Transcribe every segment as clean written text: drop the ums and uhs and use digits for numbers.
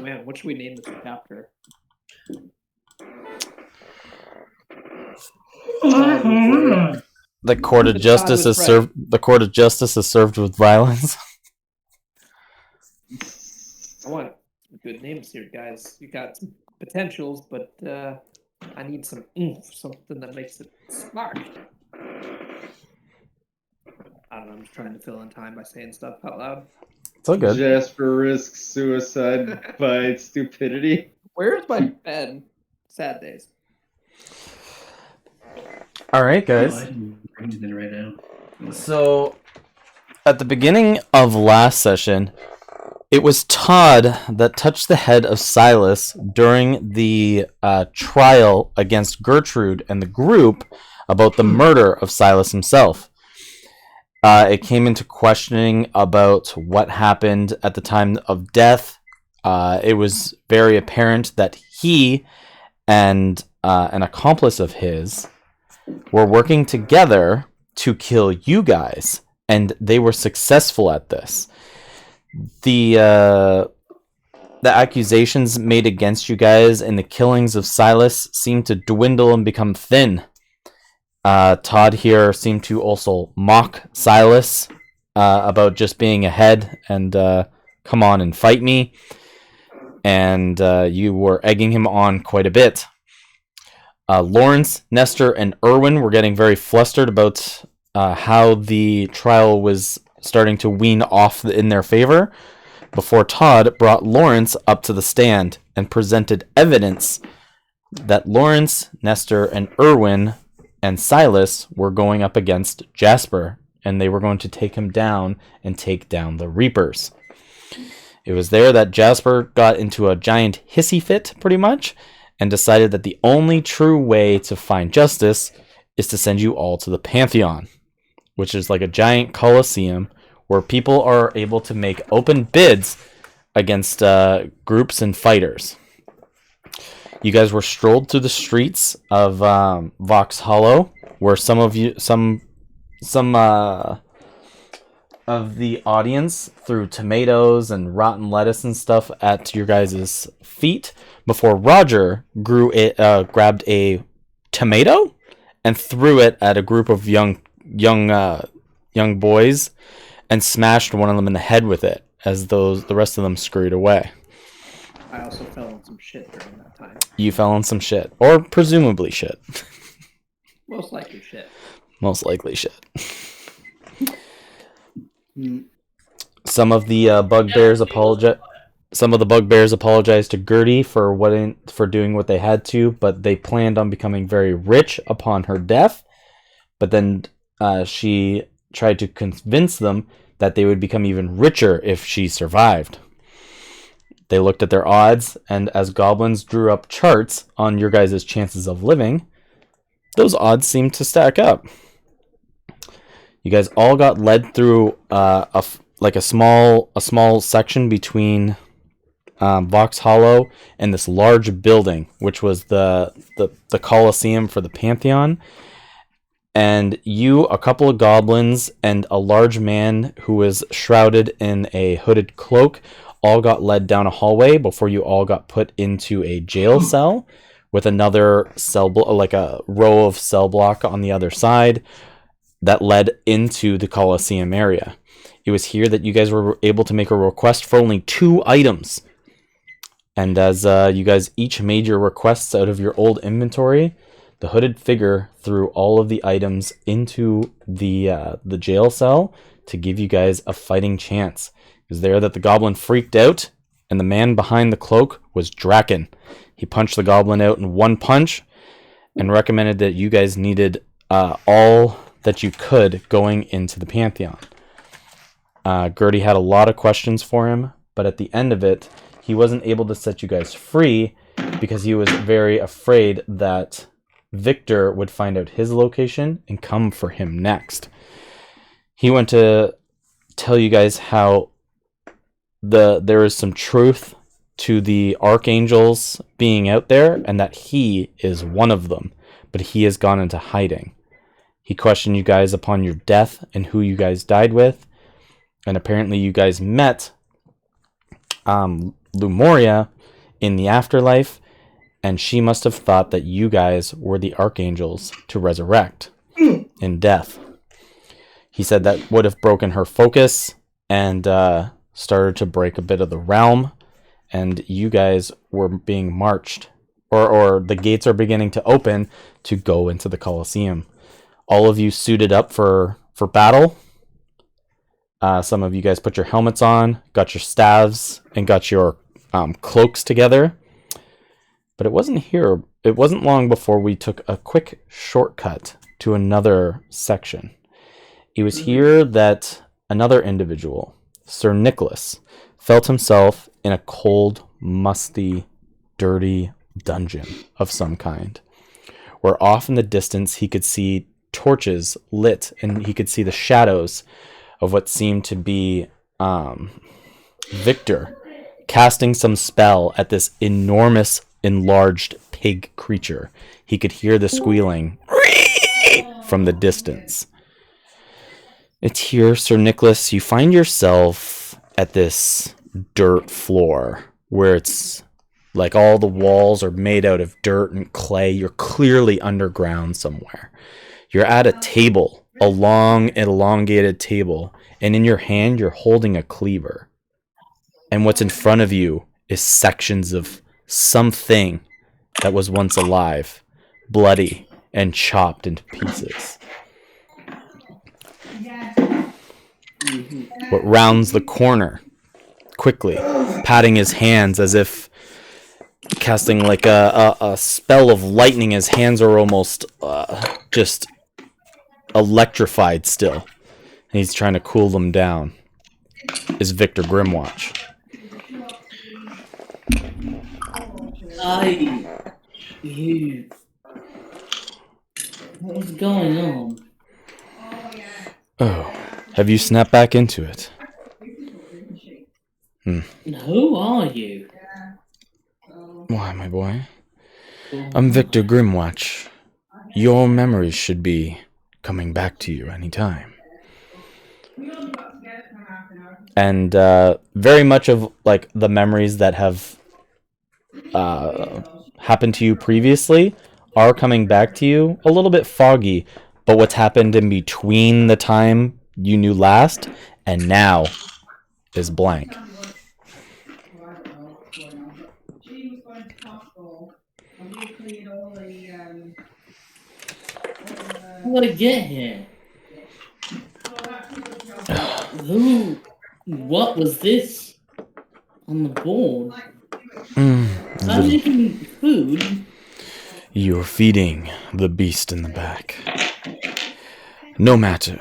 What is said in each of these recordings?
man, what should we name this chapter? The court of justice is served. The court of justice is served with violence. I want good names here, guys. You got some potentials, but I need some oomph, something that makes it smart. I don't know. I'm just trying to fill in time by saying stuff out loud. It's all good. Jasper risks suicide by stupidity. Where's my bed? Sad days. All right, guys. Right now. So, at the beginning of last session, it was Todd that touched the head of Silas during the trial against Gertrude and the group about the murder of Silas himself. It came into questioning about what happened at the time of death. It was very apparent that he and an accomplice of his were working together to kill you guys, and they were successful at this. The accusations made against you guys and the killings of Silas seemed to dwindle and become thin. Todd here seemed to also mock Silas about just being ahead and come on and fight me. And you were egging him on quite a bit. Lawrence, Nestor, and Erwin were getting very flustered about how the trial was starting to wean off in their favor before Todd brought Lawrence up to the stand and presented evidence that Lawrence, Nestor, and Erwin and Silas were going up against Jasper, and they were going to take him down and take down the Reapers. It was there that Jasper got into a giant hissy fit, pretty much, and decided that the only true way to find justice is to send you all to the Pantheon, which is like a giant coliseum where people are able to make open bids against groups and fighters. You guys were strolled through the streets of Vox Hollow, where some of the audience threw tomatoes and rotten lettuce and stuff at your guys' feet before Roger grabbed a tomato and threw it at a group of young boys and smashed one of them in the head with it as the rest of them scurried away. I also fell in some shit during that time. You fell in some shit, or presumably shit. Most likely shit. Most likely shit. Some of the bugbears apologize. Some of the bugbears apologized to Gertie for doing what they had to, but they planned on becoming very rich upon her death. But then she tried to convince them that they would become even richer if she survived. They looked at their odds, and as goblins drew up charts on your guys' chances of living, those odds seemed to stack up. You guys all got led through a small section between Vox Hollow and this large building, which was the Coliseum for the Pantheon. And you, a couple of goblins, and a large man who was shrouded in a hooded cloak all got led down a hallway before you all got put into a jail cell with another cell, like a row of cell block on the other side that led into the Coliseum area. It was here that you guys were able to make a request for only 2 items. And as you guys each made your requests out of your old inventory, the hooded figure threw all of the items into the jail cell to give you guys a fighting chance. It was there that the goblin freaked out, and the man behind the cloak was Draken. He punched the goblin out in one punch and recommended that you guys needed all that you could going into the Pantheon. Gertie had a lot of questions for him, but at the end of it, he wasn't able to set you guys free because he was very afraid that Victor would find out his location and come for him next. He went to tell you guys how there is some truth to the archangels being out there and that he is one of them, but he has gone into hiding. He questioned you guys upon your death and who you guys died with, and apparently you guys met Lumoria in the afterlife, and she must have thought that you guys were the archangels to resurrect in death. He said that would have broken her focus and started to break a bit of the realm, and you guys were being marched, or the gates are beginning to open to go into the Colosseum. All of you suited up for battle. Some of you guys put your helmets on, got your staves, and got your cloaks together. But it wasn't long before we took a quick shortcut to another section. It was here that another individual, Sir Nicholas, felt himself in a cold, musty, dirty dungeon of some kind, where off in the distance he could see torches lit, and he could see the shadows of what seemed to be Victor casting some spell at this enormous, enlarged pig creature. He could hear the squealing from the distance. It's here, Sir Nicholas, you find yourself at this dirt floor where it's like all the walls are made out of dirt and clay. You're clearly underground somewhere. You're at a table, a long, elongated table, and in your hand, you're holding a cleaver. And what's in front of you is sections of something that was once alive, bloody, and chopped into pieces. What rounds the corner quickly, patting his hands as if casting like a spell of lightning. His hands are almost just electrified still, and he's trying to cool them down, is Victor Grimwatch. What's going on? Oh, have you snapped back into it? Who are you? Why, my boy? I'm Victor Grimwatch. Your memories should be coming back to you anytime. And very much of like the memories that have happened to you previously are coming back to you a little bit foggy, but what's happened in between the time you knew last and now is blank. How did I get here? What was this on the board? I'm making food. You're feeding the beast in the back. No matter.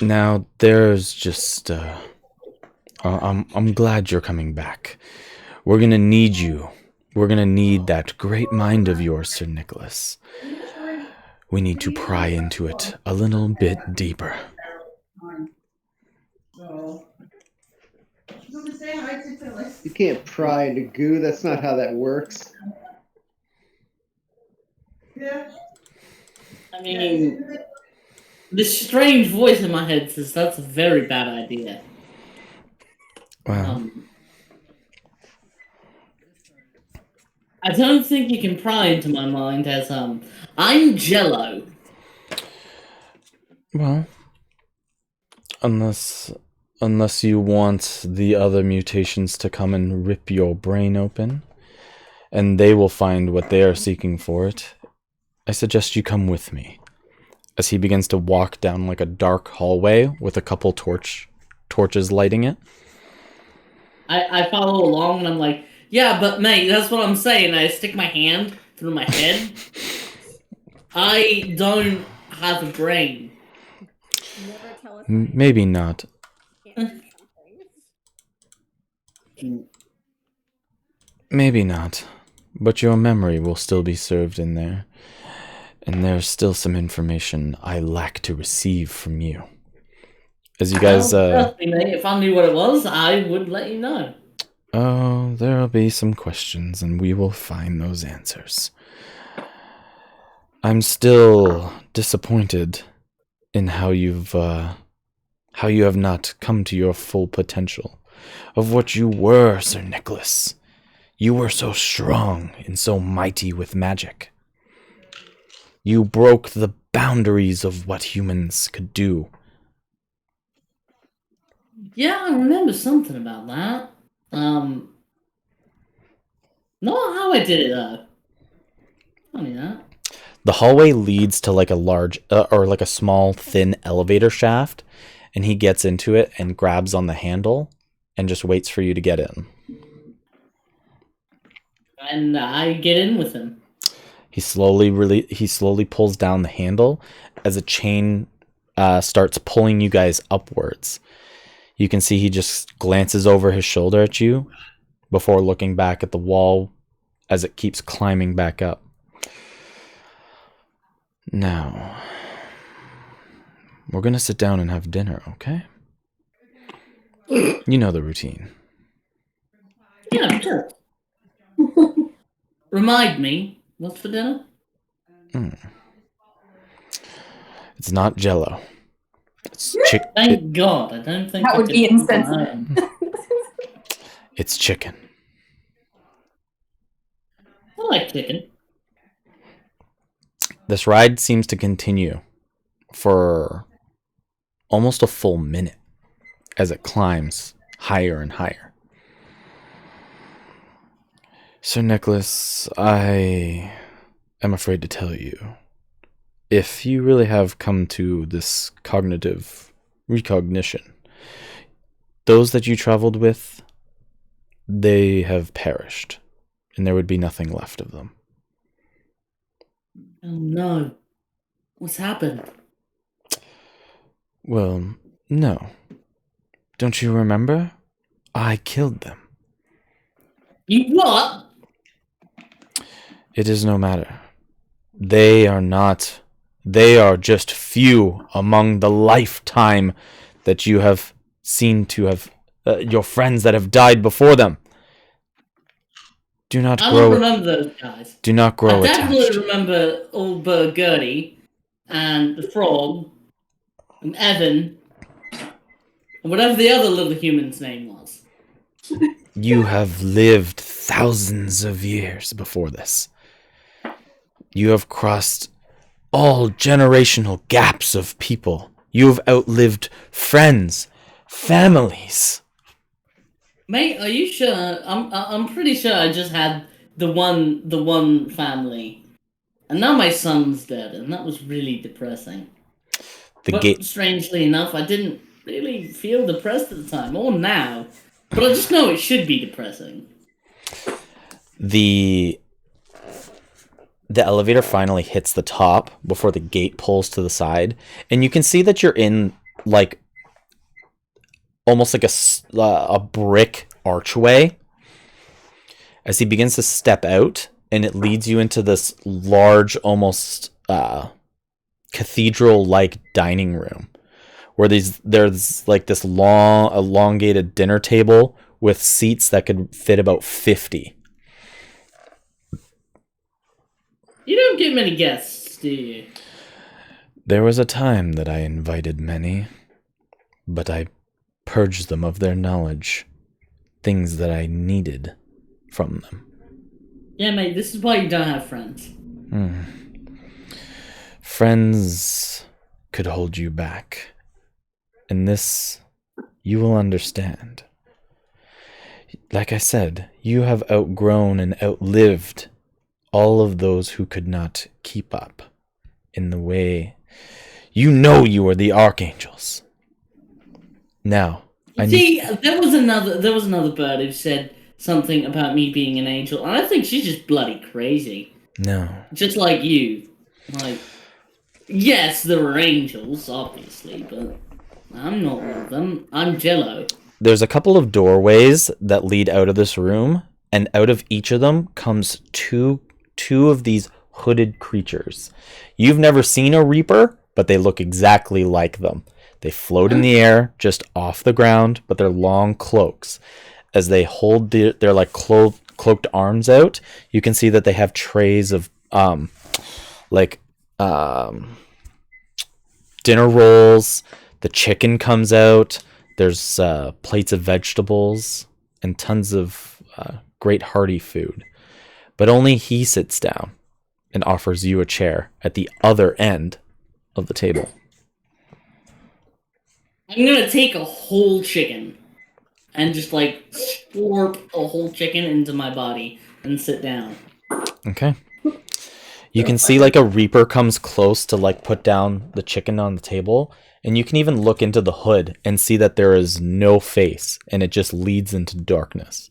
Now, there's just, I'm glad you're coming back. We're gonna need you. We're gonna need that great mind of yours, Sir Nicholas. We need to pry into it a little bit deeper. You can't pry into goo. That's not how that works. I mean, this strange voice in my head says that's a very bad idea. Well, I don't think you can pry into my mind as I'm Jello. well, unless you want the other mutations to come and rip your brain open, and they will find what they are seeking for it, I suggest you come with me. As he begins to walk down like a dark hallway with a couple torches lighting it. I follow along and I'm like, yeah, but mate, that's what I'm saying. I stick my hand through my head. I don't have a brain. Maybe not. Maybe not. But your memory will still be served in there. And there's still some information I lack to receive from you. As you guys, Trust me, mate, if I knew what it was, I would let you know. Oh, there'll be some questions, and we will find those answers. I'm still disappointed in how you have not come to your full potential. of what you were, Sir Nicholas. You were so strong and so mighty with magic. You broke the boundaries of what humans could do. Yeah, I remember something about that. Not how I did it though. Funny that. The hallway leads to like a large or like a small thin elevator shaft, and he gets into it and grabs on the handle and just waits for you to get in. And I get in with him. He slowly pulls down the handle as a chain starts pulling you guys upwards. You can see he just glances over his shoulder at you before looking back at the wall as it keeps climbing back up. Now, we're going to sit down and have dinner, okay? You know the routine. Yeah, sure. Remind me, what's for dinner? It's not Jello. It's Thank God, I don't think That I would could be eat my insensitive. own. It's chicken. I like chicken. This ride seems to continue for almost a full minute as it climbs higher and higher. Sir Nicholas, I am afraid to tell you, if you really have come to this cognitive recognition, those that you traveled with, they have perished, and there would be nothing left of them. Oh no. What's happened? Well, no. Don't you remember? I killed them. You what? It is no matter. They are just few among the lifetime that you have seen to have, your friends that have died before them. Do not I grow. don't remember those guys. Do not grow I definitely attached. remember old Bird Gertie and the frog and Evan and whatever the other little human's name was. You have lived thousands of years before this. You have crossed all generational gaps of people. You have outlived friends, families. Mate, are you sure? I'm pretty sure I just had the one family, and now my son's dead, and that was really depressing. But strangely enough, I didn't really feel depressed at the time, or now. But I just know it should be depressing. The elevator finally hits the top before the gate pulls to the side, and you can see that you're in like almost like a brick archway as he begins to step out, and it leads you into this large, almost cathedral-like dining room where there's like this long, elongated dinner table with seats that could fit about 50. You don't get many guests, do you? There was a time that I invited many, but I purged them of their knowledge, things that I needed from them. Yeah, mate, this is why you don't have friends. Friends could hold you back, and this you will understand. Like I said, you have outgrown and outlived all of those who could not keep up in the way. You know you are the archangels. Now, there was another bird who said something about me being an angel, and I think she's just bloody crazy. No. Just like you. Like, yes, there are angels, obviously, but I'm not one of them. I'm Jello. There's a couple of doorways that lead out of this room, and out of each of them comes two of these hooded creatures. You've never seen a Reaper, but they look exactly like them. They float in the air, just off the ground, but they're long cloaks. As they hold their like cloaked arms out, you can see that they have trays of dinner rolls. The chicken comes out. There's plates of vegetables and tons of great hearty food. But only he sits down and offers you a chair at the other end of the table. I'm gonna take a whole chicken and just like slurp a whole chicken into my body and sit down. Okay. You can see like a reaper comes close to like put down the chicken on the table, and you can even look into the hood and see that there is no face, and it just leads into darkness.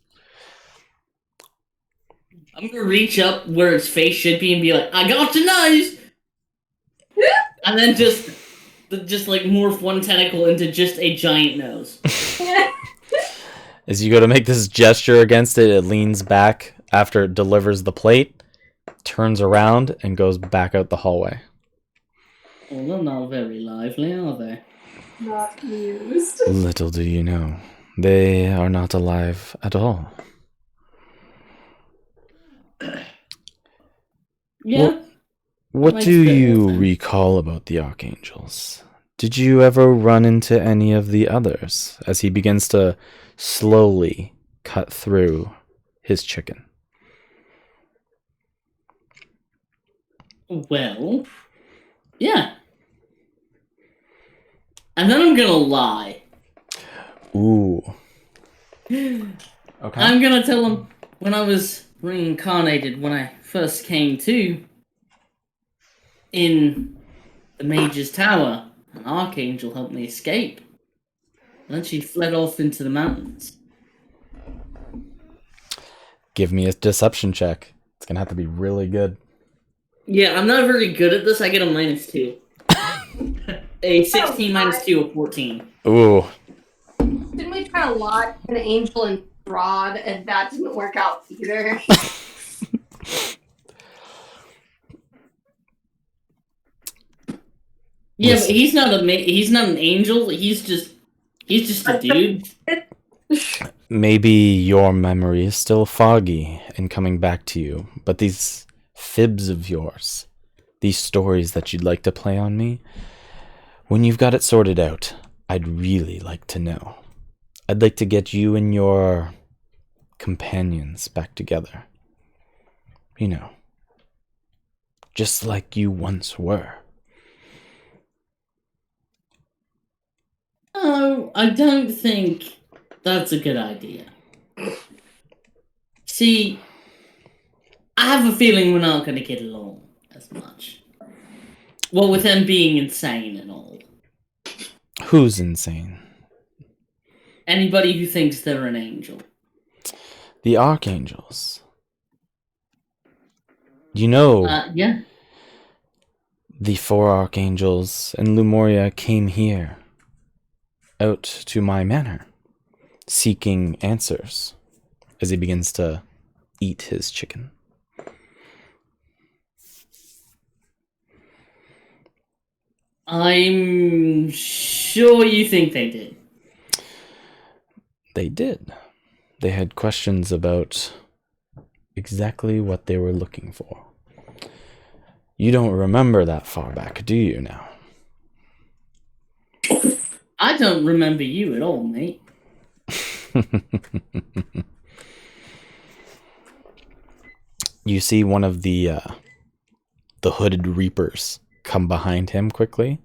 I'm gonna reach up where its face should be and be like, "I got your nose," and then just like morph one tentacle into just a giant nose. As you go to make this gesture against it, it leans back after it delivers the plate, turns around, and goes back out the hallway. Well, they're not very lively, are they? Not used. Little do you know, they are not alive at all. Yeah. What Like do the you orphan. recall about the Archangels? Did you ever run into any of the others? As he begins to slowly cut through his chicken. Well, yeah. And then I'm gonna lie. Ooh. Okay. I'm gonna tell him when I was reincarnated, when I first came to in the Mage's Tower, an archangel helped me escape. And then she fled off into the mountains. Give me a deception check. It's gonna have to be really good. Yeah, I'm not very good at this. I get a -2. A 16 -2 of 14. Ooh. Didn't we try to lock an angel and fraud, and that didn't work out either? Yeah, Listen. but he's not an angel. He's just a dude. Maybe your memory is still foggy and coming back to you, but these fibs of yours, these stories that you'd like to play on me, when you've got it sorted out, I'd really like to know. I'd like to get you and your companions back together. You know, just like you once were. Oh, I don't think that's a good idea. See, I have a feeling we're not going to get along as much. Well, with them being insane and all. Who's insane? Anybody who thinks they're an angel. The Archangels. You know, Yeah. the 4 Archangels and Lumoria came here, out to my manor, seeking answers, as he begins to eat his chicken. I'm sure you think they did. They did. They had questions about exactly what they were looking for. You don't remember that far back, do you now? I don't remember you at all, mate. You see one of the hooded reapers come behind him quickly.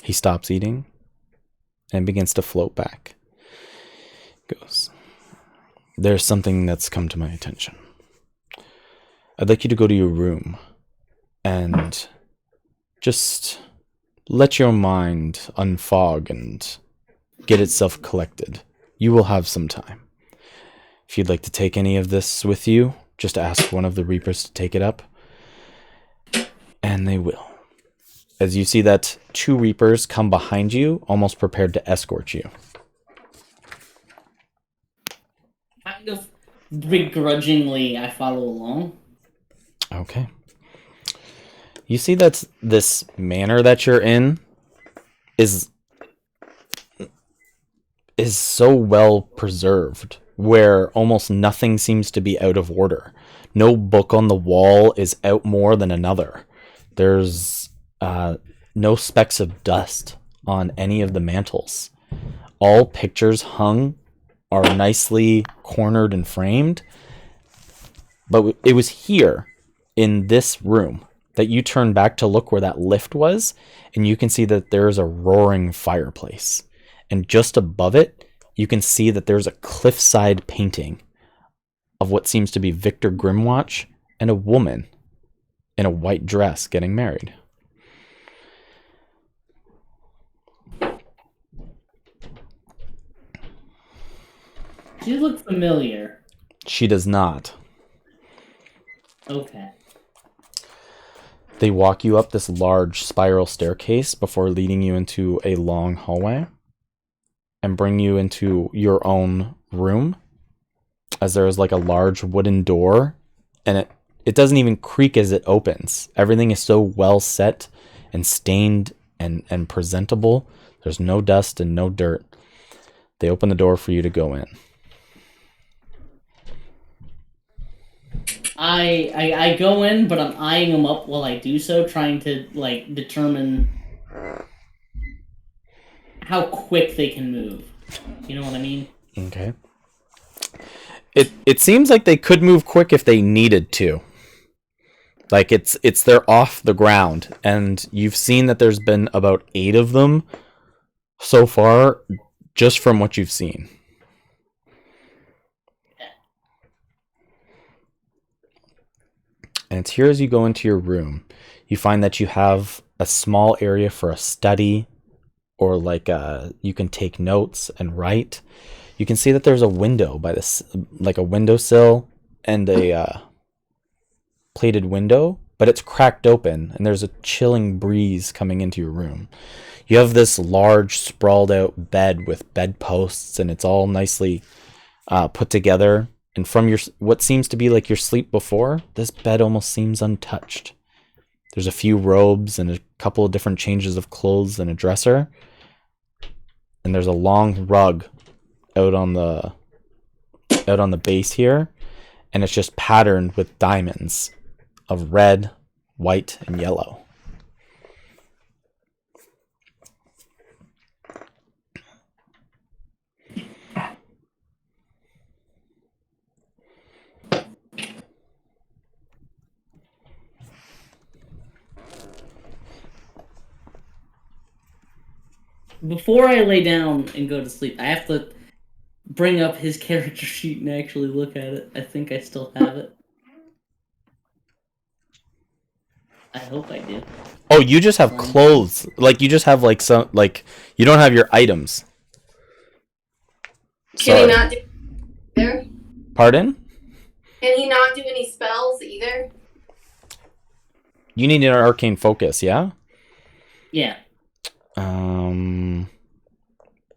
He stops eating and begins to float back. Goes, there's something that's come to my attention. I'd like you to go to your room and just let your mind unfog and get itself collected. You will have some time. If you'd like to take any of this with you, just ask one of the reapers to take it up, and they will. As you see that 2 reapers come behind you, almost prepared to escort you. Kind of begrudgingly, I follow along. Okay. You see that this manor that you're in is so well preserved, where almost nothing seems to be out of order. No book on the wall is out more than another. There's no specks of dust on any of the mantles. All pictures hung are nicely cornered and framed. But it was here, in this room, that you turn back to look where that lift was, and you can see that there's a roaring fireplace. And just above it, you can see that there's a cliffside painting of what seems to be Victor Grimwatch and a woman in a white dress getting married. She look familiar. She does not. Okay. They walk you up this large spiral staircase before leading you into a long hallway and bring you into your own room, as there is like a large wooden door, and it doesn't even creak as it opens. Everything is so well set and stained and presentable. There's no dust and no dirt. They open the door for you to go in. I go in, but I'm eyeing them up while I do so, trying to like determine how quick they can move. You know what I mean? Okay. It seems like they could move quick if they needed to. Like they're off the ground, and you've seen that there's been about 8 of them so far, just from what you've seen. And it's here as you go into your room, you find that you have a small area for a study, or like you can take notes and write. You can see that there's a window by this, like a windowsill and a plated window, but it's cracked open and there's a chilling breeze coming into your room. You have this large sprawled out bed with bedposts, and it's all nicely put together. And from what seems to be like your sleep before, this bed almost seems untouched. There's a few robes and a couple of different changes of clothes and a dresser. And there's a long rug out on the base here, and it's just patterned with diamonds of red, white, and yellow. Before I lay down and go to sleep, I have to bring up his character sheet and actually look at it. I think I still have it. I hope I do. Oh, you just have clothes. Like, you just have, like, some, like, you don't have your items. Can he not do either? Pardon? Can he not do any spells either? You need an arcane focus, yeah? Yeah.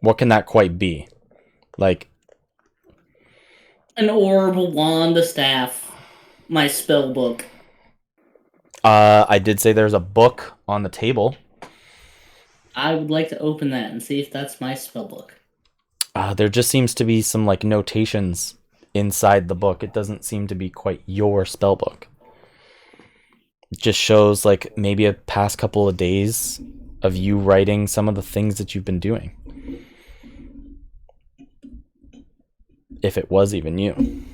What can that quite be? Like, An orb, a wand, a staff, my spell book. I did say there's a book on the table. I would like to open that and see if that's my spell book. There just seems to be some, like, notations inside the book. It doesn't seem to be quite your spell book. It just shows, like, maybe a past couple of days of you writing some of the things that you've been doing. If it was even you.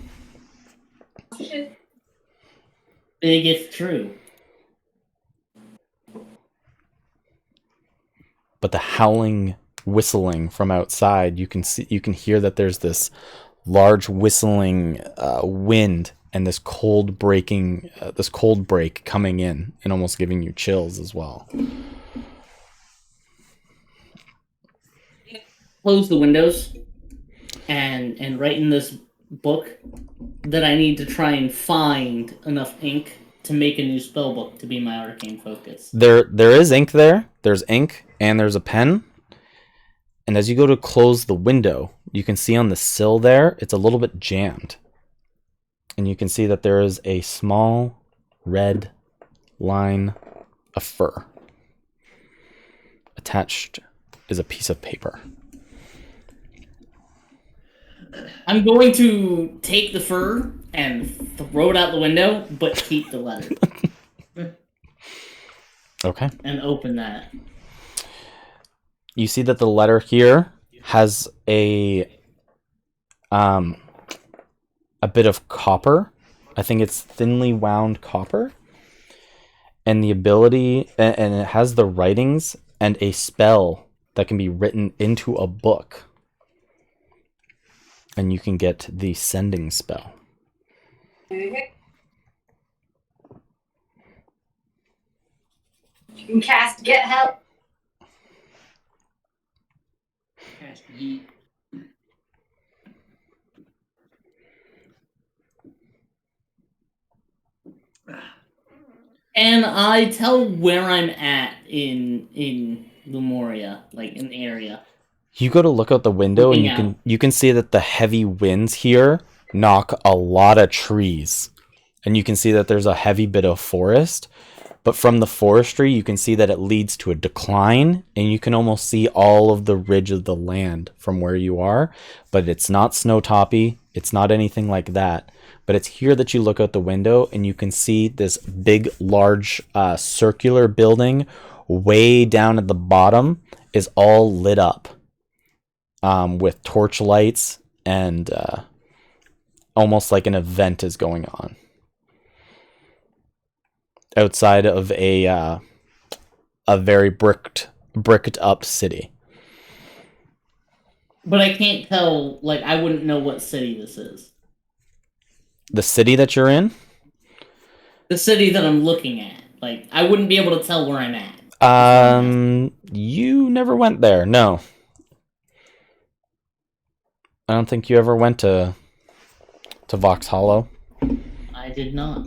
Big if true. But the howling, whistling from outside, you can hear that there's this large whistling wind and this cold break coming in and almost giving you chills as well. Close the windows and write in this book that I need to try and find enough ink to make a new spell book to be my arcane focus. There is ink there. There's ink and there's a pen. And as you go to close the window, you can see on the sill there, it's a little bit jammed. And you can see that there is a small red line of fur. Attached is a piece of paper. I'm going to take the fur and throw it out the window, but keep the letter. Okay. And open that. you see that the letter here has a bit of copper. I think it's thinly wound copper. And the ability, and it has the writings and a spell that can be written into a book. And you can get the sending spell. Okay. You can cast Get Help. Cast yeet. And I tell where I'm at in Lumoria, like in the area. You go to look out the window and Looking you can see that the heavy winds here knock a lot of trees. And you can see that there's a heavy bit of forest. But from the forestry, you can see that it leads to a decline, and you can almost see all of the ridge of the land from where you are. But it's not snow toppy. It's not anything like that. But it's here that you look out the window, and you can see this big, large, circular building way down at the bottom is all lit up with torch lights, and almost like an event is going on outside of a very bricked up city. But I can't tell, like, I wouldn't know what city this is. The city that you're in? The city that I'm looking at. Like, I wouldn't be able to tell where I'm at. You never went there, no. I don't think you ever went to Vox Hollow. I did not.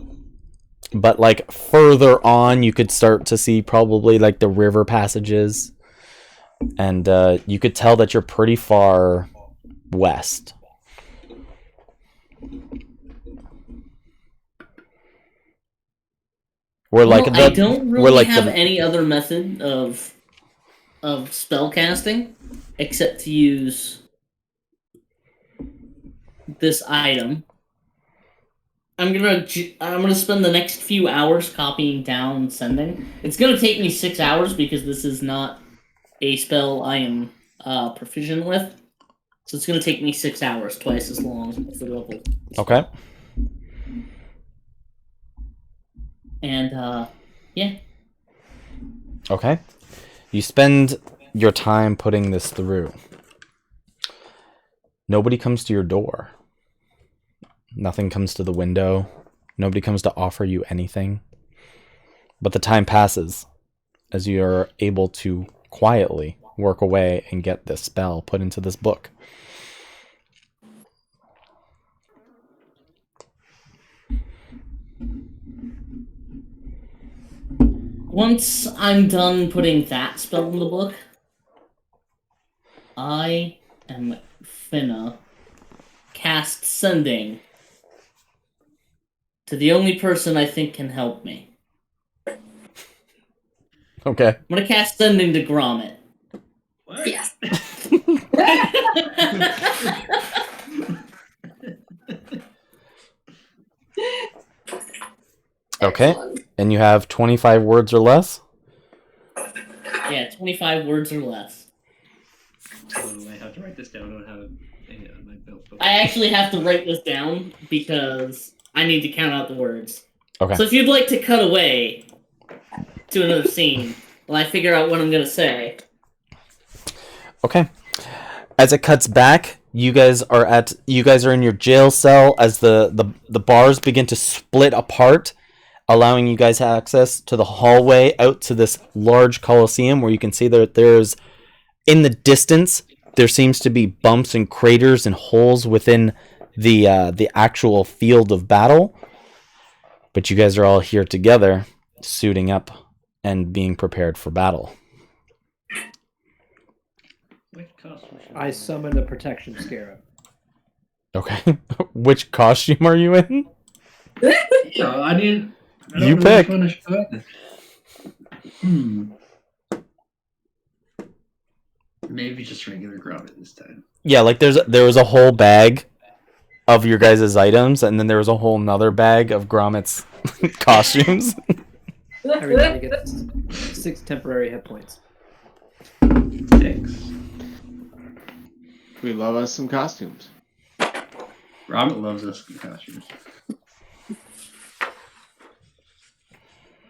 But, like, further on, you could start to see probably, like, the river passages. And you could tell that you're pretty far west. We're like I don't really have any other method of spell casting except to use this item. I'm gonna spend the next few hours copying down and sending. It's gonna take me 6 hours because this is not a spell I am proficient with. So it's gonna take me 6 hours, twice as long as the level. Okay. And yeah. Okay. You spend your time putting this through. Nobody comes to your door. Nothing comes to the window. Nobody comes to offer you anything. But the time passes as you are able to quietly work away and get this spell put into this book. Once I'm done putting that spell in the book, I am finna cast Sending to the only person I think can help me. Okay. I'm gonna cast Sending to Gromit. What? Yes. Okay. Excellent. And you have 25 words or less? Yeah, 25 words or less. Oh, I have to write this down. I don't have any on my belt. I actually have to write this down because I need to count out the words. Okay. So if you'd like to cut away to another scene while I figure out what I'm gonna say. Okay. As it cuts back, you guys are in your jail cell as the bars begin to split apart, allowing you guys access to the hallway out to this large coliseum where you can see that there's, in the distance, there seems to be bumps and craters and holes within the actual field of battle. But you guys are all here together, suiting up and being prepared for battle. What costume should I summon the protection scarab. Okay. Which costume are you in? Yeah, I didn't. I don't You know pick. which one I should put. Maybe just regular Gromit this time. Yeah, like there was a whole bag of your guys' items, and then there was a whole nother bag of Gromit's costumes. Everybody gets 6 temporary hit points. 6. We love us some costumes. Robert loves us in costumes.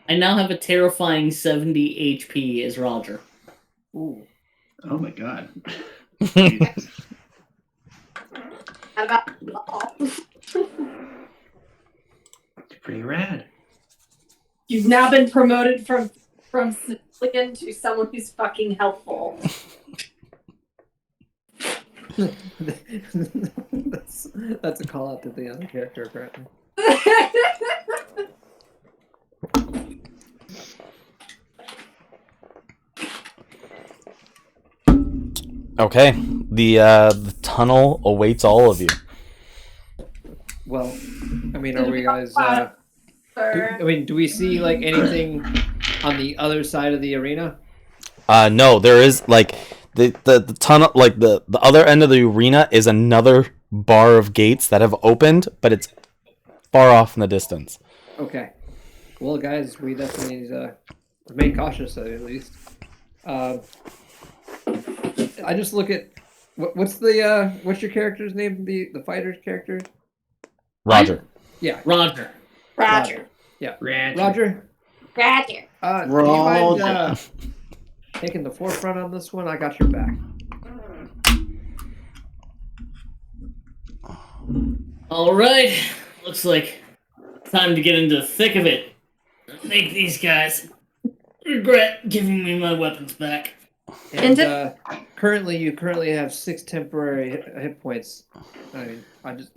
I now have a terrifying 70 HP as Roger. Ooh. Oh my god. How about Pretty rad. you've now been promoted from civilian to someone who's fucking helpful. that's a call out to the other character, apparently. Okay, the tunnel awaits all of you. Well, I mean, Did are we we talk guys? about Sir. Do we see like anything on the other side of the arena? No, there is like the tunnel, like the other end of the arena is another bar of gates that have opened, but it's far off in the distance. Okay. Well, guys, we definitely need to remain cautious at least. I just look at what's your character's name? The fighter's character? Roger. Yeah, Roger. Roger. Yeah, Rad. Roger. Roger. Do you mind Roger. taking the forefront on this one? I got your back. All right. Looks like time to get into the thick of it. Make these guys regret giving me my weapons back. And And you currently have 6 temporary hit points. I mean,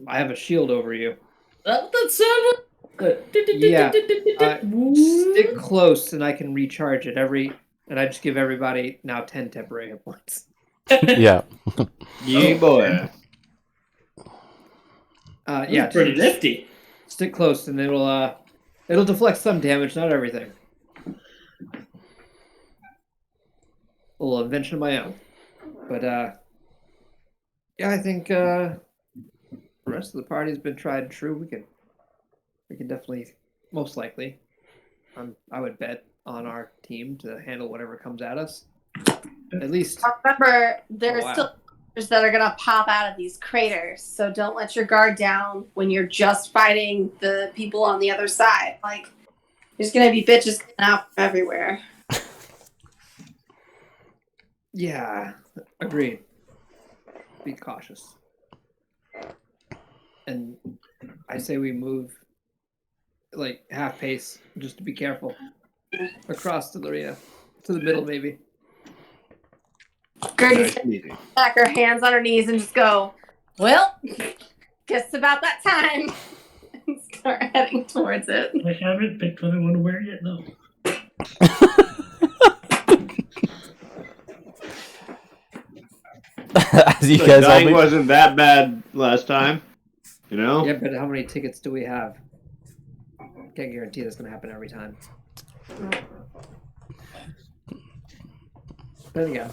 I have a shield over you. That sounded good. Yeah. Stick close, and I can recharge it and I just give everybody now 10 temporary hit points. Yeah. Yeah, boy. Yeah, Pretty just nifty. stick close, and it'll deflect some damage, not everything. A little invention of my own, but yeah, I think the rest of the party's been tried and true. We can definitely, most likely, I would bet on our team to handle whatever comes at us. At least, remember, there's Oh, wow. still monsters that are gonna pop out of these craters. So don't let your guard down when you're just fighting the people on the other side. Like, there's gonna be bitches coming out from everywhere. yeah, agreed. Be cautious, and I say we move like half pace, just to be careful, across to the arena, to the middle maybe. Gertie's Nice meeting. back her hands on her knees and just go, well, guess it's about that time. And start heading towards it. I haven't picked what I want to wear yet, though. As you The guys all dying be- wasn't that bad last time, you know? Yeah, but how many tickets do we have? Can't guarantee that's gonna happen every time. Then again,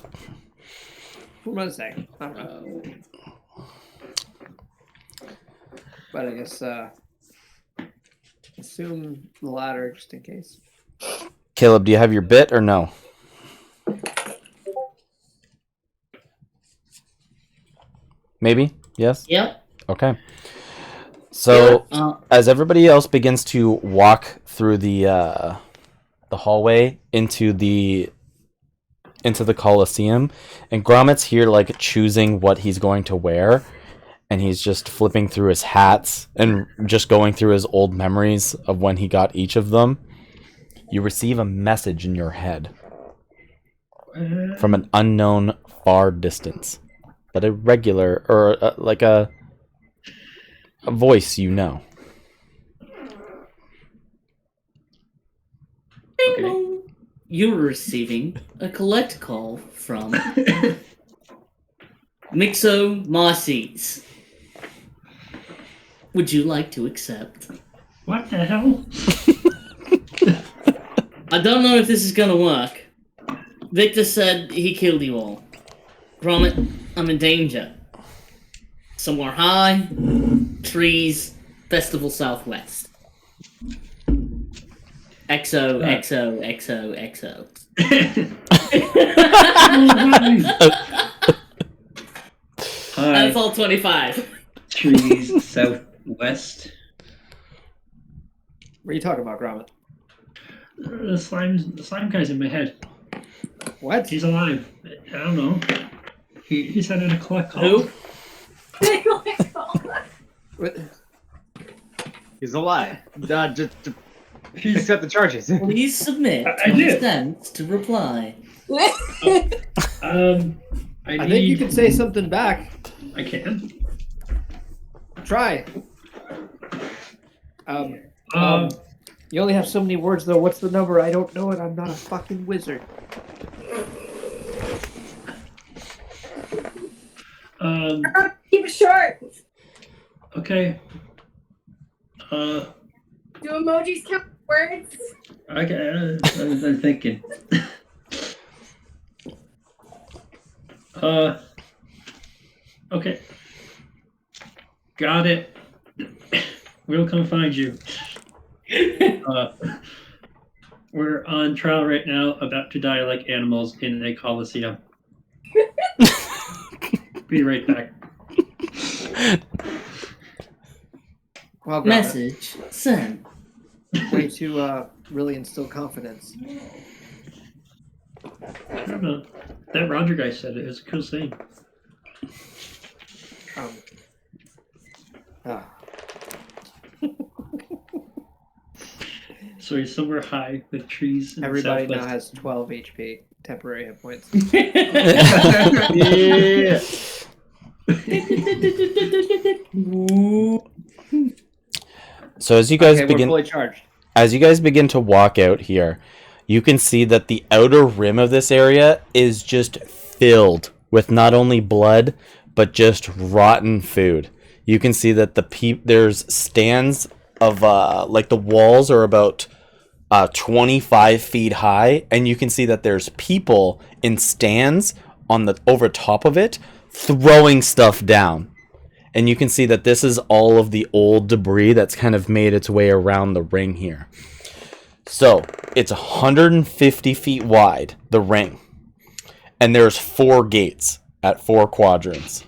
what am I gonna say? I don't know. But I guess assume the latter just in case. Caleb, do you have your bit or no? Maybe? Yes? Yep. Okay. So Uh, as everybody else begins to walk through the hallway into the Colosseum, and Gromit's here like choosing what he's going to wear, and he's just flipping through his hats and just going through his old memories of when he got each of them. You receive a message in your head from an unknown far distance, but a regular or like a voice you know. Okay. You're receiving a collect call from Mixo Marcies. Would you like to accept? What the hell? I don't know if this is gonna work. Victor said he killed you all. Gromit, I'm in danger. Somewhere high, trees, Festival Southwest. XO, XO, XO, XO. Hi, That's all 25. trees southwest. What are you talking about, Gromit? The slime guy's in my head. What? He's alive. I don't know. He said in a collect call. Who? What? He's alive. Just accept the charges. Please submit I did. consent to reply. I think you can say something back. I can. Try. You only have so many words, though. What's the number? I don't know it. I'm not a fucking wizard. Keep it short. Okay. Do emojis count words? Okay. I'm thinking. Okay. Got it. We'll come find you. We're on trial right now, about to die like animals in a coliseum. Be right back. Well, Gromit, Message sent. way to really instill confidence. I don't know. That Roger guy said it. It was a cool saying. Ah. So he's somewhere high with trees. In Everybody now southwest. has 12 HP, temporary hit points. Yeah. So as you guys Okay, we're begin fully charged. to walk out here, you can see that the outer rim of this area is just filled with not only blood but just rotten food. You can see that there's stands of like the walls are about 25 feet high, and you can see that there's people in stands on the over top of it throwing stuff down. And you can see that this is all of the old debris that's kind of made its way around the ring here. So it's 150 feet wide, the ring, and there's 4 gates at 4 quadrants.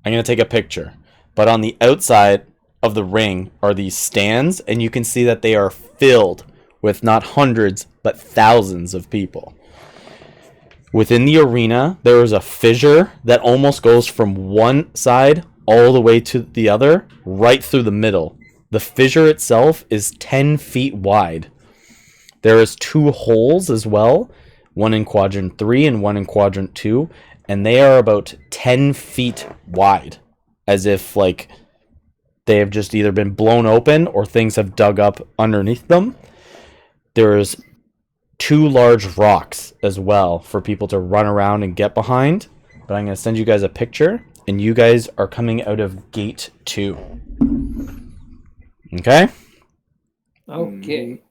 I'm going to take a picture, but on the outside of the ring are these stands, and you can see that they are filled with not hundreds but thousands of people. Within the arena, there is a fissure that almost goes from one side all the way to the other, right through the middle. The fissure itself is 10 feet wide. There is 2 holes as well, one in quadrant 3 and one in quadrant 2, and they are about 10 feet wide, as if like they have just either been blown open or things have dug up underneath them. There's 2 large rocks as well for people to run around and get behind. But I'm going to send you guys a picture, and you guys are coming out of gate 2. Okay? Okay.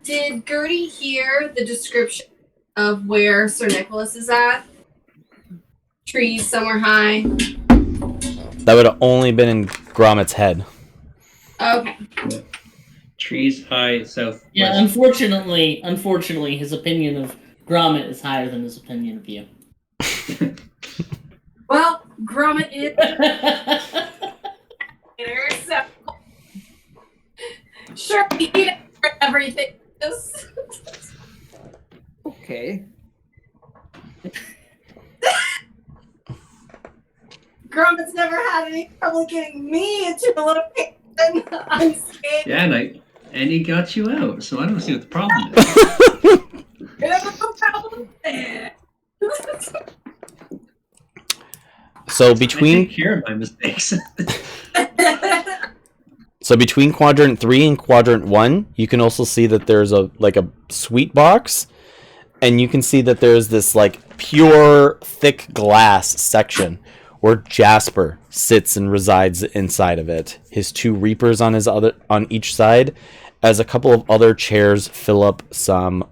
Did Gertie hear the description of where Sir Nicholas is at? Trees somewhere high. That would have only been in Gromit's head. Okay. Trees high southwest. Yeah, unfortunately, his opinion of Gromit is higher than his opinion of you. Well, Gromit is there, so sure he did everything. Okay. Gromit's never had any trouble getting me into a location. I'm scared. Yeah, and he got you out, so I don't see what the problem is. There's no problem there. So I between take care of my mistakes. between quadrant 3 and quadrant 1, you can also see that there's a sweet box, and you can see that there's this like pure thick glass section where Jasper sits and resides inside of it. His 2 reapers on each side, as a couple of other chairs fill up some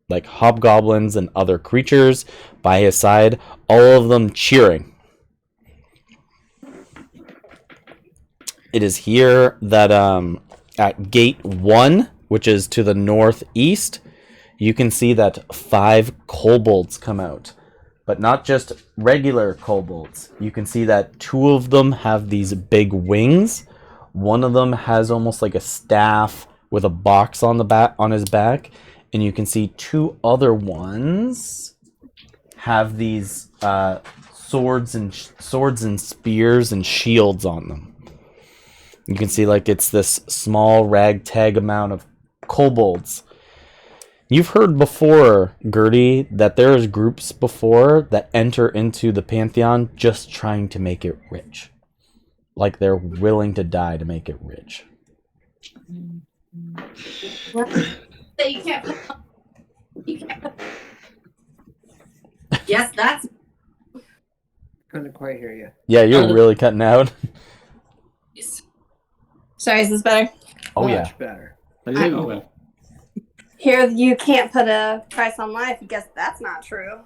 like hobgoblins and other creatures by his side, all of them cheering. It is here that at gate 1, which is to the northeast, you can see that 5 kobolds come out. But not just regular kobolds. You can see that 2 of them have these big wings. One of them has almost like a staff with a box on the back on his back, and you can see 2 other ones have these swords and spears and shields on them. You can see like it's this small ragtag amount of kobolds. You've heard before, Gertie, that there's groups before that enter into the Pantheon just trying to make it rich. Like they're willing to die to make it rich. So you can't put. Yes, that's. Couldn't quite hear you. Yeah, you're really cutting out. Sorry, is this better? Oh, Much yeah. better. Here, you can't put a price on life. You guess that's not true.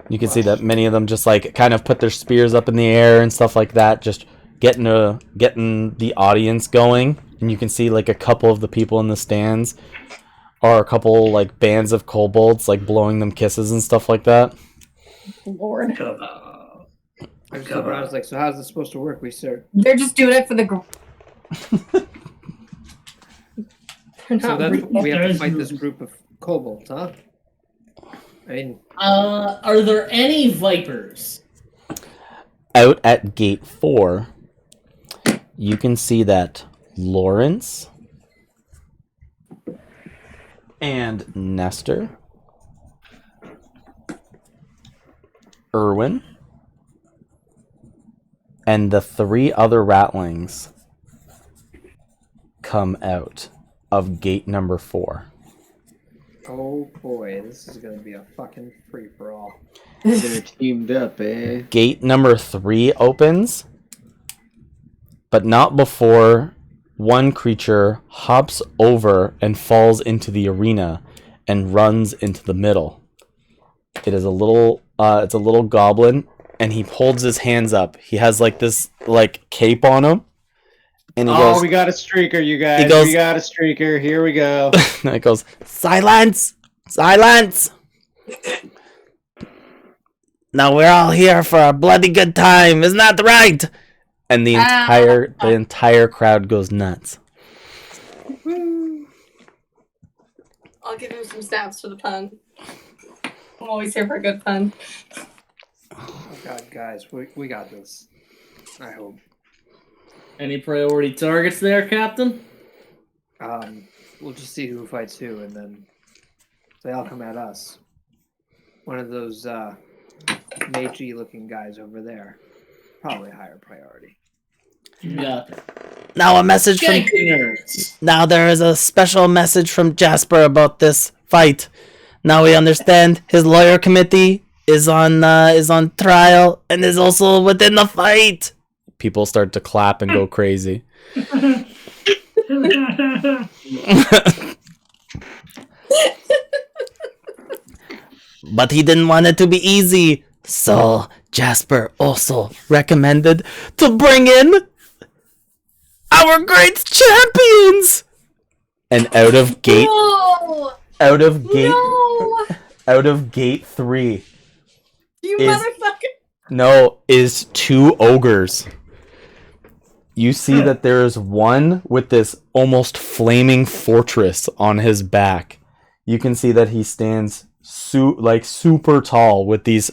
You can see that many of them just like kind of put their spears up in the air and stuff like that, just getting the audience going. And you can see like a couple of the people in the stands are a couple like bands of kobolds like blowing them kisses and stuff like that. Lord. I was like, so how's this supposed to work? They're just doing it for the. So that's we have to fight this group of kobolds, huh? I mean, Are there any vipers? Out at gate 4, you can see that Lawrence and Nestor, Erwin, and the 3 other ratlings come out of gate number 4. oh boy, this is gonna be a fucking free for all. They're teamed up, eh? Gate number 3 opens, but not before one creature hops over and falls into the arena and runs into the middle. It is a little goblin, and he holds his hands up. He has like this like cape on him, and he goes, we got a streaker, you guys. He goes- We got a streaker. Here we go. and it goes, silence, silence. Now we're all here for a bloody good time, isn't that right? And the entire crowd goes nuts. I'll give him some snaps for the pun. I'm always here for a good pun. Oh god, guys, we got this. I hope. Any priority targets there, Captain? We'll just see who fights who, and then they all come at us. One of those magey looking guys over there, probably higher priority. Yeah. Now a message from Nerds. Now there is a special message from Jasper about this fight. Now we understand his lawyer committee is on trial and is also within the fight. People start to clap and go crazy. But he didn't want it to be easy, so Jasper also recommended to bring in our great champions. And out of gate No! out of gate No! out of gate 3 You Is- motherfucker! is 2 ogres. You see that there is one with this almost flaming fortress on his back. You can see that he stands super tall with these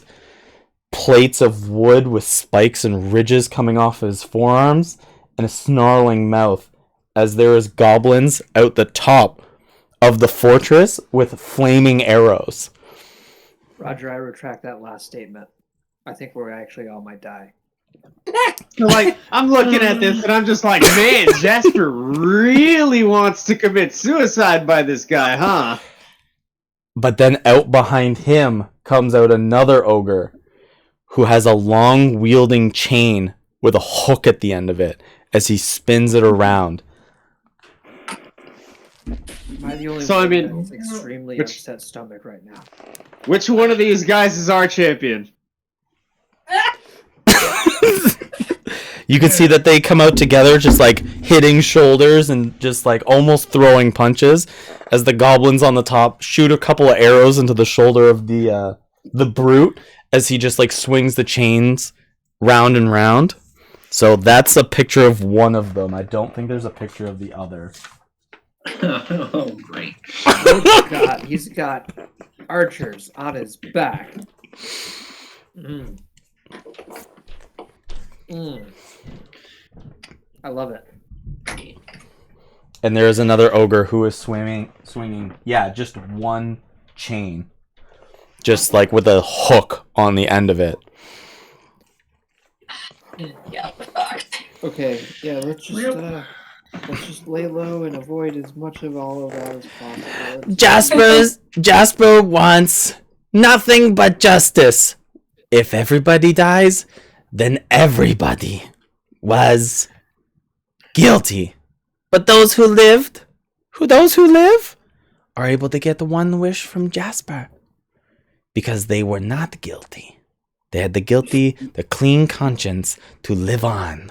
plates of wood with spikes and ridges coming off his forearms and a snarling mouth, as there is goblins out the top of the fortress with flaming arrows. Roger, I retract that last statement. I think we're actually all might die. So, like, I'm looking at this and I'm just like, man, Jasper really wants to commit suicide by this guy, huh? But then out behind him comes out another ogre who has a long wielding chain with a hook at the end of it as he spins it around. Am I the only So, I one mean, that's extremely which- upset stomach right now? Which one of these guys is our champion? You can see that they come out together, just like hitting shoulders and just like almost throwing punches, as the goblins on the top shoot a couple of arrows into the shoulder of the brute as he just like swings the chains round and round. So that's a picture of one of them. I don't think there's a picture of the other. Oh, great. Oh God, he's got archers on his back. Mm. Mm. I love it. And there is another ogre who is swinging, yeah, just one chain. Just like with a hook on the end of it. Yeah. Okay, yeah, let's just lay low and avoid as much of all of that as possible. Jasper wants nothing but justice. If everybody dies, then everybody was guilty. But those who live, are able to get one wish from Jasper. Because they were not guilty. They had the clean conscience to live on.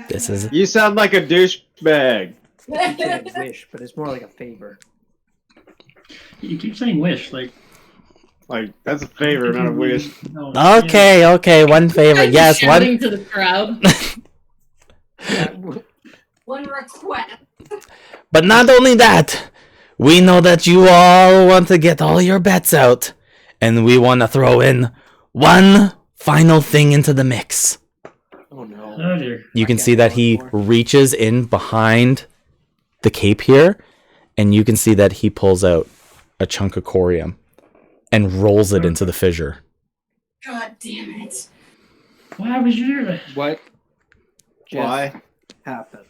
This is... You sound like a douchebag. You can't wish, but it's more like a favor. You keep saying wish, like that's a favor, not a wish. No, Okay, one favor. Yes, shouting one. to the crowd. One request. But not only that, we know that you all want to get all your bets out, and we want to throw in one final thing into the mix. Oh no. Oh dear. You can see that he reaches in behind the cape here, and you can see that he pulls out a chunk of corium and rolls it into the fissure. God damn it. Why would you do that? What? Why? Happened?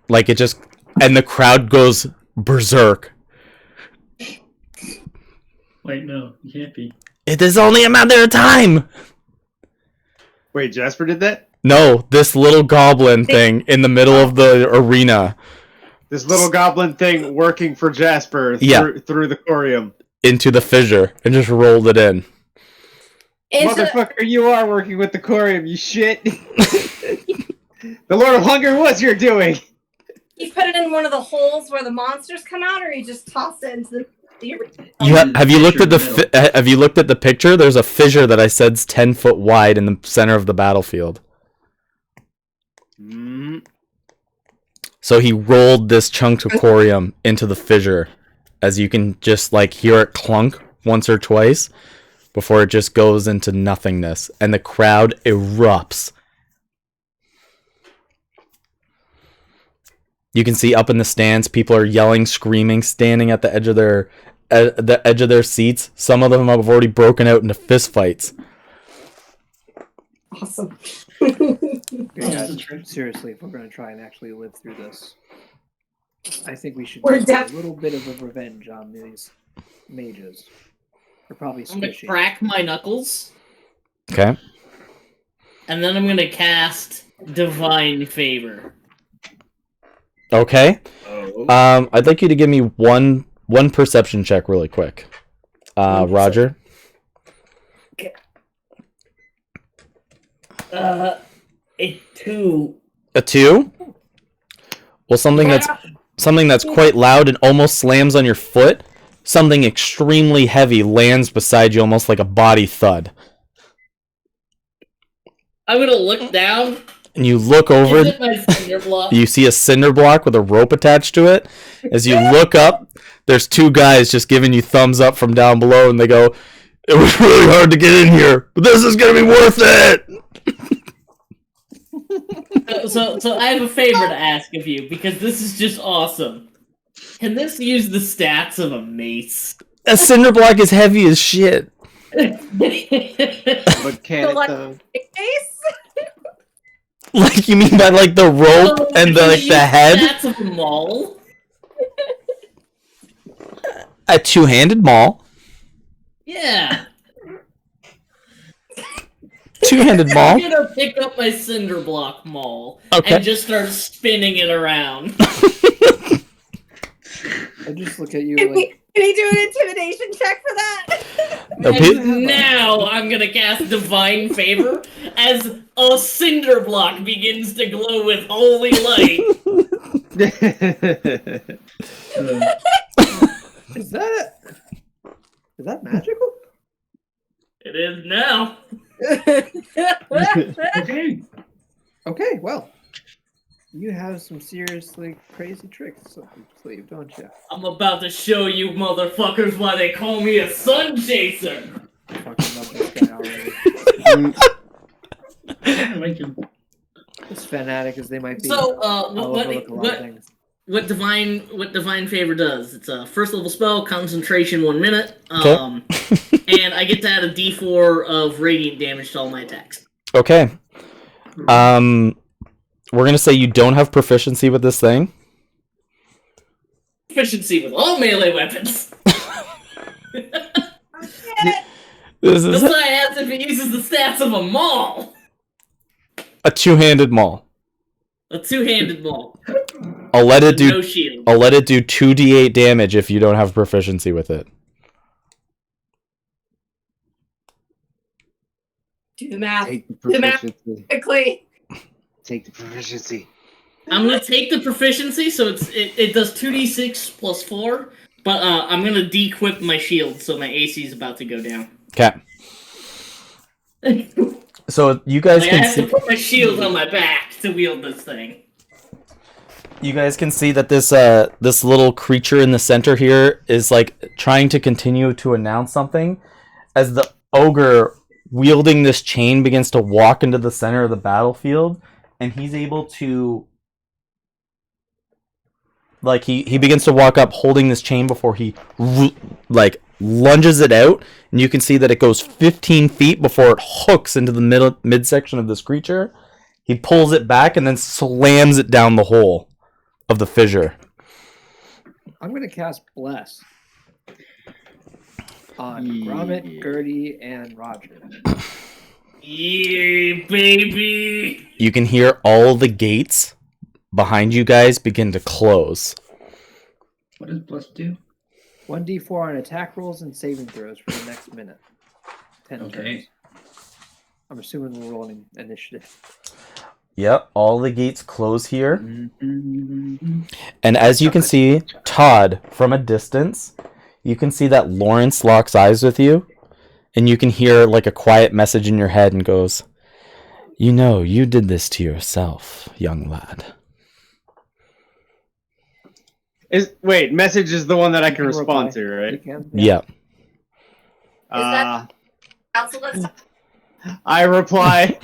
Like it just, and the crowd goes berserk. Wait, no, you can't be. It is only a matter of time. Wait, Jasper did that? No, this little goblin thing in the middle of the arena. This little goblin thing working for Jasper through the corium. Into the fissure and just rolled it in. Motherfucker, you are working with the corium, you shit. The Lord of Hunger was you're doing. You put it in one of the holes where the monsters come out, or you just toss it into the Have you looked at have you looked at the picture? There's a fissure that I said's 10 foot wide in the center of the battlefield. Mm. So he rolled this chunk of corium into the fissure, as you can just like hear it clunk once or twice before it just goes into nothingness, and the crowd erupts. You can see up in the stands, people are yelling, screaming, standing at the edge of their seats. Some of them have already broken out into fist fights. Awesome. Guys, seriously, if we're going to try and actually live through this, I think we should We're get a little bit of a revenge on these mages. They're probably I'm gonna squishy. crack my knuckles, Okay. and then I'm gonna cast Divine Favor. Okay. Oh. I'd like you to give me one perception check really quick. Roger. A 2. A 2? Well, something that's quite loud and almost slams on your foot. Something extremely heavy lands beside you, almost like a body thud. I'm gonna look down. And you look over. Is it my cinder block? You see a cinder block with a rope attached to it. As you look up, there's two guys just giving you thumbs up from down below, and they go, "It was really hard to get in here, but this is gonna be worth it." So I have a favor to ask of you, because this is just awesome. Can this use the stats of a mace? A cinder block is heavy as shit. But can it though? Face? Like, you mean by like the rope and the like the head? Stats of a maul? A two-handed maul. Yeah. Two-handed maul. I'm gonna pick up my cinder block maul and just start spinning it around. I just look at you Can like, he do an intimidation check for that? No, And now I'm gonna cast Divine Favor, as a cinder block begins to glow with holy light. Is that magical? It is now. Okay. Okay, well, you have some seriously crazy tricks up your sleeve, don't you? I'm about to show you motherfuckers why they call me a sun chaser. I fucking love this guy already. I like him. As fanatic as they might be. So, I'll overlook a lot of things. what divine favor does? It's a first level spell, concentration 1 minute. Okay. And I get to add a D4 of radiant damage to all my attacks. Okay. We're gonna say you don't have proficiency with this thing. Proficiency with all melee weapons. This is Besides, if it uses the stats of a maul, a two-handed maul. a two-handed maul, I'll let it no do. shield. I'll let it do 2d8 damage if you don't have proficiency with it. Do the math Take the The map- proficiency. quickly. Take the proficiency. I'm gonna take the proficiency, so it does 2d6 plus 4, but I'm gonna de-equip my shield, so my AC is about to go down. Okay. Like, So you guys I can have to see. put my shield on my back to wield this thing. You guys can see that this this little creature in the center here is like trying to continue to announce something, as the ogre wielding this chain begins to walk into the center of the battlefield, and he's able to, like, he begins to walk up holding this chain before he like lunges it out, and you can see that it goes 15 feet before it hooks into the midsection of this creature. He pulls it back and then slams it down the hole of the fissure. I'm going to cast Bless on Gromit, Gertie, and Roger. Yeah, baby! You can hear all the gates behind you guys begin to close. What does Bless do? 1d4 on attack rolls and saving throws for the next minute. 10 Okay. turns. I'm assuming we're rolling initiative. Yep, all the gates close here. Mm-hmm. And as you can see, Todd, from a distance, you can see that Lawrence locks eyes with you. And you can hear like a quiet message in your head and goes, "You know, you did this to yourself, young lad." Wait, message is the one that I You can respond reply. to, You right? can? Yeah. that- Council list. I reply.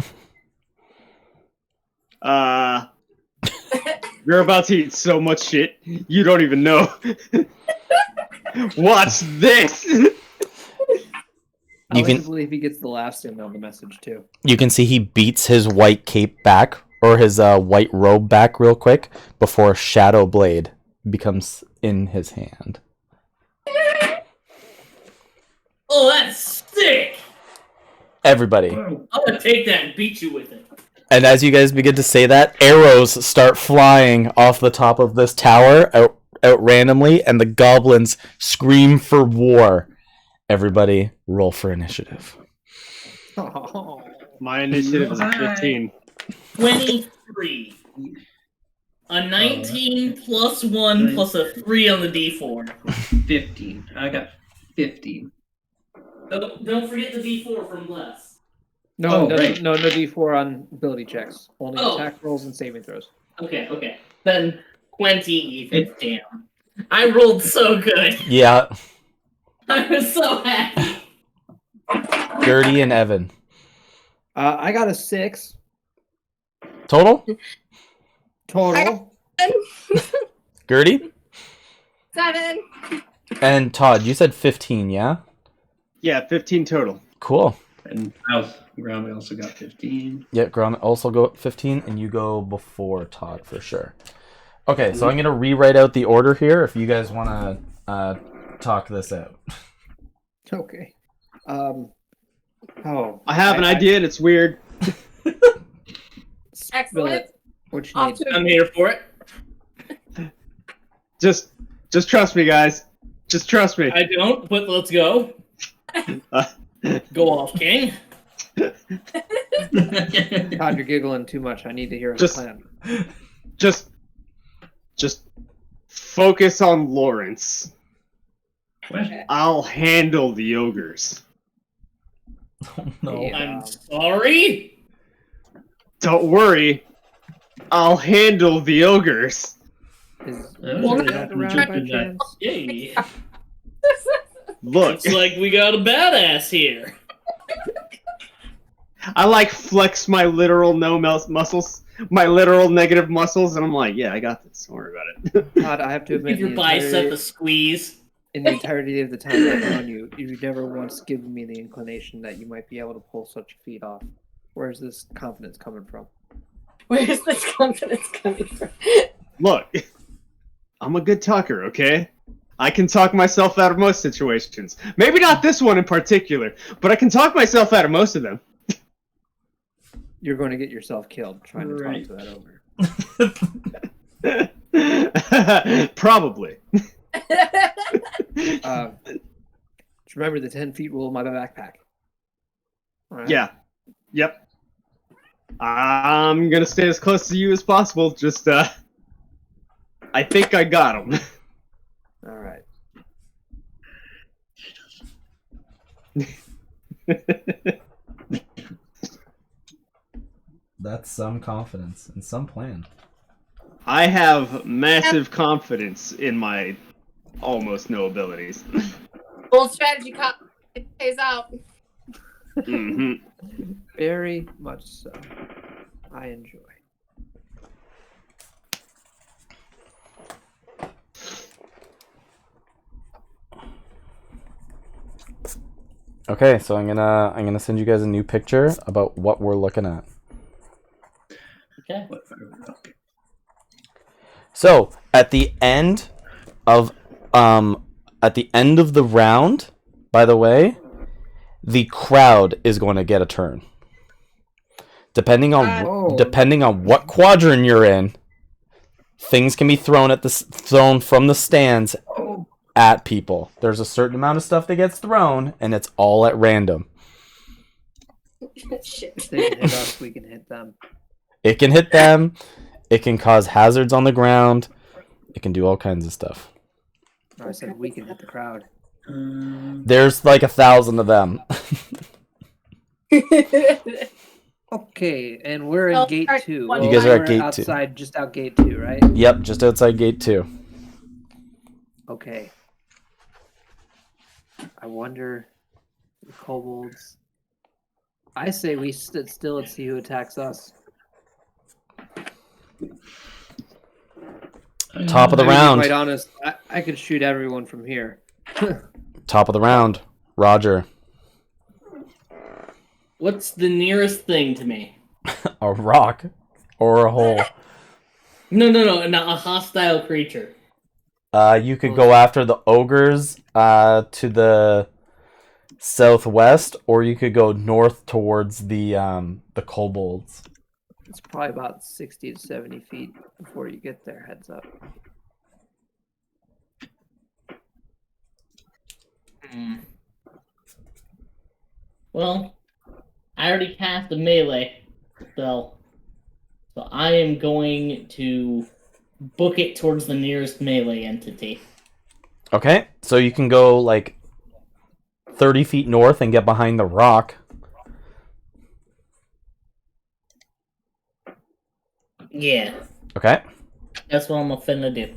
You're about to eat so much shit, you don't even know. Watch this. I You like can- to believe he gets the last in on the message, too. You can see he beats his white cape back, or his white robe back real quick, before Shadow Blade becomes in his hand. Oh, that's sick! Everybody. Whoa. I'm gonna take that and beat you with it. And as you guys begin to say that, arrows start flying off the top of this tower out randomly, and the goblins scream for war. Everybody, roll for initiative. Oh, My initiative is 15. 23. A 19 plus 1 plus a 3 on the d4. 15. I got 15. Don't forget the d4 from Bless. no, Oh, no, right. no D4 on ability checks. Only Oh. attack rolls and saving throws. Okay. Then 20 even. Damn. I rolled so good. Yeah, I was so happy. Gertie and Evan. I got a 6 Total? total. Gertie? 7. And Todd, you said 15, yeah? Yeah, 15 total. Cool. And Gromit also got 15. Yeah, Gromit also go 15, and you go before Todd for sure. Okay, so I'm going to rewrite out the order here if you guys want to talk this out. Okay. Oh. I have an idea and it's weird. Excellent. What you Off need? to I'm here for it. Just trust me, guys. Just trust me. I don't, but let's go. Go off, King. Todd, you're giggling too much. I need to hear a Just- plan. Just focus on Lawrence. What? I'll handle the ogres. Oh, no. Yeah. I'm sorry. Don't worry. I'll handle the ogres. Is Well, that around by chance? Yay. Look, Looks like we got a badass here. I like flex my literal muscles, my literal negative muscles, and I'm like, yeah, I got this. Don't worry about it. Todd, I have to admit, Give your bicep a squeeze. in the entirety of the time I've known you, you've never once given me the inclination that you might be able to pull such a feat off. Where's this confidence coming from? Where's this confidence coming from? Look, I'm a good talker, okay? I can talk myself out of most situations. Maybe not this one in particular, but I can talk myself out of most of them. You're going to get yourself killed trying to Right. talk to that over. Probably. Just remember the 10 feet rule in my backpack. All right? Yeah. Yep. I'm gonna stay as close to you as possible. Just, I think I got him. All right. That's some confidence and some plan. I have massive confidence in my almost no abilities. Bold strategy it pays out. hmm Very much so. I enjoy. Okay, so I'm gonna send you guys a new picture about what we're looking at. Okay. So at the end of the round, by the way, the crowd is going to get a turn. Depending on Oh. what quadrant you're in, things can be thrown from the stands at people. There's a certain amount of stuff that gets thrown, and it's all at random. Shit. If they can hit us, we can hit them. It can hit them. It can cause hazards on the ground. It can do all kinds of stuff. I said we can hit the crowd. There's like 1,000 of them. Okay, and we're in Oh, gate alright, 2. you Well, guys are at we're gate 2. outside, just out gate 2, right? Yep, just outside gate 2. Okay. I wonder, the kobolds. I say we sit still and see who attacks us. Top of the I mean, to be round. quite honest, I could shoot everyone from here. Top of the round. Roger. What's the nearest thing to me? A rock or a hole. No, not a hostile creature. You could go after the ogres to the southwest, or you could go north towards the kobolds. It's probably about 60 to 70 feet before you get there. Heads up. Well, I already cast a melee spell, so I am going to book it towards the nearest melee entity. Okay, so you can go like 30 feet north and get behind the rock. Yeah, Okay. that's what I'm finna do.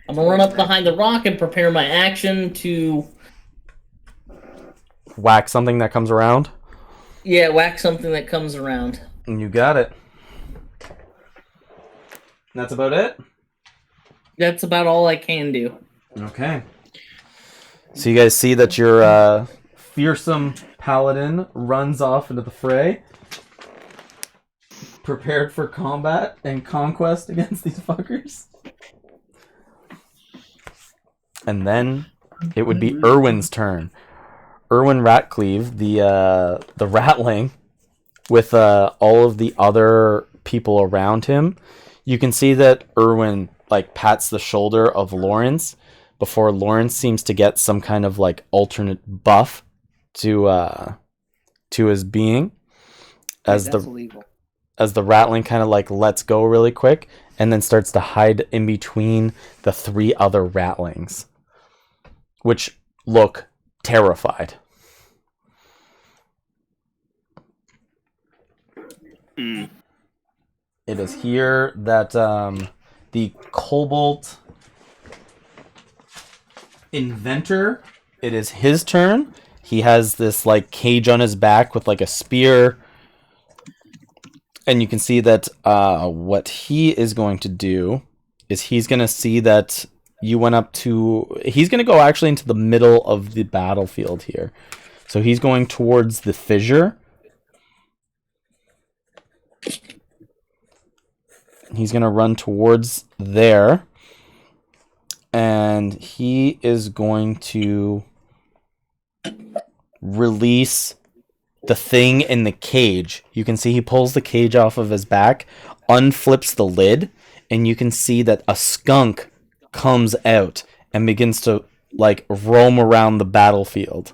I'm gonna run up behind the rock and prepare my action to Whack something that comes around. whack something that comes around. And you got it. That's about it? That's about all I can do. Okay. So you guys see that your fearsome paladin runs off into the fray, prepared for combat and conquest against these fuckers. And then it would be Erwin's turn. Erwin Ratcliffe, the ratling, with all of the other people around him. You can see that Erwin like pats the shoulder of Lawrence before Lawrence seems to get some kind of like alternate buff to his being. as that's the illegal. as the ratling kind of like lets go really quick and then starts to hide in between the 3 other rattlings, which look terrified. Mm. It is here that the Cobalt Inventor, it is his turn. He has this like cage on his back with like a spear. And you can see that what he is going to do is he's going to see that you went up to... He's going to go actually into the middle of the battlefield here. So he's going towards the fissure. He's going to run towards there. And he is going to release the thing in the cage. You can see he pulls the cage off of his back, unflips the lid, and you can see that a skunk comes out and begins to like roam around the battlefield.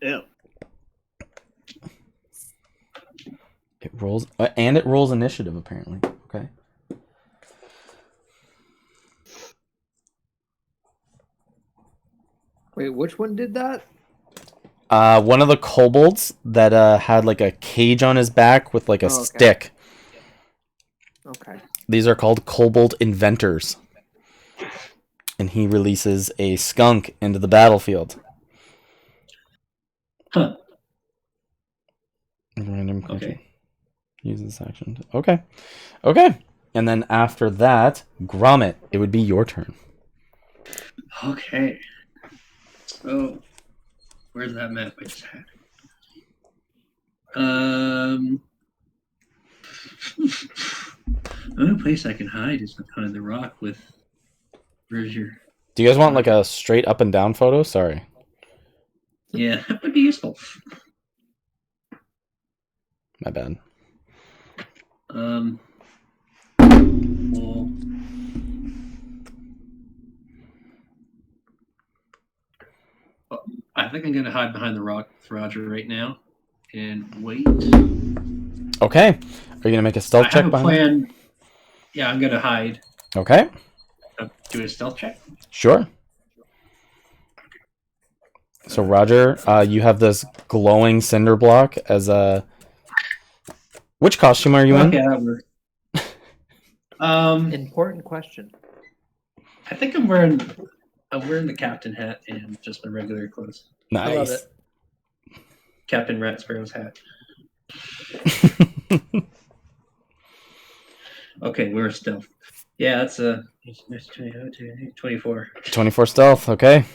Ew. It rolls and it rolls initiative apparently. Okay. Wait, which one did that? One of the kobolds that had like a cage on his back with like a okay. stick. Okay. These are called kobold inventors. And he releases a skunk into the battlefield. Huh. Random creature. Okay. Use this action. Okay. Okay. And then after that, Gromit, it would be your turn. Okay. So, where's that map I just had? The only place I can hide is behind the rock with. Where's your? Do you guys want like a straight up and down photo? Sorry. Yeah, that would be useful. My bad. Well, I think I'm gonna hide behind the rock with Roger right now and wait. Okay. Are you going to make a stealth I check have a behind it? plan. Yeah, I'm gonna hide. Okay. Do a stealth check. Sure. So Roger, you have this glowing cinder block as a... Which costume are you in? Okay, that works. Important question. I think I'm wearing the captain hat and just my regular clothes. I love Nice. it. Captain Rat Sparrow's hat. Okay, we're stealth. Yeah, that's a 24. 24 stealth, okay.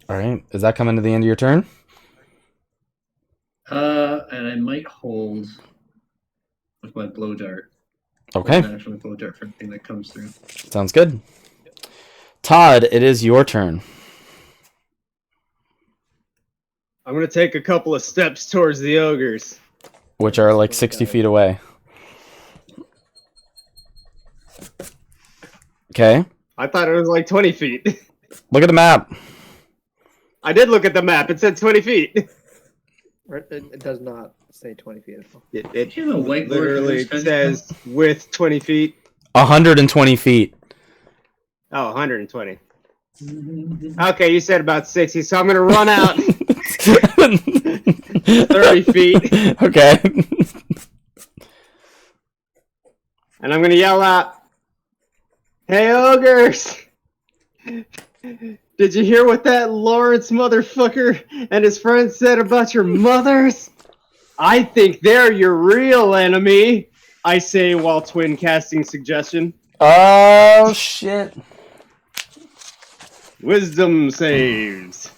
Alright, is that coming to the end of your turn? And I might hold with my blow dart. Okay, Hold an action with blow dart for anything that comes through. sounds good. Todd, it is your turn. I'm gonna take a couple of steps towards the ogres. Which are like 60 feet away. Okay, I thought it was like 20 feet. look at the map. I did look at the map. It said 20 feet. It does not say 20 feet at all. It You have a whiteboard for literally this kind of says with 20 feet. 120 feet. Oh, 120. stuff. Okay, you said about 60, so I'm gonna run out 30 feet, Okay. and I'm gonna yell out, "Hey, ogres! Did you hear what that Lawrence motherfucker and his friends said about your mothers? I think they're your real enemy," I say while twin casting suggestion. Oh, shit. Wisdom saves.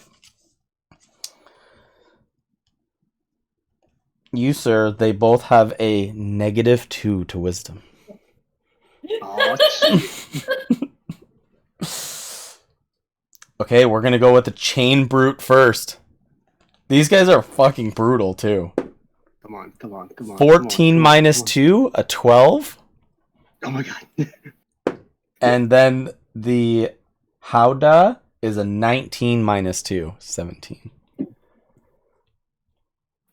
You, sir, they both have a -2 to wisdom. Oh, Okay, we're gonna go with the chain brute first. These guys are fucking brutal, too. come on, come on, come on. 14 come on, minus come on. 2, a 12. Oh my god. And then the Howdah is a 19 minus 2, 17.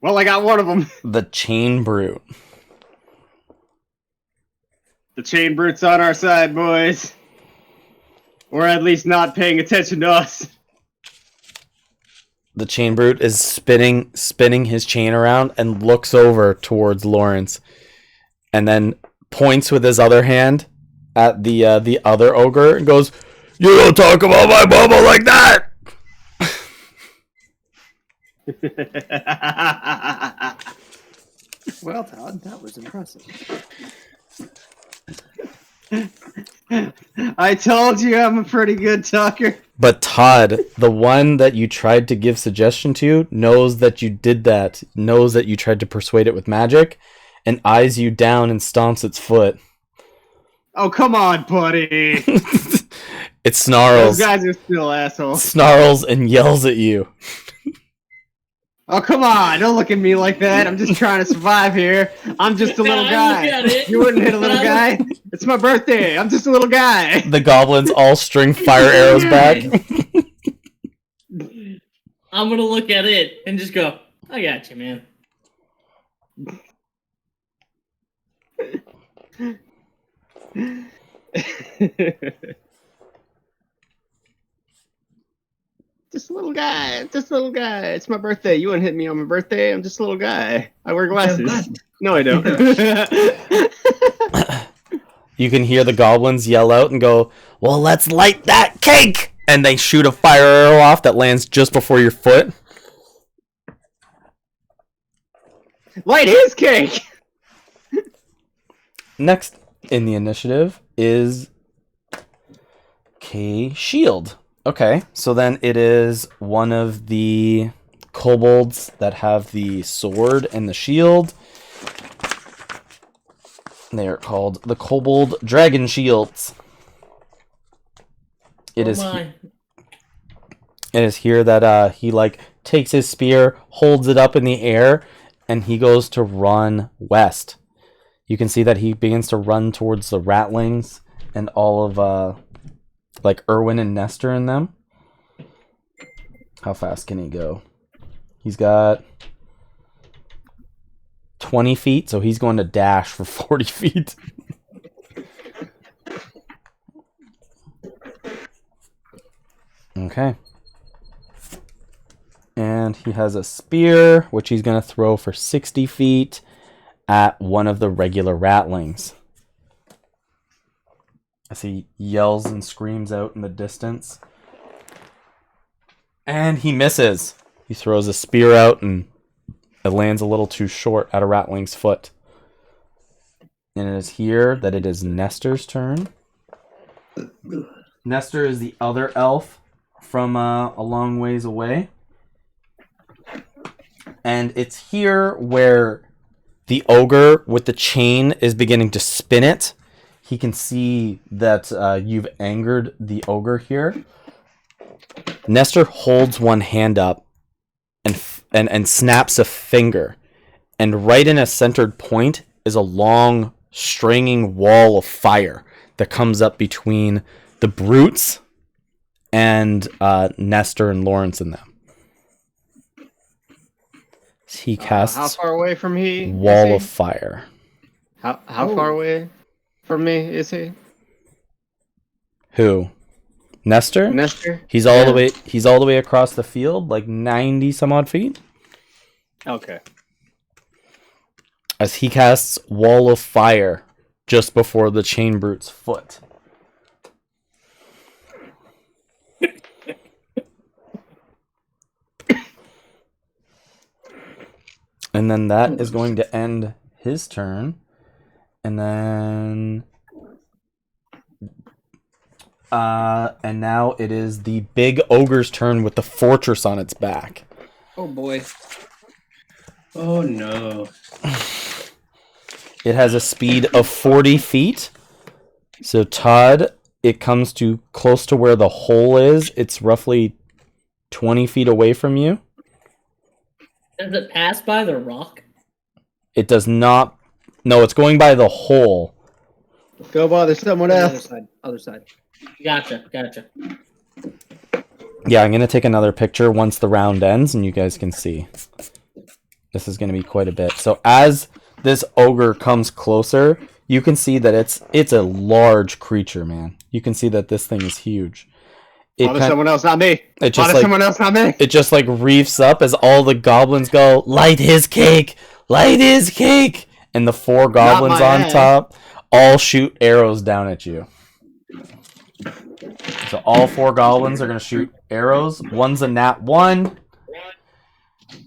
Well, I got one of them. The chain brute. The chain brute's on our side, boys. Or at least not paying attention to us. The chain brute is spinning his chain around and looks over towards Lawrence, and then points with his other hand at the other ogre and goes, "You don't talk about my mama like that." Well, Todd, that was impressive. I told you I'm a pretty good talker. But Todd, the one that you tried to give suggestion to, knows that you did that, knows that you tried to persuade it with magic, and eyes you down and stomps its foot. Oh, come on, buddy. It snarls. Those guys are still assholes. Snarls and yells at you. Oh, come on. Don't look at me like that. I'm just trying to survive here. I'm just a little guy. You wouldn't hit a little guy? It's my birthday. I'm just a little guy. The goblins all string fire arrows back. I'm gonna look at it and just go, I got you, man. Just a little guy. Just a little guy. It's my birthday. You wouldn't hit me on my birthday. I'm just a little guy. I wear glasses. No, I don't. You can hear the goblins yell out and go, "Well, let's light that cake!" And they shoot a fire arrow off that lands just before your foot. Light his cake! Next in the initiative is Shield. Okay, so then it is one of the kobolds that have the sword and the shield. They are called the Kobold Dragon Shields. It is here that he takes his spear, holds it up in the air, and he goes to run west. You can see that he begins to run towards the ratlings and all of Erwin and Nestor in them. How fast can he go? He's got 20 feet, so he's going to dash for 40 feet. Okay. And he has a spear, which he's going to throw for 60 feet at one of the regular ratlings. As he yells and screams out in the distance. And he misses. He throws a spear out and it lands a little too short at a ratling's foot. And it is here that it is Nestor's turn. Nestor is the other elf from a long ways away. And it's here where the ogre with the chain is beginning to spin it. He can see that you've angered the ogre here. Nestor holds one hand up and snaps a finger. And right in a centered point is a long, stringing wall of fire that comes up between the brutes and Nestor and Lawrence and them. He casts how far away from he? wall of fire. How far away from me is he? Who? Nestor? Nestor? He's all the way across the field, like 90 some odd feet. Okay. As he casts wall of fire just before the chain brute's foot. And then that is going to end his turn. And then and now it is the big ogre's turn with the fortress on its back. Oh boy. Oh no. It has a speed of 40 feet. So Todd, it comes to close to where the hole is. It's roughly 20 feet away from you. Does it pass by the rock? It does not. No, it's going by the hole. Go bother someone Other else. side. Other side. Gotcha. Yeah, I'm going to take another picture once the round ends and you guys can see. This is going to be quite a bit. So as this ogre comes closer, you can see that it's a large creature, man. You can see that this thing is huge. Bother someone else, not me. It just Bother like someone else, not me. it just like reefs up as all the goblins go, light his cake, light his cake, and the 4 goblins my on head. top all shoot arrows down at you. So all 4 goblins are gonna shoot arrows. One's a nat 1.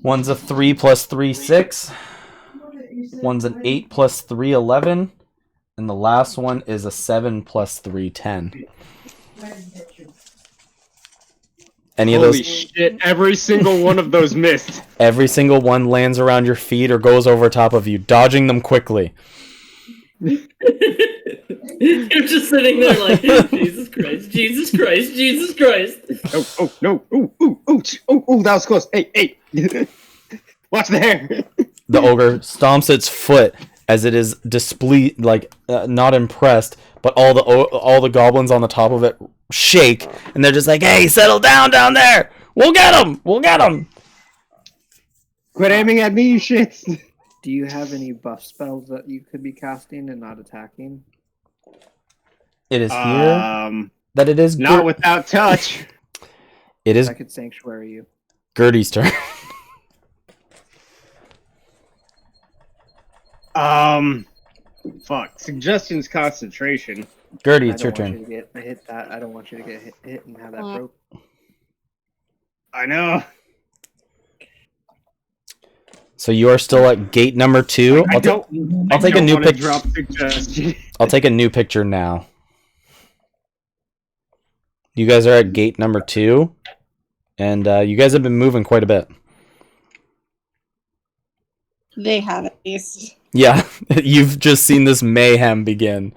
One's a 3 plus 3, 6. One's an 8 plus 3, 11. And the last one is a 7 plus 3, 10. Any of Holy those? shit, every single one of those missed. Every single one lands around your feet or goes over top of you, dodging them quickly. You're just sitting there like, Jesus Christ, Jesus Christ, Jesus Christ. Oh, no. Ooh, that was close. Hey. Watch the hair. The ogre stomps its foot as it is displeased, like not impressed, but all the goblins on the top of it shake, and they're just like, "Hey, settle down there. We'll get him. We'll get him." Quit aiming at me, you shits. Do you have any buff spells that you could be casting and not attacking? It is here that it is not without touch. It is I could sanctuary you. Gertie's turn. Fuck. Suggestions concentration. Gertie, it's your turn. I don't want you to get hit and have that broke. I know. So you are still at gate number 2. I'll take a new picture. I'll take a new picture now. You guys are at gate number 2, and you guys have been moving quite a bit. They have at least. Yeah, you've just seen this mayhem begin.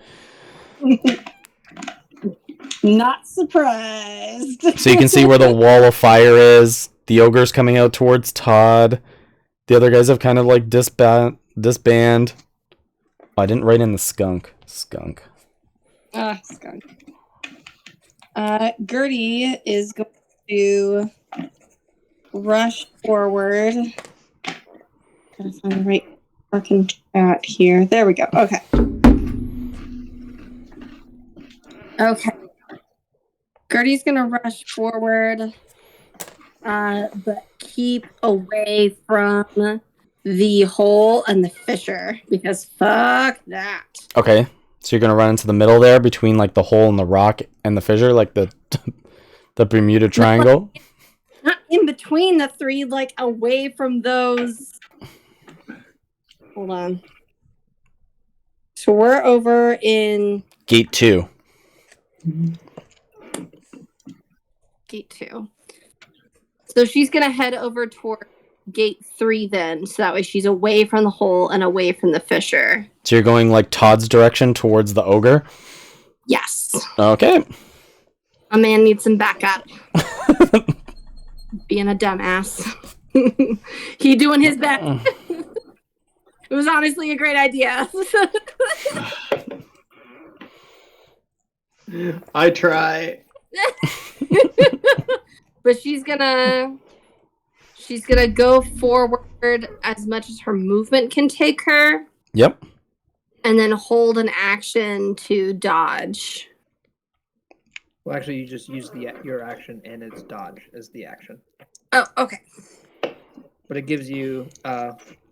Not surprised. So you can see where the wall of fire is. The ogre's coming out towards Todd. The other guys have kind of like disband. Oh, I didn't write in the skunk. Skunk. Skunk. Gertie is going to rush forward. Gotta find the right fucking chat here. There we go. Okay. Okay. Gertie's gonna rush forward, but keep away from the hole and the fissure because fuck that. Okay, so you're gonna run into the middle there between like the hole and the rock and the fissure, like the Bermuda Triangle. Not in between the 3, like away from those. Hold on. So we're over in Gate 2. Gate 2. So she's gonna head over toward Gate 3 then, so that way she's away from the hole and away from the fissure. So you're going like Todd's direction towards the ogre? Yes. Okay. A man needs some backup. Being a dumbass. He doing his best. It was honestly a great idea. I try. But she's gonna go forward as much as her movement can take her. Yep. And then hold an action to dodge. Well, actually, you just use your action and its dodge as the action. Oh, okay. But it gives you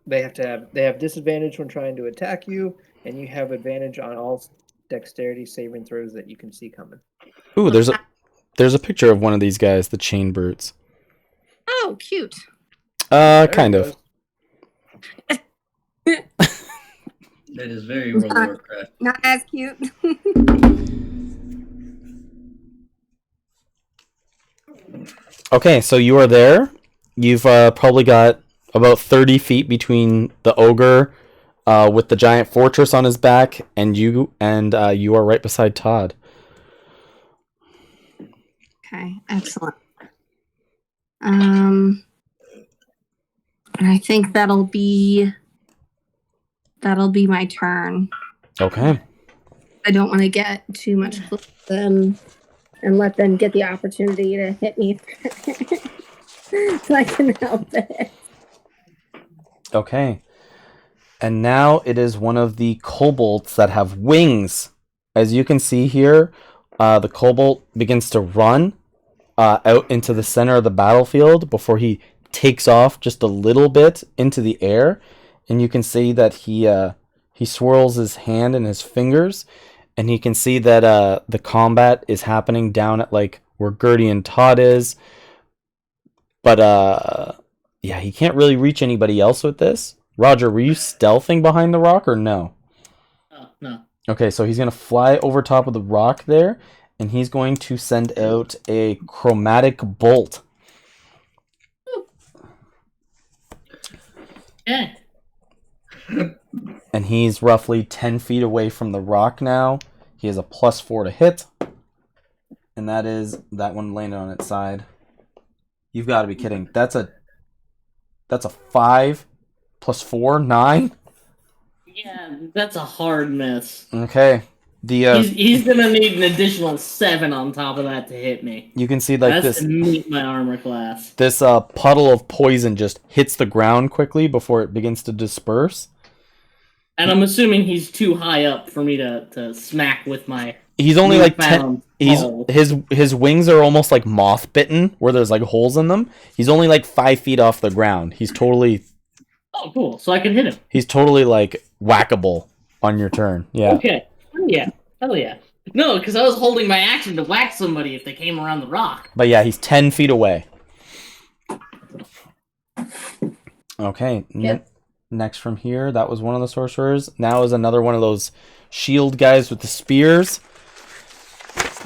they have disadvantage when trying to attack you, and you have advantage on all dexterity saving throws that you can see coming. Ooh, there's a picture of one of these guys, the chain brutes. Oh, cute. Kind of. That is very World of Warcraft. Not as cute. Okay, so you are there. You've probably got about 30 feet between the ogre with the giant fortress on his back and you are right beside Todd. Okay, excellent. I think that'll be my turn. Okay. I don't want to get too much close to them and let them get the opportunity to hit me so I can help it. Okay. And now it is one of the kobolds that have wings. As you can see here, the kobold begins to run out into the center of the battlefield before he takes off just a little bit into the air. And you can see that he swirls his hand and his fingers, and you can see that the combat is happening down at like where Gertie and Todd is. But yeah, he can't really reach anybody else with this. Roger, were you stealthing behind the rock or no? No. Okay, so he's going to fly over top of the rock there, and he's going to send out a chromatic bolt. Yeah. And he's roughly 10 feet away from the rock now. He has a +4 to hit. And that one landed on its side. You've got to be kidding. That's a 5 + 4, 9. Yeah, that's a hard miss. Okay. He's gonna need an additional 7 on top of that to hit me. You can see like That's to meet my armor class. This puddle of poison just hits the ground quickly before it begins to disperse. And I'm assuming he's too high up for me to smack with my. He's only like 10. newfound He's pole. his wings are almost like moth bitten, where there's like holes in them. He's only like 5 feet off the ground. He's totally Oh, cool. So I can hit him. like whackable on your turn. Yeah. Okay. Hell yeah. No, because I was holding my action to whack somebody if they came around the rock. But yeah, he's 10 feet away. Okay. Yep. Next from here, that was one of the sorcerers. Now is another one of those shield guys with the spears.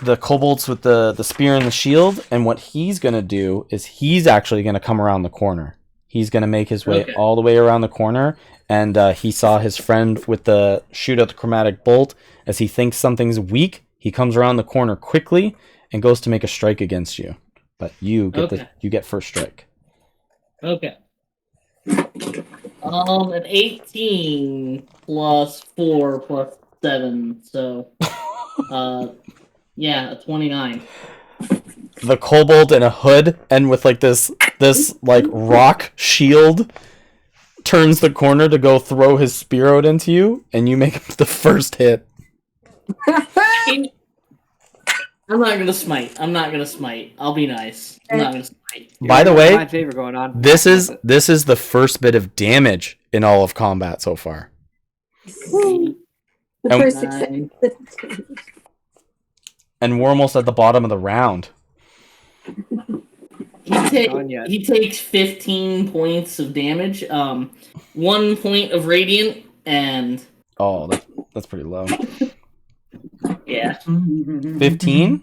The kobolds with the spear and the shield. And what he's going to do is he's actually going to come around the corner. He's going to make his way all the way around the corner. And he saw his friend with the shoot out the chromatic bolt. As he thinks something's weak, he comes around the corner quickly and goes to make a strike against you. But you get first strike. Okay. An 18 plus 4 plus 7, so yeah, a 29. The kobold in a hood and with like this like rock shield turns the corner to go throw his spear out into you, and you make the first hit. I'm not gonna smite. I'll be nice. I'm not gonna smite. By the way, my favor going on. this is the first bit of damage in all of combat so far. The And- first Nine. And we're almost at the bottom of the round. Gone yet. He takes 15 points of damage. 1 point of radiant, and Oh, that's pretty low. yeah, 15?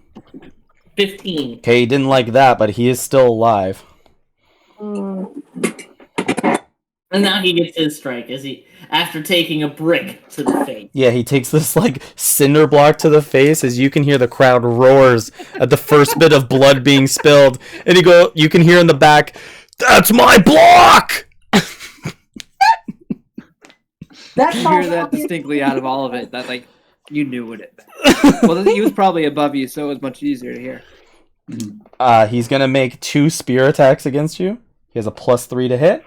15. Okay, he didn't like that, but he is still alive. And now he gets his strike after taking a brick to the face. Yeah, he takes this like cinder block to the face as you can hear the crowd roars at the first bit of blood being spilled. And you can hear in the back, "That's my block!" That's You hear that distinctly out of all of it. That like you knew what it meant. Well, he was probably above you, so it was much easier to hear. He's gonna make 2 spear attacks against you. He has a +3 to hit.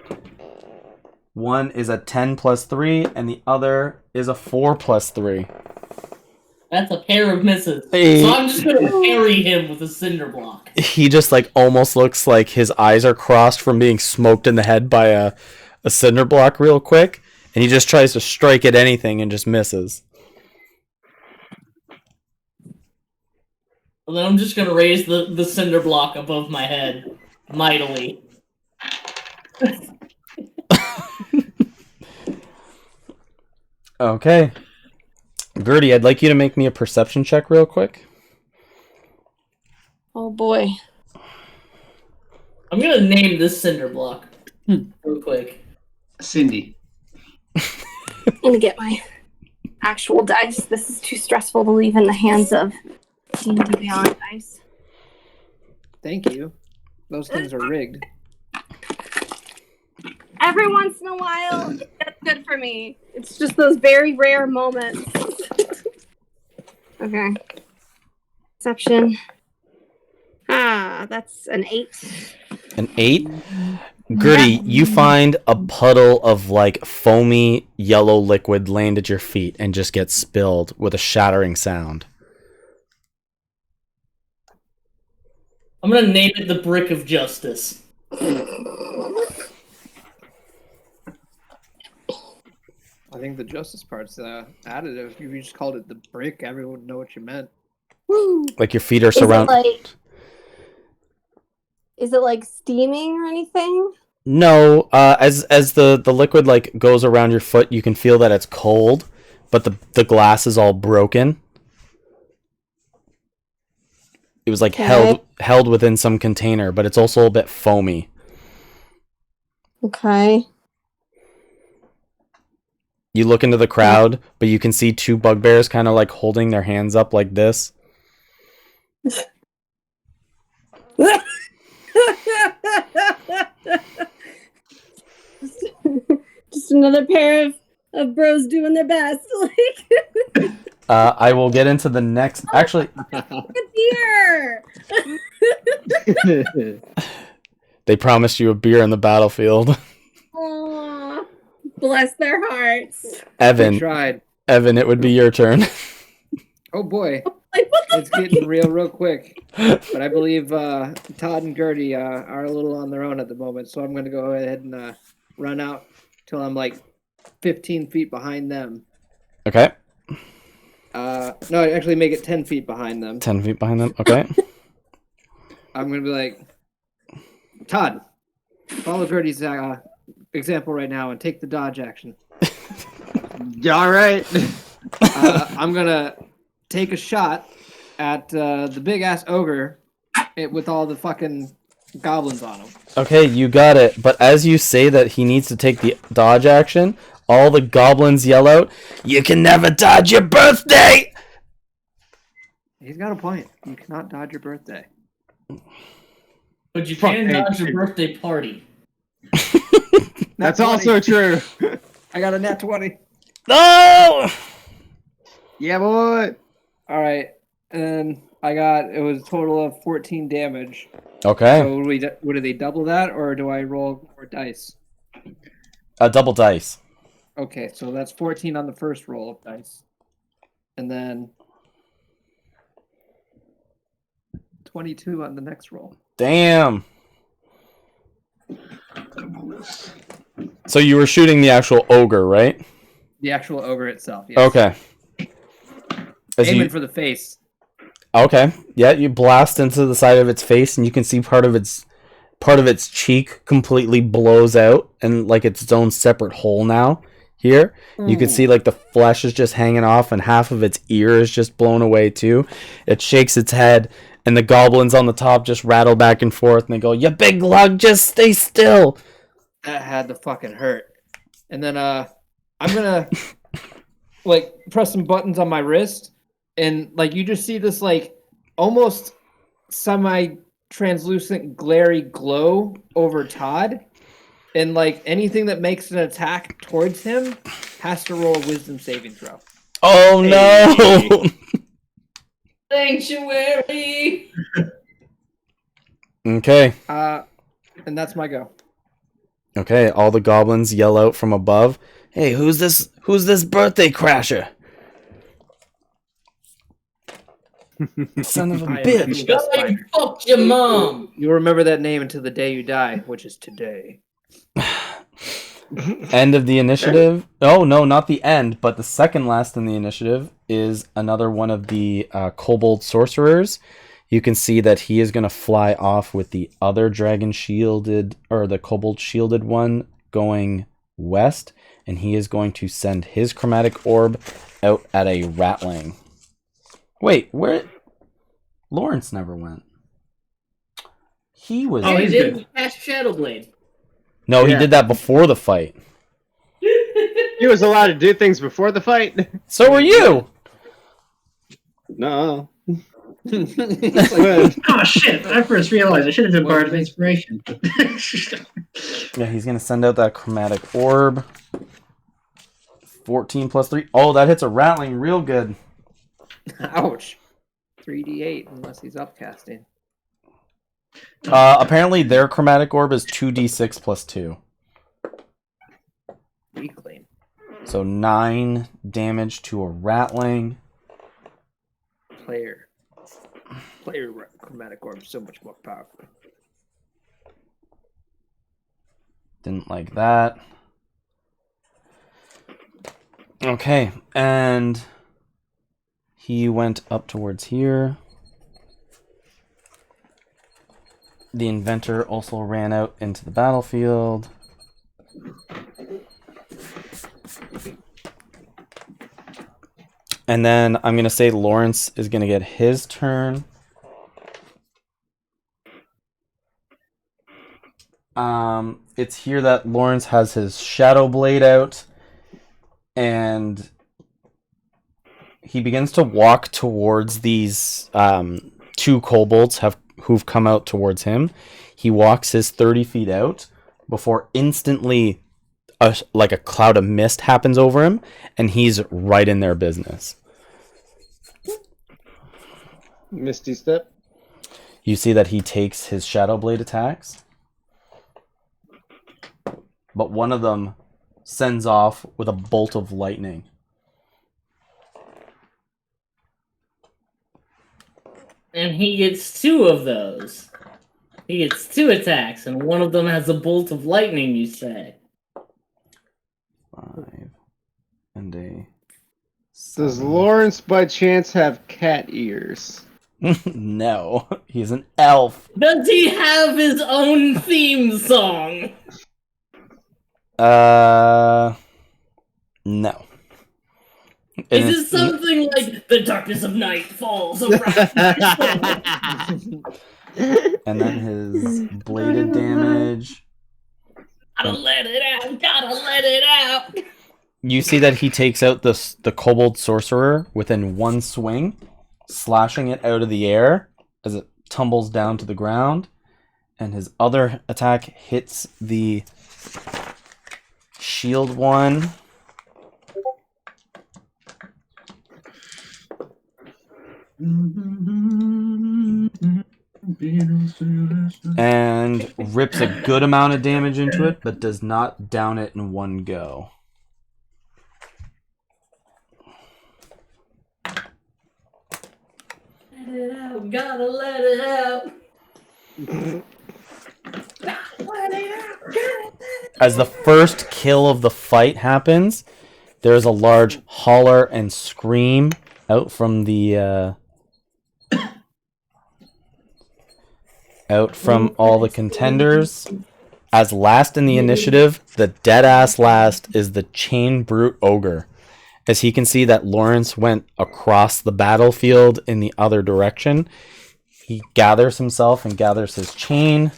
One is a 10 + 3, and the other is a 4 + 3. That's a pair of misses. Hey. So I'm just gonna parry him with a cinder block. He just like almost looks like his eyes are crossed from being smoked in the head by a cinder block real quick, and he just tries to strike at anything and just misses. And then I'm just gonna raise the cinder block above my head mightily. Okay. Gertie, I'd like you to make me a perception check real quick. Oh boy. I'm gonna name this cinder block real quick. Cindy. I'm gonna get my actual dice. This is too stressful to leave in the hands of D&D Beyond dice. Thank you. Those things are rigged. Every once in a while, that's good for me. It's just those very rare moments. Okay. Perception. That's an 8. An 8. Gertie, you find a puddle of like foamy yellow liquid land at your feet and just get spilled with a shattering sound. I'm gonna name it the Brick of Justice. I think the justice part's additive. If you just called it the brick, everyone would know what you meant. Like your feet are Is it surrounded. like steaming or anything? No, as the liquid like goes around your foot, you can feel that it's cold, but the glass is all broken. It was like Okay. held within some container, but it's also a bit foamy. Okay. You look into the crowd, but you can see two bugbears kind of like holding their hands up like this. Just another pair of bros doing their best. Like I will get into the next. Actually, beer. they promised you a beer in the battlefield. Aw, bless their hearts. We Evan, tried. it would be your turn. Oh boy, Like what the it's getting real quick. But I believe Todd and Gertie are a little on their own at the moment, so I'm going to go ahead and run out till I'm like 15 feet behind them. Okay, No, actually make it 10 feet behind them. 10 feet behind them. Okay. I'm going to be like, Todd, follow Gertie's example right now and take the dodge action. All right. I'm going to take a shot at the big ass ogre with all the fucking goblins on him. Okay, you got it. But as you say that he needs to take the dodge action, all the goblins yell out, "You can never dodge your birthday!" He's got a point. You cannot dodge your birthday. But you Fuck, can hey, dodge your dude. birthday party. That's Nat 20. also true. I got a nat 20. No! Yeah, boy. All right. And it was a total of 14 damage. Okay, So do they double that or do I roll more dice? double dice. Okay, so that's 14 on the first roll of dice. And then 22 on the next roll. Damn. So you were shooting the actual ogre, right? The actual ogre itself, yes. Okay. Aiming for the face. Okay. Yeah, you blast into the side of its face, and you can see part of its cheek completely blows out, and like it's own separate hole now. Here, you can see like the flesh is just hanging off, and half of its ear is just blown away too. It shakes its head, and the goblins on the top just rattle back and forth, and they go, "You big lug, just stay still." That had to fucking hurt. And then I'm gonna like press some buttons on my wrist, and like you just see this like almost semi-translucent glary glow over Todd. And like anything that makes an attack towards him has to roll a wisdom saving throw. Oh no! Sanctuary! Okay. And that's my go. Okay, all the goblins yell out from above, "Hey, who's this birthday crasher? Son of a I am bitch." That's Go fine. fuck your mom! You'll remember that name until the day you die, which is today. End of the initiative. Oh, no, not the end, but the second last in the initiative is another one of the kobold sorcerers. You can see that he is going to fly off with the other dragon shielded, or the kobold shielded one going west, and he is going to send his chromatic orb out at a rattling. Wait, where? Lawrence never went. He was. Oh, Hey, he's didn't good. cast Shadow Blade. No, he Yeah. did that before the fight. He was allowed to do things before the fight. So were you. No. Oh shit! I first realized I should have been part of inspiration. Yeah, he's gonna send out that chromatic orb. 14 plus 3. Oh, that hits a rattling real good. Ouch. 3d8 unless he's upcasting. Apparently their chromatic orb is 2d6 plus 2. Weakling. So 9 damage to a ratling. Player chromatic orb is so much more powerful. Didn't like that. Okay, and he went up towards here. The inventor also ran out into the battlefield. And then I'm going to say Lawrence is going to get his turn. It's here that Lawrence has his Shadow Blade out, and he begins to walk towards these two kobolds who've come out towards him. He walks his 30 feet out before instantly like a cloud of mist happens over him, and he's right in their business. Misty Step. You see that he takes his Shadow Blade attacks, but one of them sends off with a bolt of lightning. And he gets 2 of those. He gets 2 attacks, and one of them has a bolt of lightning, you say. 5 and a Does 7. Lawrence by chance have cat ears? No, he's an elf. Does he have his own theme song? No. Is it something like "The darkness of night falls around my soul"? And then his bladed damage. Gotta let it out, gotta let it out. You see that he takes out the kobold sorcerer within one swing, slashing it out of the air as it tumbles down to the ground. And his other attack hits the shield one. And rips a good amount of damage into it, but does not down it in one go. Let it out, gotta let it out. As the first kill of the fight happens, there's a large holler and scream out from the out from all the contenders. As last in the initiative, the dead-ass last is the Chain Brute Ogre. As he can see that Lawrence went across the battlefield in the other direction, he gathers himself and gathers his chain.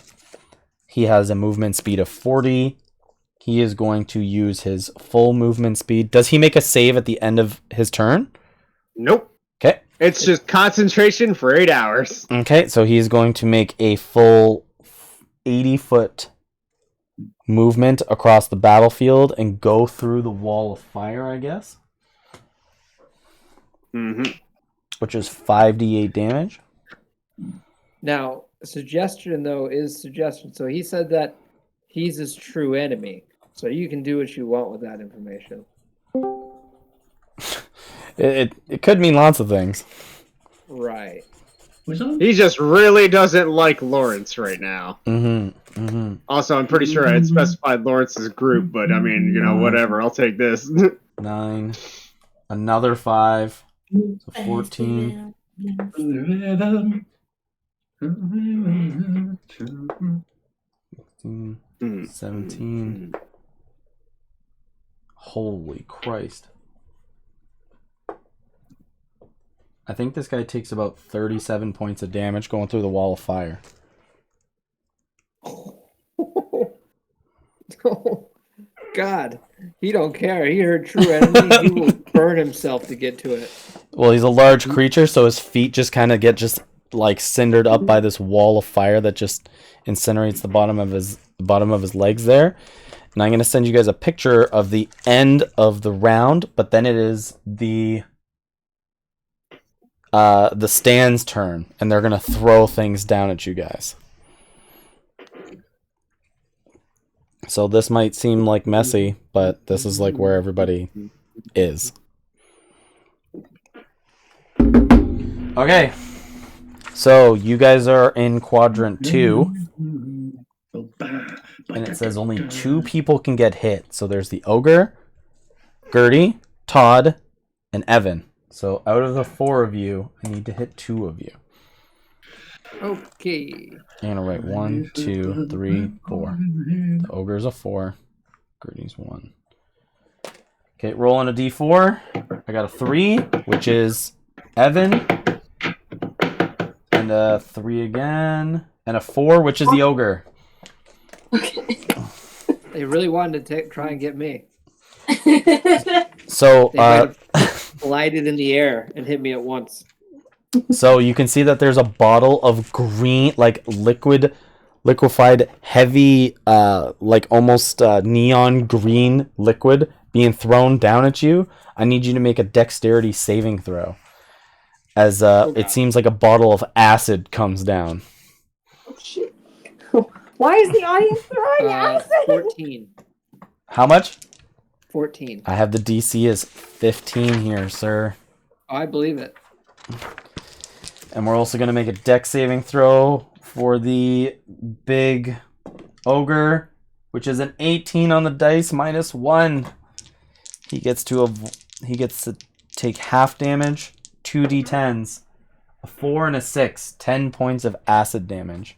He has a movement speed of 40. He is going to use his full movement speed. Does he make a save at the end of his turn? Nope. Okay. It's just concentration for 8 hours. Okay, so he's going to make a full 80-foot movement across the battlefield and go through the wall of fire, I guess. Mm-hmm. Which is 5d8 damage. Now, suggestion though is suggestion. So he said that he's his true enemy. So you can do what you want with that information. It could mean lots of things. Right. Which one? He just really doesn't like Lawrence right now. Mm-hmm. Mm-hmm. Also, I'm pretty sure I had specified Lawrence's group, but I mean, you know, whatever. I'll take this. 9. Another 5. So 14. 16, 17. Holy Christ. I think this guy takes about 37 points of damage going through the wall of fire. Oh, God, he don't care. He heard true enemy. He will burn himself to get to it. Well, he's a large creature, so his feet just kind of get just like cindered up by this wall of fire that just incinerates the bottom of his legs there. And I'm going to send you guys a picture of the end of the round, but then it is the stand's turn, and they're going to throw things down at you guys. So this might seem like messy, but this is like where everybody is. Okay. So you guys are in quadrant 2, and it says only 2 people can get hit. So there's the ogre, Gertie, Todd, and Evan. So out of the 4 of you, I need to hit 2 of you. Okay. I'm gonna write 1, 2, 3, 4. The ogre's a 4. Gertie's 1. Okay, rolling a d4. I got a 3, which is Evan. And a 3 again. And a 4, which is the ogre. Okay. They really wanted to try and get me. So, They might have glided in the air and hit me at once. so you can see that there's a bottle of green, like liquefied, heavy, like almost neon green liquid being thrown down at you. I need you to make a dexterity saving throw, as it seems like a bottle of acid comes down. Oh, shit. Why is the audience throwing acid? 14. How much? 14. I have the DC as 15 here, sir. I believe it. And we're also going to make a dex saving throw for the big ogre, which is an 18 on the dice minus 1. He gets to take half damage, 2d10s, a 4 and a 6, 10 points of acid damage.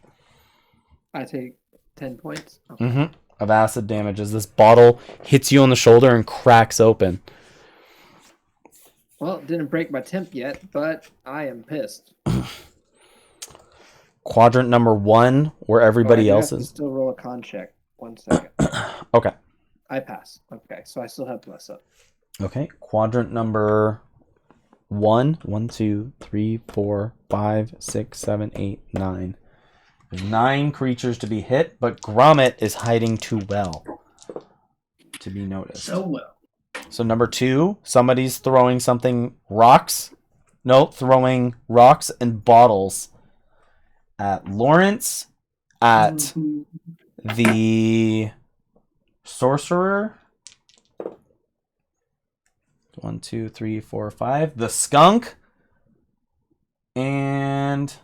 I take 10 points. Okay. Mm-hmm. Of acid damage as this bottle hits you on the shoulder and cracks open. Well, it didn't break my temp yet, but I am pissed. Quadrant number 1, where everybody I else have to is. still roll a con check. 1 second. Okay. I pass. Okay, so I still have plus up. Okay. Quadrant number 1. 1, 2, 3, 4, 5, 6, 7, 8, 9. There's 9 creatures to be hit, but Gromit is hiding too well to be noticed. So well. So number 2, somebody's throwing throwing rocks and bottles at Lawrence, at the sorcerer. 1, 2, 3, 4, 5. The skunk and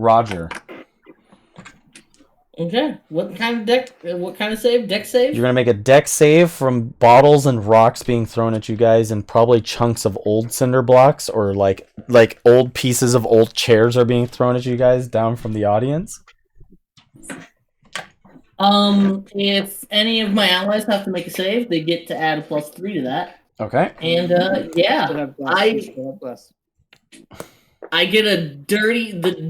Roger. Okay. What kind of save? Deck save? You're gonna make a dex save from bottles and rocks being thrown at you guys, and probably chunks of old cinder blocks or like old pieces of old chairs are being thrown at you guys down from the audience. If any of my allies have to make a save, they get to add a +3 to that. Okay. And Still yeah, have plus. Still have plus. I get the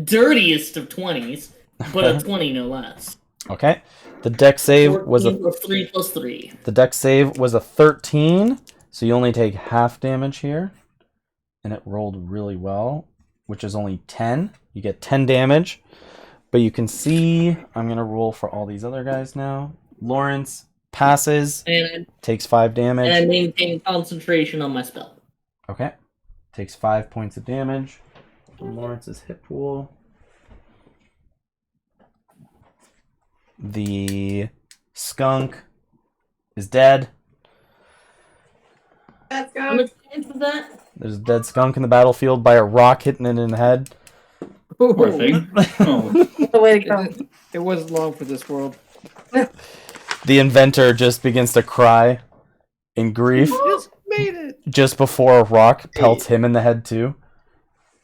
dirtiest of 20s, but a 20 no less. Okay. The dex save was 14 plus 3 plus 3. The dex save was a 13, so you only take half damage here, and it rolled really well, which is only 10. You get 10 damage, but you can see I'm gonna roll for all these other guys now. Lawrence passes, takes 5 damage. And I maintain concentration on my spell. Okay, takes 5 points of damage from Lawrence's hit pool. The skunk is dead. Let's How go. much damage was that? There's a dead skunk in the battlefield by a rock hitting it in the head. Poor thing. Oh. The way to go. It wasn't long for this world. The inventor just begins to cry in grief Just made it. just before a rock pelts him in the head too.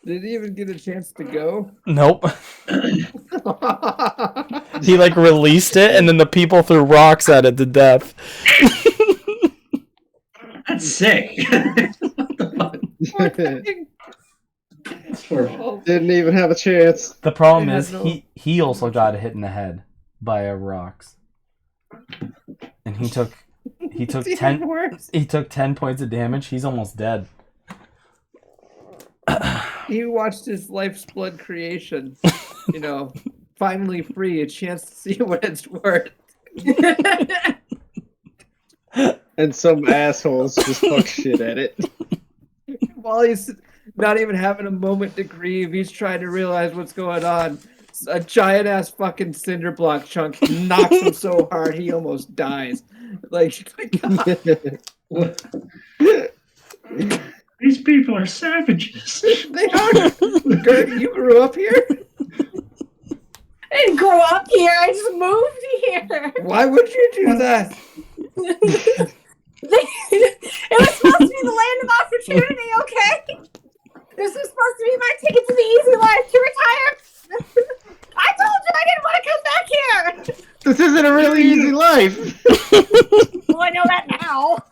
Did he even get a chance to go? Nope. He released it and then the people threw rocks at it to death. That's sick. What the fuck? Didn't even have a chance. The problem It is had no- he also got hit in the head by a rocks. And he took It's even 10 worse. he took 10 points of damage. He's almost dead. He watched his life's blood creation, finally free, a chance to see what it's worth. And some assholes just fuck shit at it. While he's not even having a moment to grieve, he's trying to realize what's going on. a giant ass fucking cinder block chunk knocks him so hard he almost dies. Like, What? These people are savages. they are. Gertie, you grew up here? I didn't grow up here. I just moved here. Why would you do that? It was supposed to be the land of opportunity, okay? This was supposed to be my ticket to the easy life to retire. I told you I didn't want to come back here. This isn't a really easy life. Well, I know that now.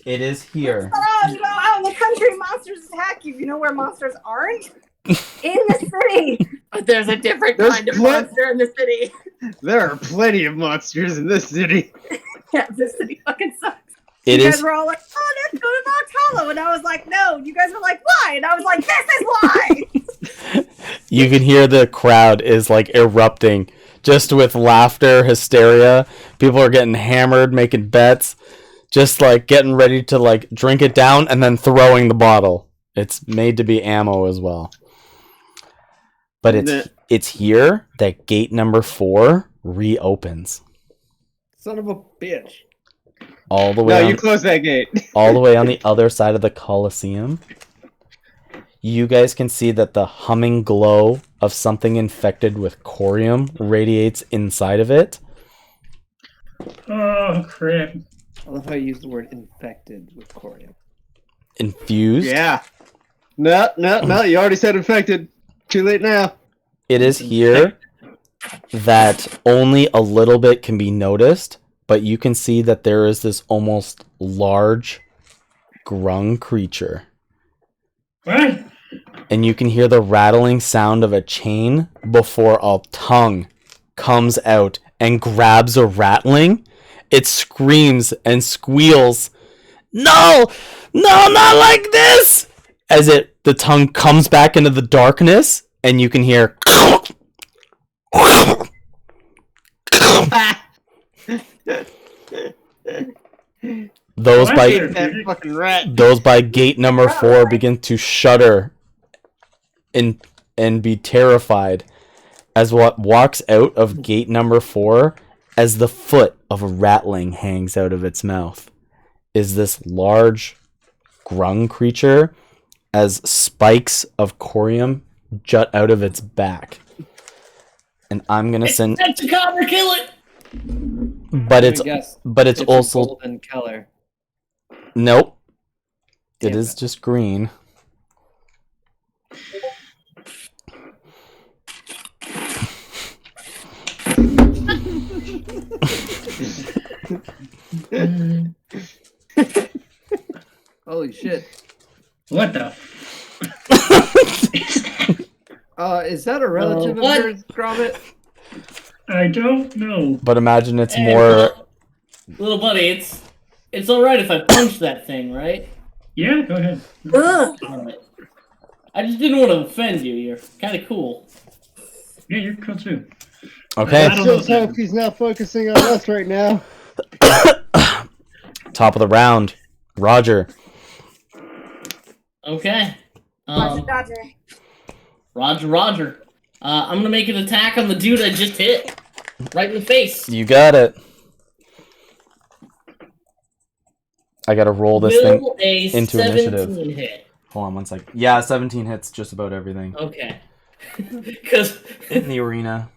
It is here. Oh, you know, out in the country, monsters attack you. You know where monsters aren't? In the city. But there's a different kind of monster in the city. There are plenty of monsters in this city. Yeah, this city fucking sucks. It You is. guys were all like, oh, let's go to Mount Hollow. And I was like, no. You guys were like, why? And I was like, this is why. You can hear the crowd is like erupting just with laughter, hysteria. People are getting hammered, making bets, just like getting ready to like drink it down and then throwing the bottle. It's made to be ammo as well. But it's here that gate number 4 reopens. Son of a bitch. All the way No, on, you close that gate. all the way on the other side of the Colosseum. You guys can see that the humming glow of something infected with corium radiates inside of it. Oh, crap. I love how you use the word infected with corium. Infused. Yeah. No. You already said infected. Too late now. It is here that only a little bit can be noticed, but you can see that there is this almost large grung creature. What? And you can hear the rattling sound of a chain before a tongue comes out and grabs a rattling. It screams and squeals, "No! No, not like this!" As the tongue comes back into the darkness, and you can hear those What? by That fucking rat. those by gate number 4 begin to shudder and be terrified as what walks out of gate number 4 as the foot of a ratling hangs out of its mouth is this large grung creature as spikes of corium jut out of its back. And I'm gonna send That's a copper, kill it! but it's Guess also golden color. nope. It Damn is it. just green. Holy shit. What the? Is that a relative of what? yours, Gromit? I don't know. But imagine it's Hey, more little buddy, it's alright if I punch that thing, right? Yeah, go ahead. Ugh. Alright. I just didn't want to offend you. You're kind of cool. Yeah, you're cool too. okay. I don't know. Just hope he's not focusing on us right now. Top of the round. Roger. Okay. Roger, Dodger. Roger. I'm gonna make an attack on the dude I just hit. Right in the face. You got it. I gotta roll this thing Will a into 17 initiative. hit? Hold on one sec. Yeah, 17 hits just about everything Okay. Because in the arena.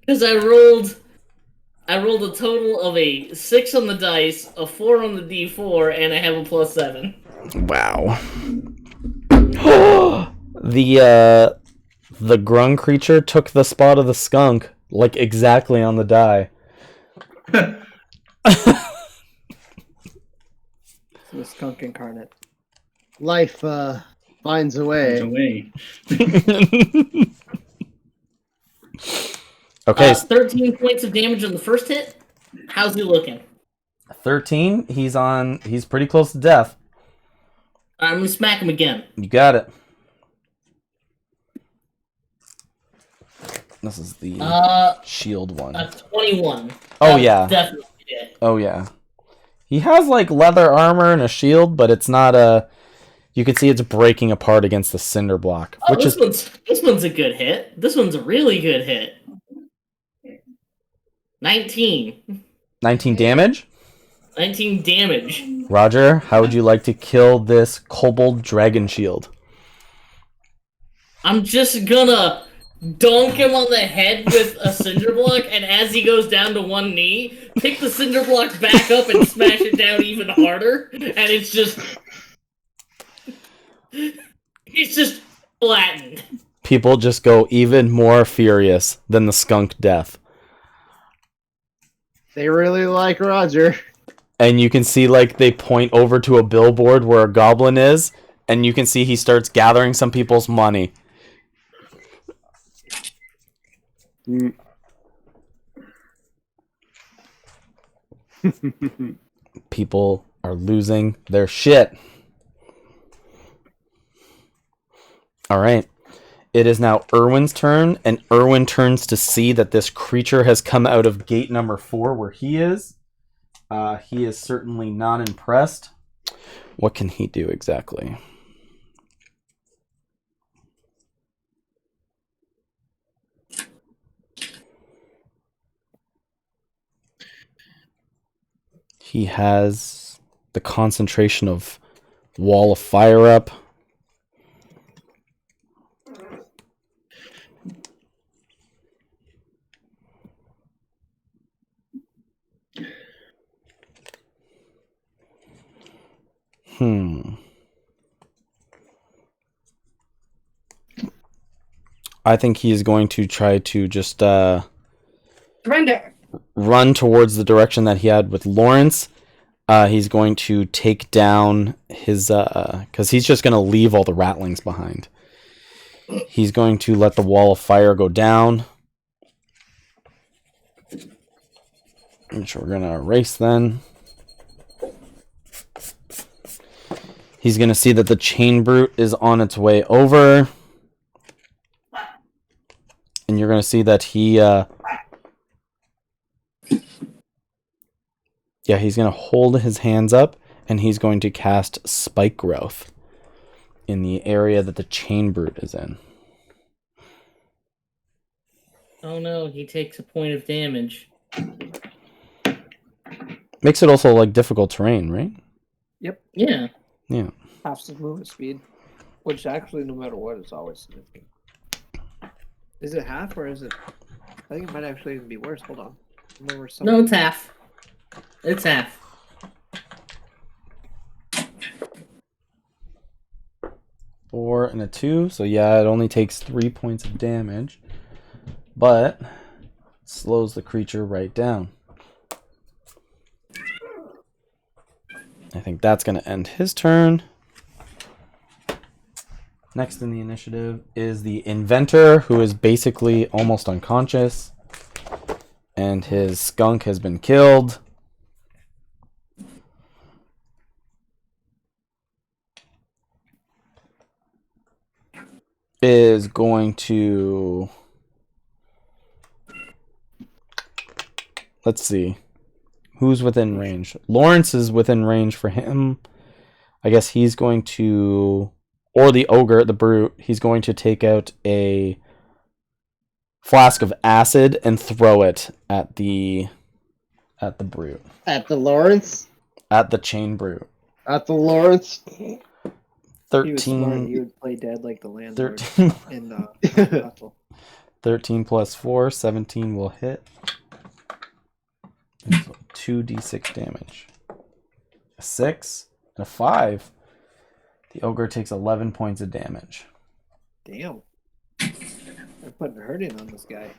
I rolled a total of a 6 on the dice, a 4 on the d4, and I have a +7. Wow. The grung creature took the spot of the skunk, like exactly on the die. The skunk incarnate. Life finds a way. It's away. Okay, 13 points of damage on the first hit. How's he looking? 13. He's pretty close to death. I'm gonna smack him again. You got it. This is the shield one. A 21. Oh, That yeah. Definitely hit. Oh yeah. He has like leather armor and a shield, but it's not a. You can see it's breaking apart against the cinder block, Oh, which is this one's a good hit. This one's a really good hit. 19. 19 damage. 19 damage. Roger, how would you like to kill this kobold dragon shield? I'm just gonna donk him on the head with a cinder block, and as he goes down to one knee, pick the cinder block back up and smash it down even harder, and it's just... He's just flattened. People just go even more furious than the skunk death. They really like Roger. And you can see, like, they point over to a billboard where a goblin is, and you can see he starts gathering some people's money. People are losing their shit. Alright. It is now Erwin's turn, and Erwin turns to see that this creature has come out of gate number 4 where he is. He is certainly not impressed. What can he do exactly? He has the concentration of wall of fire up. I think he is going to try to just Surrender. run towards the direction that he had with Lawrence. He's going to take down his... because he's just going to leave all the rattlings behind. He's going to let the wall of fire go down. Which we're going to erase then. He's going to see that the chain brute is on its way over. And you're going to see that he... yeah, he's going to hold his hands up, and he's going to cast Spike Growth in the area that the chain brute is in. Oh no, he takes a point of damage. Makes it also, like, difficult terrain, right? Yep. Yeah. Yeah. Half the movement speed, which actually, no matter what, is always significant. Is it half or is it? I think it might actually even be worse. Hold on. Remember No, it's half. It's half. Four and a 2, so yeah, it only takes 3 points of damage, but slows the creature right down. I think that's going to end his turn. Next in the initiative is the Inventor, who is basically almost unconscious, and his skunk has been killed. Is going to... Let's see. Who's within range? Lawrence is within range for him. I guess he's going to... Or the ogre, the brute, he's going to take out a flask of acid and throw it at the brute. At the Lawrence? At the chain brute. At the Lawrence? He was smart. 13. He would play dead like the landlord 13. in Battle. 13 plus 4, 17 will hit. 2d6 damage. A 6 and a 5. The ogre takes 11 points of damage. Damn. They're putting a hurting on this guy.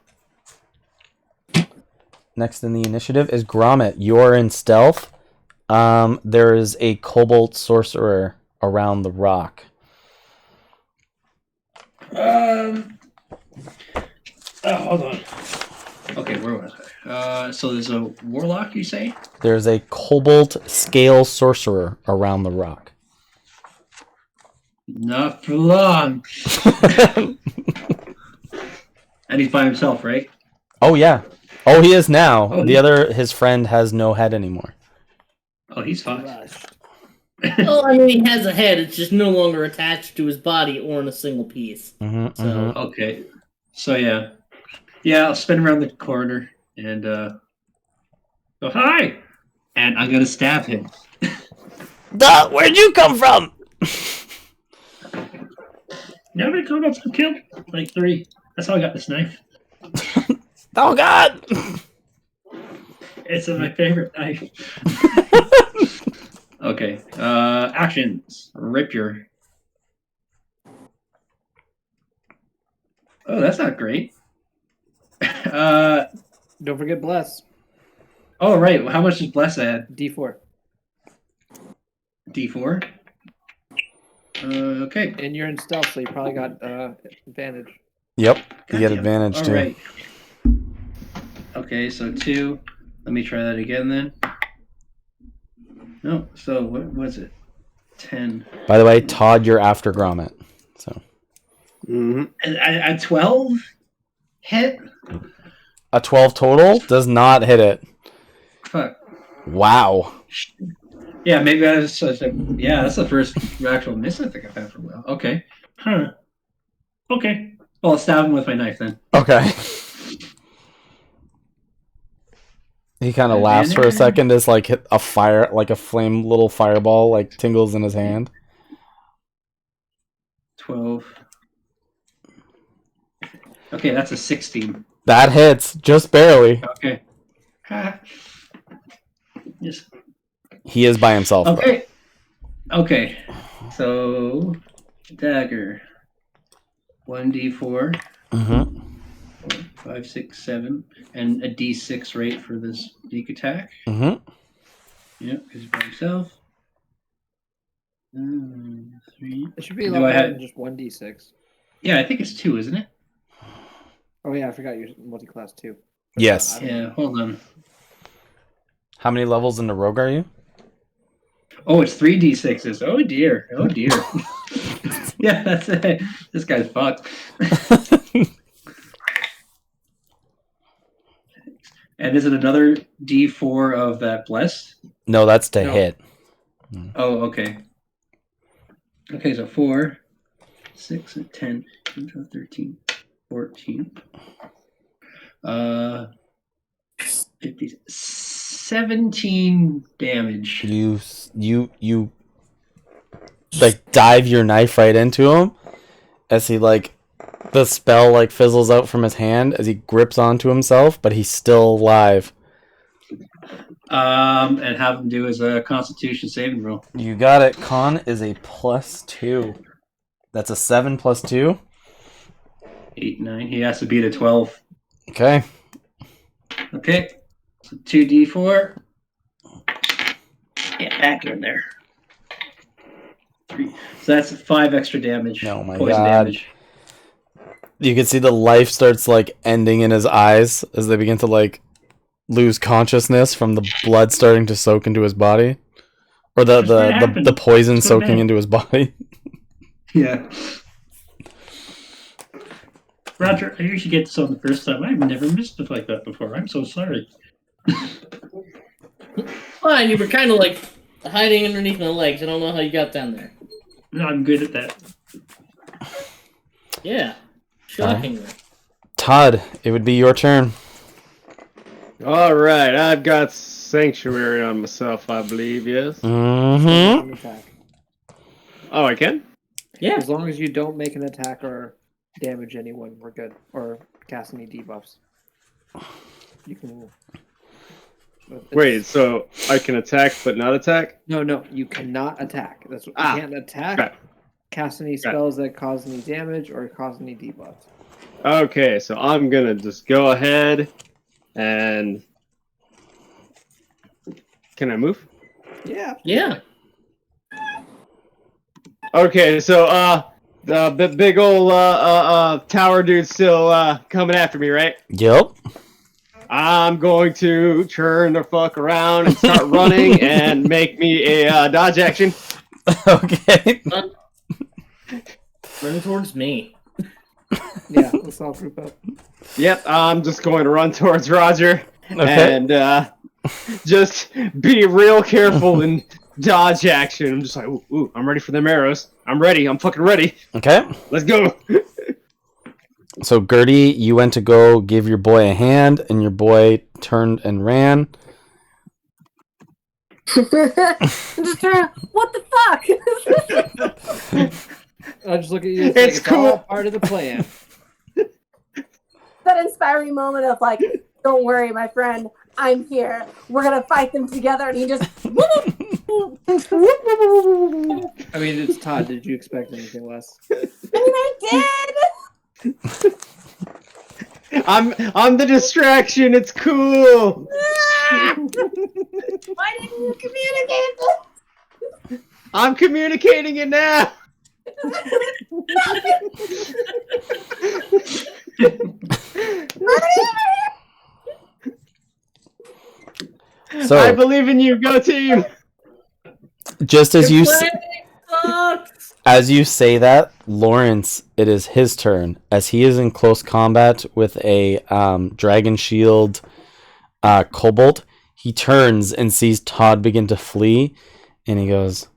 Next in the initiative is Gromit. You're in stealth. There is a kobold sorcerer around the rock. Hold on. Okay, where was I? So there's a warlock, you say? There's a kobold scale sorcerer around the rock. Not for long. And he's by himself, right? Oh yeah. Oh, he is now. Oh, His friend has no head anymore. Oh, he's fucked. Crushed. Well, I mean, he has a head. It's just no longer attached to his body or in a single piece. So Okay. So yeah, I'll spin around the corner and go hi, and I'm gonna stab him. Duh, where'd you come from? Now I'm gonna go kill like 3. That's how I got this knife. Oh God! It's my favorite knife. Okay. Actions. Rapier. Oh, that's not great. Don't forget bless. Oh right. How much does bless add? D4. D4. Okay. And you're in stealth, so you probably got advantage. Yep, you get Goddamn. advantage All too. right. Okay, so 2. Let me try that again then. No. So what was it? 10. By the way, Todd, you're after Gromit. So A 12 hit. a 12 total does not hit it. Fuck. Wow. Yeah, maybe that's that's the first actual miss I think I've had for a while. Okay. Huh. Okay. Well, I'll stab him with my knife then. Okay. He kind of laughs for a second as like a fire, like a flame little fireball, like tingles in his hand. 12. Okay, that's a 16. That hits just barely. Okay. Yes. He is by himself. though. Okay. Okay. So dagger. 1d4. 4, 5, 6, 7, and a d6 rate for this sneak attack. Yep, because he's by himself. 3. It should be a Do lot I more have- than just 1d6. Yeah, I think it's 2, isn't it? Oh yeah, I forgot you're multi-class too. Yes. Yeah, hold on. How many levels in the rogue are you? Oh, it's 3 d6s. Oh dear. Oh dear. Yeah, that's it. This guy's fucked. And is it another d4 of that bless? No, that's to No. hit. Oh, okay. Okay, so 4, 6, 10, 12, 13, 14. 50, 17 damage. You like dive your knife right into him as he like the spell like fizzles out from his hand as he grips onto himself, but he's still alive. And have him do his Constitution saving roll. You got it. Con is a +2. That's a 7 + 2. 8, 9. He has to beat a 12. Okay. Okay. So 2d4. Yeah, back in there. 3. So that's 5 extra damage. Oh my Poison God. damage. You can see the life starts like ending in his eyes as they begin to like lose consciousness from the blood starting to soak into his body, or the poison It's gonna soaking happen. into his body. Yeah. Roger, I usually get this on the first time. I've never missed stuff like that before. I'm so sorry. Well, you were kind of like hiding underneath my legs. I don't know how you got down there. No, I'm good at that. Yeah, shockingly. Todd, it would be your turn. All right, I've got Sanctuary on myself, I believe, yes? Mm-hmm. An attack. Oh, I can? Yeah. As long as you don't make an attack or damage anyone, we're good. Or cast any debuffs. You can. Wait, so I can attack but not attack? No, you cannot attack. That's what Ah, you can't attack. right. Cast any spells that cause any damage or cause any debuffs. Okay, so I'm gonna just go ahead and... Can I move? Yeah. Yeah. Okay, so the big old tower dude's still coming after me, right? Yep. I'm going to turn the fuck around and start running and make me a dodge action. Okay. Run towards me. Yeah, let's all group up. Yep, I'm just going to run towards Roger. Okay. And just be real careful and dodge action. I'm just like, ooh, I'm ready for them arrows. I'm ready. I'm fucking ready. Okay. Let's go. So Gertie, you went to go give your boy a hand, and your boy turned and ran. I'm just trying. What the fuck? I just look at you. It's It's cool. all part of the plan. That inspiring moment of like, don't worry, my friend, I'm here. We're gonna fight them together, and he just. I mean, it's Todd. Did you expect anything less? I did. I'm the distraction. It's cool. Why didn't you communicate this? I'm communicating it now. So I believe in you. Go team. just as you Sucks. as you say that, Lawrence, it is his turn as he is in close combat with a dragon shield kobold. He turns and sees Todd begin to flee, and he goes,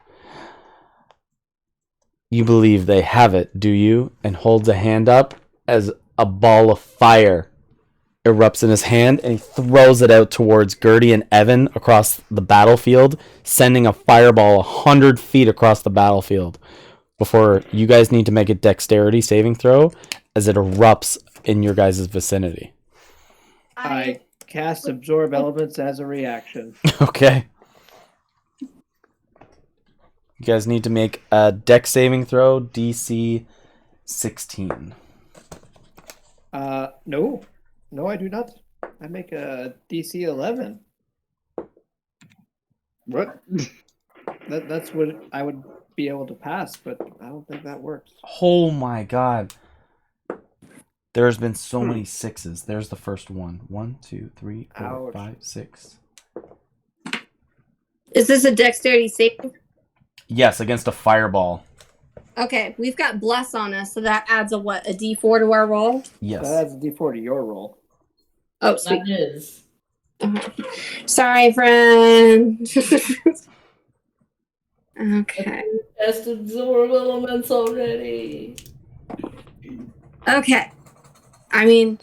"You believe they have it, do you?" And holds a hand up as a ball of fire erupts in his hand, and he throws it out towards Gertie and Evan across the battlefield, sending a fireball 100 feet across the battlefield. Before you guys need to make a dexterity saving throw as it erupts in your guys' vicinity. I cast absorb elements as a reaction. Okay. You guys need to make a dex saving throw, DC 16. No, I do not. I make a DC 11. What? That's what I would be able to pass, but I don't think that works. Oh my god. There's been so many sixes. There's the first one. 1, 2, 3, 4, Ouch. 5, 6. Is this a dexterity saving? Yes, against a fireball. Okay, we've got bless on us, so that adds a what? A D4 to our roll. Yes. That adds a D4 to your roll. Oh, sweet. That is. Sorry, friend. Okay. Cast absorb elements already. Okay. I mean,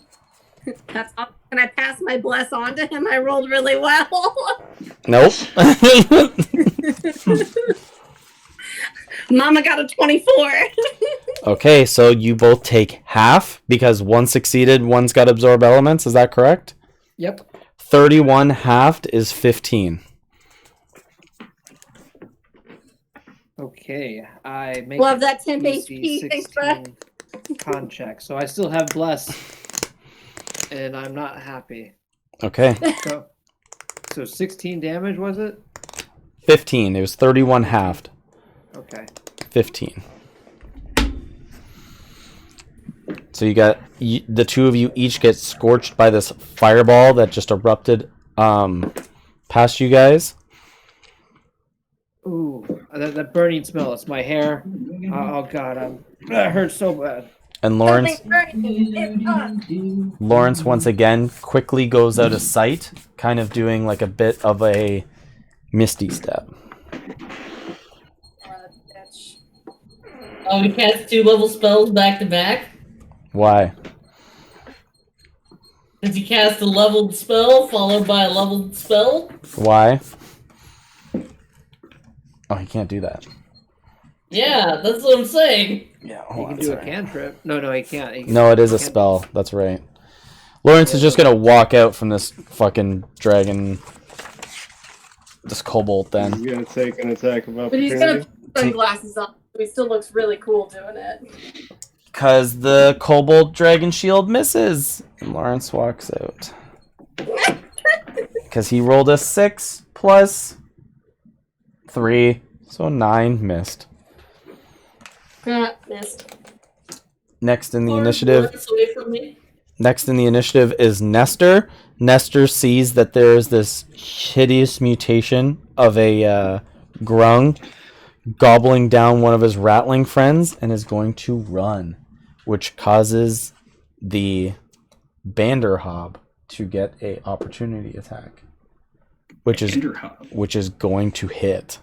that's all. Can I pass my bless on to him? I rolled really well. Nope. Mama got a 24. Okay, so you both take half because one succeeded, one's got absorb elements. Is that correct? Yep. 31 halved is 15. Okay, I make Love a that 10 DC HP. Thanks, bud. 16 con check. So I still have bless, and I'm not happy. Okay. So 16 damage was it? 15. It was 31 halved. Okay. 15. So the two of you each get scorched by this fireball that just erupted past you guys. Ooh, that burning smell. It's my hair. Oh god, that hurts so bad. And Lawrence once again quickly goes out of sight, kind of doing like a bit of a misty step. Oh, he casts 2 level spells back to back? Why? Does he cast a leveled spell followed by a leveled spell? Why? Oh, he can't do that. Yeah, that's what I'm saying. Yeah, He hold can on, do sorry. a cantrip. No, he can't. He No, it is a can't- spell. That's right. Lawrence is just gonna walk out from this fucking dragon, this kobold. Then He's gonna take an attack of But he's gonna opportunity. put sunglasses on, so he still looks really cool doing it. because the kobold dragon shield misses, and Lawrence walks out because he rolled a 6 plus 3, so 9 missed. Missed. Next in the Lawrence, initiative. Lawrence, away from me. Next in the initiative is Nestor. Nestor sees that there is this hideous mutation of a grung gobbling down one of his rattling friends and is going to run, which causes the Banderhob to get a opportunity attack. which is Enderhub. which is going to hit.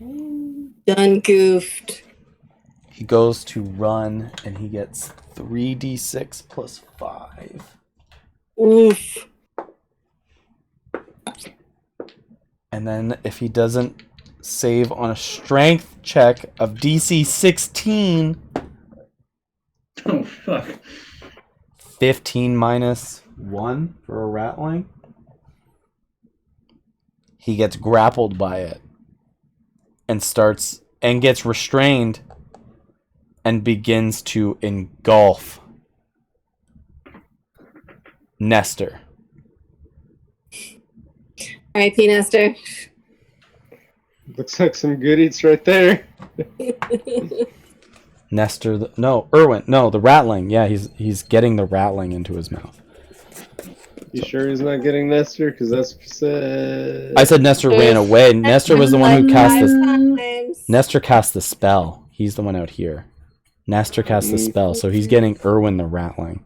Done goofed. He goes to run and he gets 3d6 plus 5. Oof. And then if he doesn't save on a strength check of DC 16, Oh fuck. 15 minus 1 for a rattling, he gets grappled by it and gets restrained and begins to engulf Nestor. R.I.P. Nestor. Looks like some good eats right there. Nestor, no, Erwin, no, the rattling. Yeah, he's getting the rattling into his mouth. You sure he's not getting Nestor? Because that's what you said. I said Nestor ran away. Nestor was the one who cast the. Times. Nestor cast the spell. He's the one out here. Nestor cast the spell, so he's getting Erwin the rattling.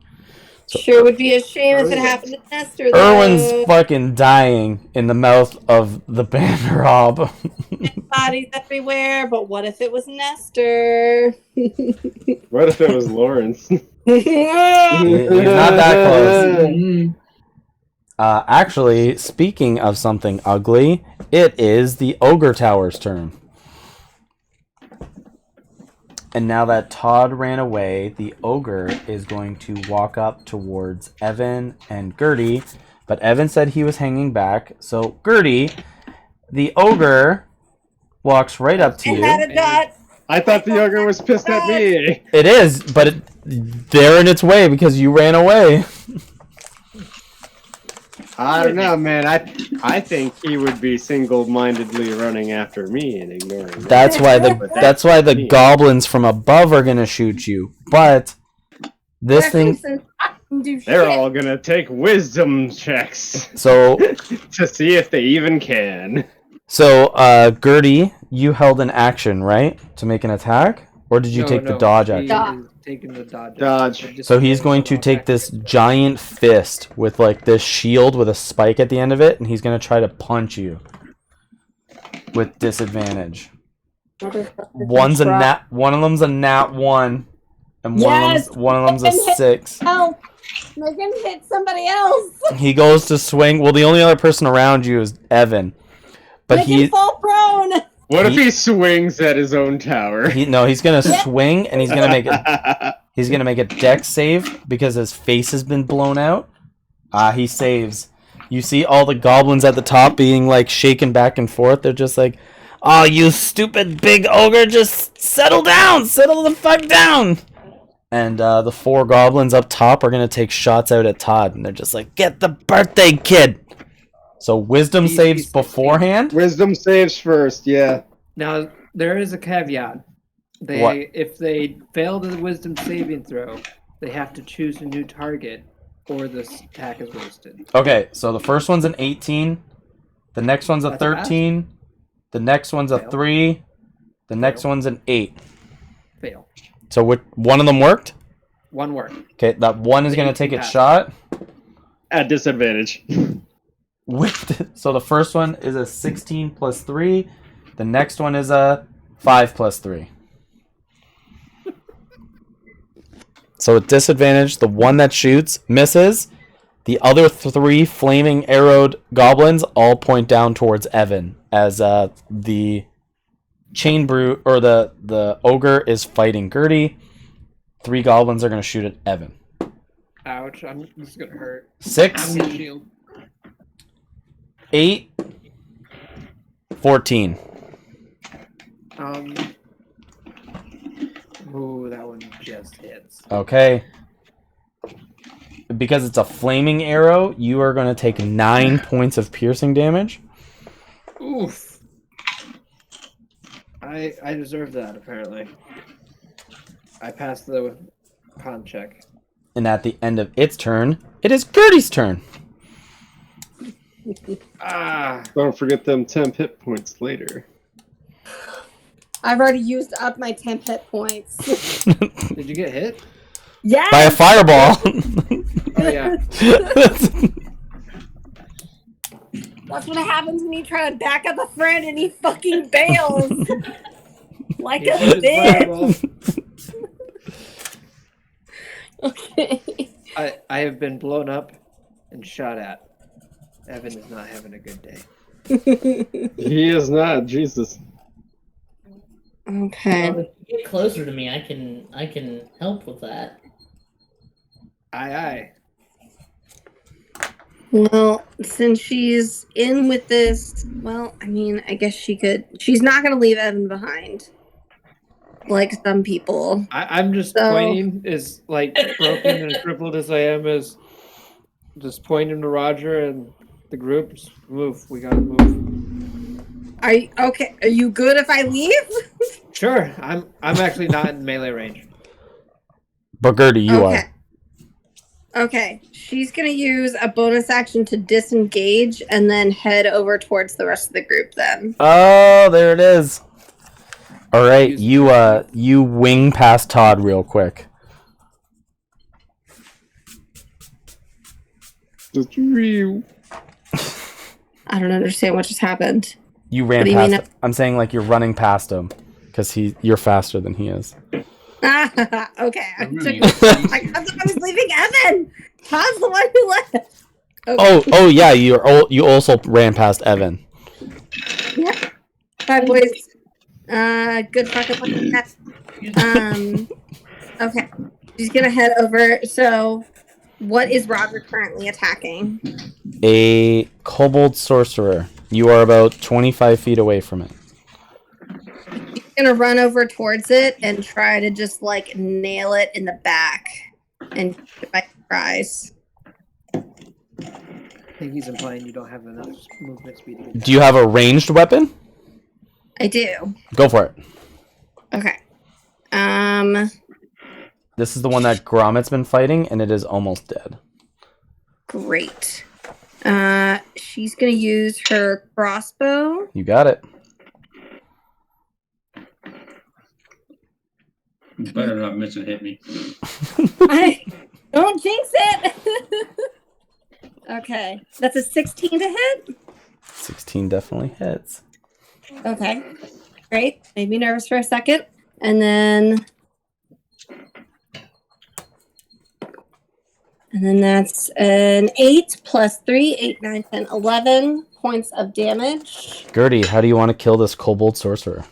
Sure would be a shame if it happened to Nestor, though. Erwin's fucking dying in the mouth of the Banderob. Bodies everywhere, but what if it was Nestor? What if it was Lawrence? He's not that close. Actually, speaking of something ugly, it is the Ogre Tower's turn. And now that Todd ran away, the Ogre is going to walk up towards Evan and Gertie. But Evan said he was hanging back. So, Gertie, the Ogre walks right up to I you. had a dot. I thought the ogre was pissed at me. It is, but they're in its way because you ran away. I don't know, man. I think he would be single-mindedly running after me and ignoring me. That's why the goblins from above are gonna shoot you. But this thing, They're all gonna take wisdom checks so to see if they even can. Gertie, you held an action, right, to make an attack, or did you take the dodge he action? is taking the dodge. Dodge. action. So he's going to take this giant fist with like this shield with a spike at the end of it, and he's gonna try to punch you with disadvantage. One of them's a nat 1, and Yes! one of them's a 6. Help! Make him hit somebody else! He goes to swing. Well, the only other person around you is Evan, but Make him fall prone! What if he swings at his own tower? he's gonna swing and he's gonna make a dex save because his face has been blown out. He saves. You see all the goblins at the top being like shaken back and forth. They're just like, "Oh, you stupid big ogre, just settle down, settle the fuck down." And the 4 goblins up top are gonna take shots out at Todd, and they're just like, "Get the birthday kid." So wisdom saves beforehand. Wisdom saves first, yeah. Now there is a caveat. What? If they fail the wisdom saving throw, they have to choose a new target, or this attack is wasted. Okay, so the first one's an 18, the next one's a That's a pass. 13, the next one's a Fail. 3, the next one's an 8. Fail. So one of them worked? One work. Okay, that one is The going to 18 take its passed. shot. At disadvantage. So the first one is a 16 plus 3, the next one is a 5 plus 3. So at disadvantage, the one that shoots misses. The other 3 flaming arrowed goblins all point down towards Evan as the chain brute or the ogre is fighting Gertie. 3 goblins are going to shoot at Evan. Ouch! This is gonna hurt. 6, I'm shield. 8, 14. Ooh, that one just hits. Okay. Because it's a flaming arrow, you are going to take 9 points of piercing damage. Oof. I deserve that apparently. I passed the con check. And at the end of its turn, it is Gertie's turn. Ah. Don't forget them 10 hit points later. I've already used up my 10 hit points. Did you get hit? Yes! By a fireball. Oh yeah. That's what happens when you try to back up a friend and he fucking bails. Like He's a got his bitch. fireball. Okay. I have been blown up and shot at. Evan is not having a good day. He is not. Jesus. Okay. Well, if you get closer to me, I can help with that. Aye, aye. Well, since she's in with this, well, I mean, I guess she could. She's not going to leave Evan behind, like some people. I'm just So- pointing, as like broken and crippled as I am, as just pointing to Roger and the group. Just move. We gotta move. Are you okay? Are you good if I leave? Sure. I'm actually not in melee range. But Gertie, you Okay. are. Okay, she's gonna use a bonus action to disengage and then head over towards the rest of the group. Then. Oh, there it is. All right, Use- you wing past Todd real quick. Just real. I don't understand what just happened. You What ran do you past mean? him. I'm saying like you're running past him because you're faster than he is. Okay, I I'm took. running I thought I was leaving Evan. Todd's the one who left. Okay. Oh yeah, you also ran past Evan. Yeah. Bye, boys. Good fucking luck. Okay. She's gonna head over. So, what is Roger currently attacking? A kobold sorcerer. You are about 25 feet away from it. She's gonna run over towards it and try to just like nail it in the back and keep it by surprise. I think he's implying you don't have enough movement speed to get Do you have a ranged weapon? I do. Go for it. Okay. This is the one that Gromit's been fighting, and it is almost dead. Great. She's gonna use her crossbow. You got it. You better not miss and hit me. I don't jinx it. Okay, that's a 16 to hit. 16 definitely hits. Okay, great. Made me nervous for a second, and then that's an 8 plus 3, 8, 9, 10, 11 points of damage. Gertie, how do you want to kill this kobold sorcerer?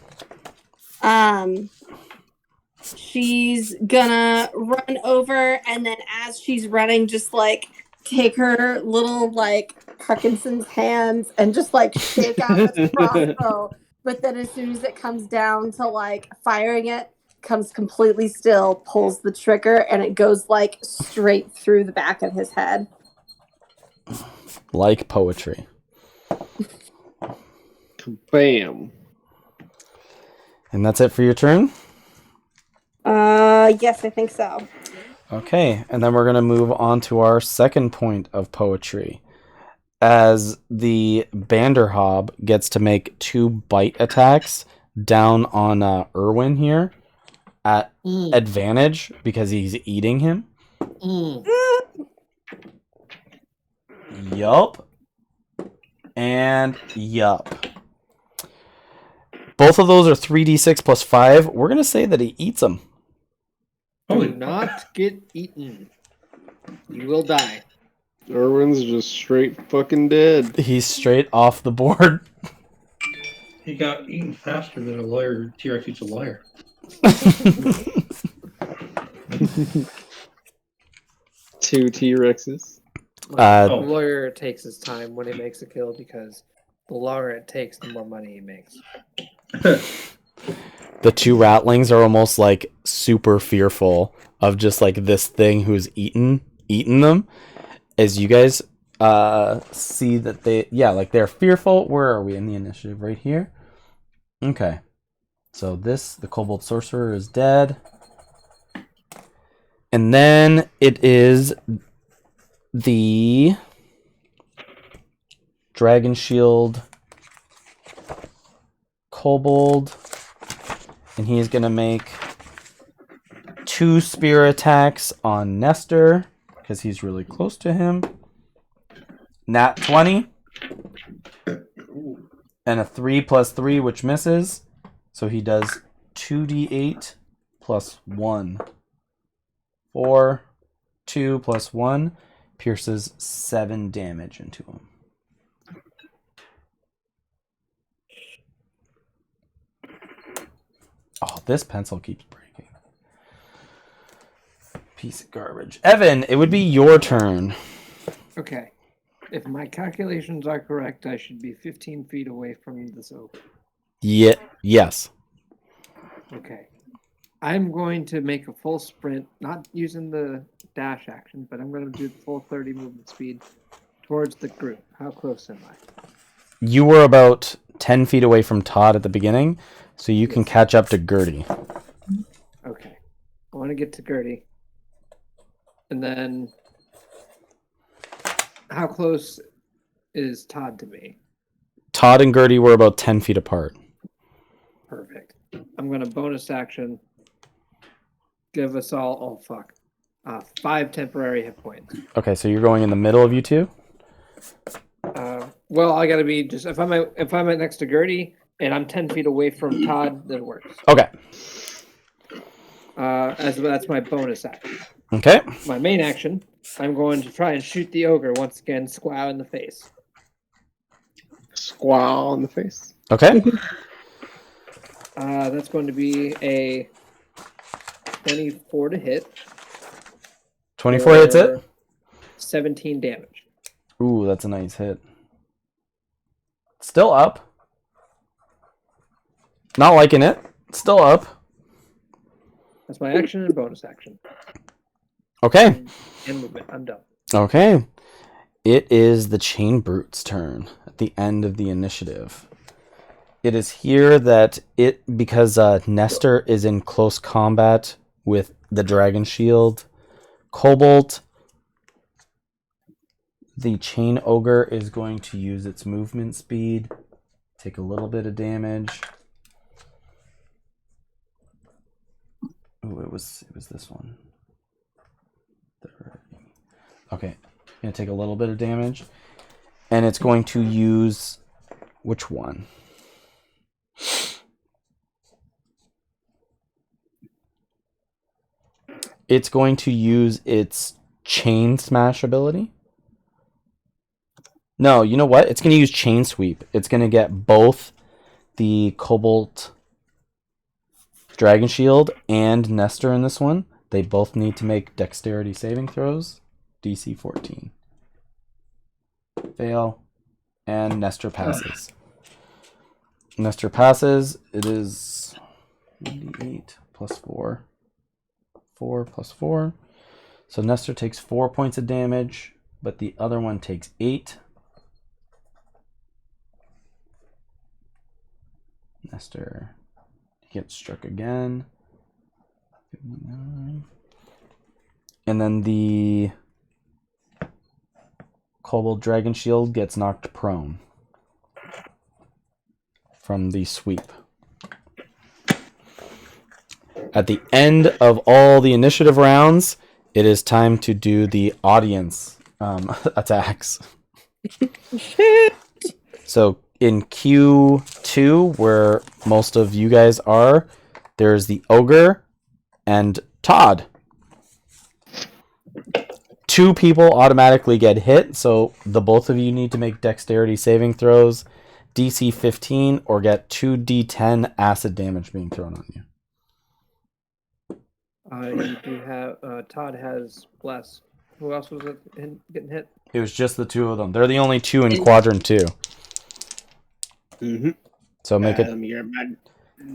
She's gonna run over, and then as she's running, just like take her little like Parkinson's hands and just like shake out this crossbow. But then as soon as it comes down to like firing it, comes completely still, pulls the trigger, and it goes like straight through the back of his head. Like poetry. Bam. And that's it for your turn? Yes, I think so. Okay, and then we're going to move on to our second point of poetry. As the Banderhob gets to make 2 bite attacks down on Irwin here at advantage because he's eating him. Yup. And yup. Both of those are 3d6 plus 5. We're going to say that he eats them. Do not get eaten. You will die. Irwin's just straight fucking dead. He's straight off the board. He got eaten faster than a lawyer. T-Rex eats a lawyer. 2 T-Rexes. Uh, The lawyer takes his time when he makes a kill because the longer it takes, the more money he makes. The 2 ratlings are almost like super fearful of just like this thing who's eaten them. As you guys see that they're fearful. Where are we in the initiative? Right here. Okay. So the kobold sorcerer is dead. And then it is the Dragon Shield kobold. And he's going to make 2 spear attacks on Nestor because he's really close to him. Nat 20. And a 3 plus 3, which misses. So he does 2d8 plus 1. 4, 2 plus 1 pierces 7 damage into him. Oh, this pencil keeps breaking. Piece of garbage. Evan, it would be your turn. Okay. If my calculations are correct, I should be 15 feet away from this ogre. Yeah, yes. Okay. I'm going to make a full sprint, not using the dash action, but I'm going to do the full 30 movement speed towards the group. How close am I? You were about 10 feet away from Todd at the beginning, so you can Yes. catch up to Gertie. Okay. I want to get to Gertie. And then, how close is Todd to me? Todd and Gertie were about 10 feet apart. Perfect. I'm going to bonus action. Give us all, oh fuck, 5 temporary hit points. Okay, so you're going in the middle of you two? Well, I gotta be just if I'm next to Gertie and I'm 10 feet away from Todd, then it works. Okay. As that's my bonus action. Okay. My main action, I'm going to try and shoot the ogre once again, squaw in the face. Squall in the face. Okay. That's going to be a 24 to hit. 24 hits it. for 17 damage. Ooh, that's a nice hit. Still up. Not liking it. Still up. That's my action and bonus action. Okay. And movement. I'm done. Okay. It is the Chain Brute's turn at the end of the initiative. It is here that because Nestor is in close combat with the Dragon Shield Cobalt, the Chain Ogre is going to use its movement speed, take a little bit of damage. Oh, it was this one. Okay, gonna take a little bit of damage, and it's going to use which one? It's going to use its Chain Smash ability. No, you know what? It's going to use Chain Sweep. It's going to get both the Cobalt Dragon Shield and Nestor in this one. They both need to make dexterity saving throws. DC 14. Fail. And Nestor passes. Nestor passes. It is 1d8 plus 4. 4 plus 4. So Nestor takes 4 points of damage, but the other one takes 8. Nestor gets struck again. 59. And then the Cobalt Dragon Shield gets knocked prone from the sweep. At the end of all the initiative rounds, it is time to do the audience attacks. So in Q2, where most of you guys are, there's the Ogre and Todd. 2 people automatically get hit, so the both of you need to make dexterity saving throws, DC 15, or get 2d10 acid damage being thrown on you. You do have Todd has bless. Who else was getting hit? It was just the 2 of them. They're the only 2 in quadrant 2. Mm-hmm. So make Let a me get my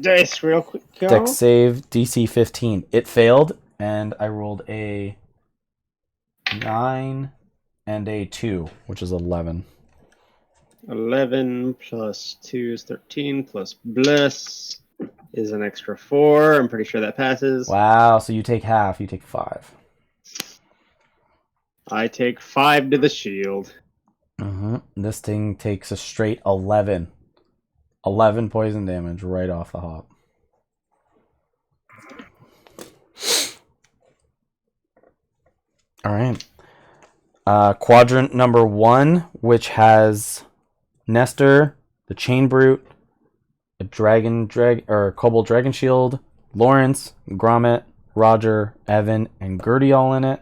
dice real quick. dex save, DC 15. It failed, and I rolled a 9 and a 2, which is 11. 11 plus 2 is 13, plus bless is an extra 4. I'm pretty sure that passes. Wow, so you take half. You take 5. I take 5 to the shield. This thing takes a straight 11. 11 poison damage right off the hop. All right. Quadrant number 1, which has Nestor, the Chain Brute, a Kobold Dragon Shield, Lawrence, Grommet, Roger, Evan, and Gertie all in it,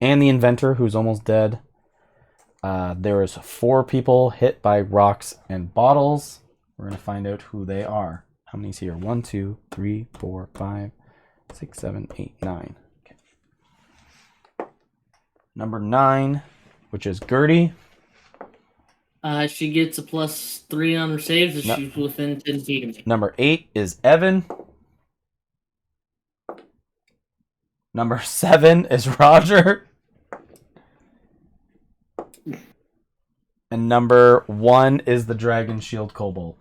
and the Inventor, who's almost dead. There was 4 people hit by rocks and bottles. We're gonna find out who they are. How many's here? 1, 2, 3, 4, 5, 6, 7, 8, 9. Okay. Number 9, which is Gertie. She gets a +3 on her saves if No. she's within 10 feet of me. Number 8 is Evan. Number 7 is Roger. And number 1 is the Dragon Shield Kobold.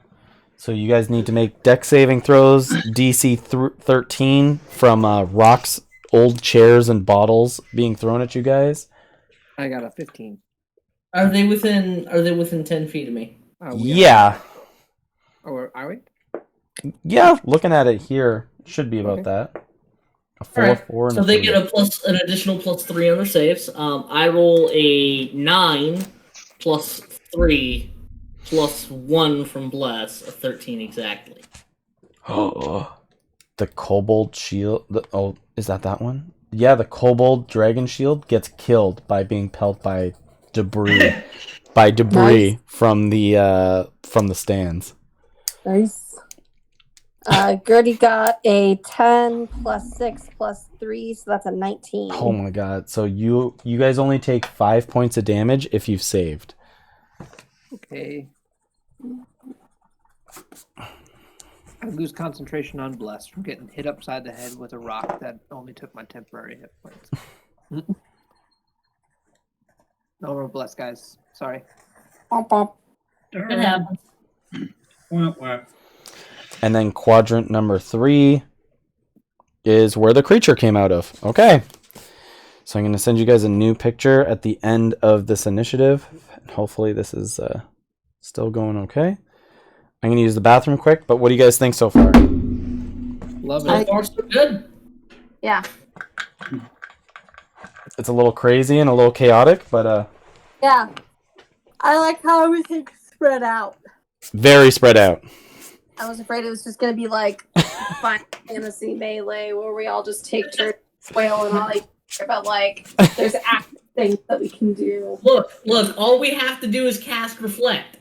So you guys need to make deck saving throws, DC 13 from rocks, old chairs, and bottles being thrown at you guys. I got a 15. Are they within 10 feet of me? Yeah. Or are we? Yeah, looking at it here, should be about Okay. that. A 4, Alright, 4, and so a they 3. get an additional +3 on their saves. I roll a 9 +3 +1 from Bless, a 13 exactly. Oh, the Kobold Shield. Is that one? Yeah, the Kobold Dragon Shield gets killed by being pelted by debris, Nice. from the stands. Nice. Gertie got a 10 +6 +3, so that's a 19. Oh my god! So you guys only take 5 points of damage if you've saved. Okay. I lose concentration on Bless from getting hit upside the head with a rock that only took my temporary hit points. No more Bless, guys. Sorry. Bump, bump. It happens. And then quadrant number 3 is where the creature came out of. Okay. So I'm going to send you guys a new picture at the end of this initiative. Hopefully this is still going okay. I'm going to use the bathroom quick, but what do you guys think so far? Love So it. far, so good. Yeah. It's a little crazy and a little chaotic, but Yeah. I like how everything's spread out. very spread out. I was afraid it was just going to be like Final Fantasy Melee where we all just take turns wailing all each other, but like there's active things that we can do. Look, all we have to do is cast Reflect.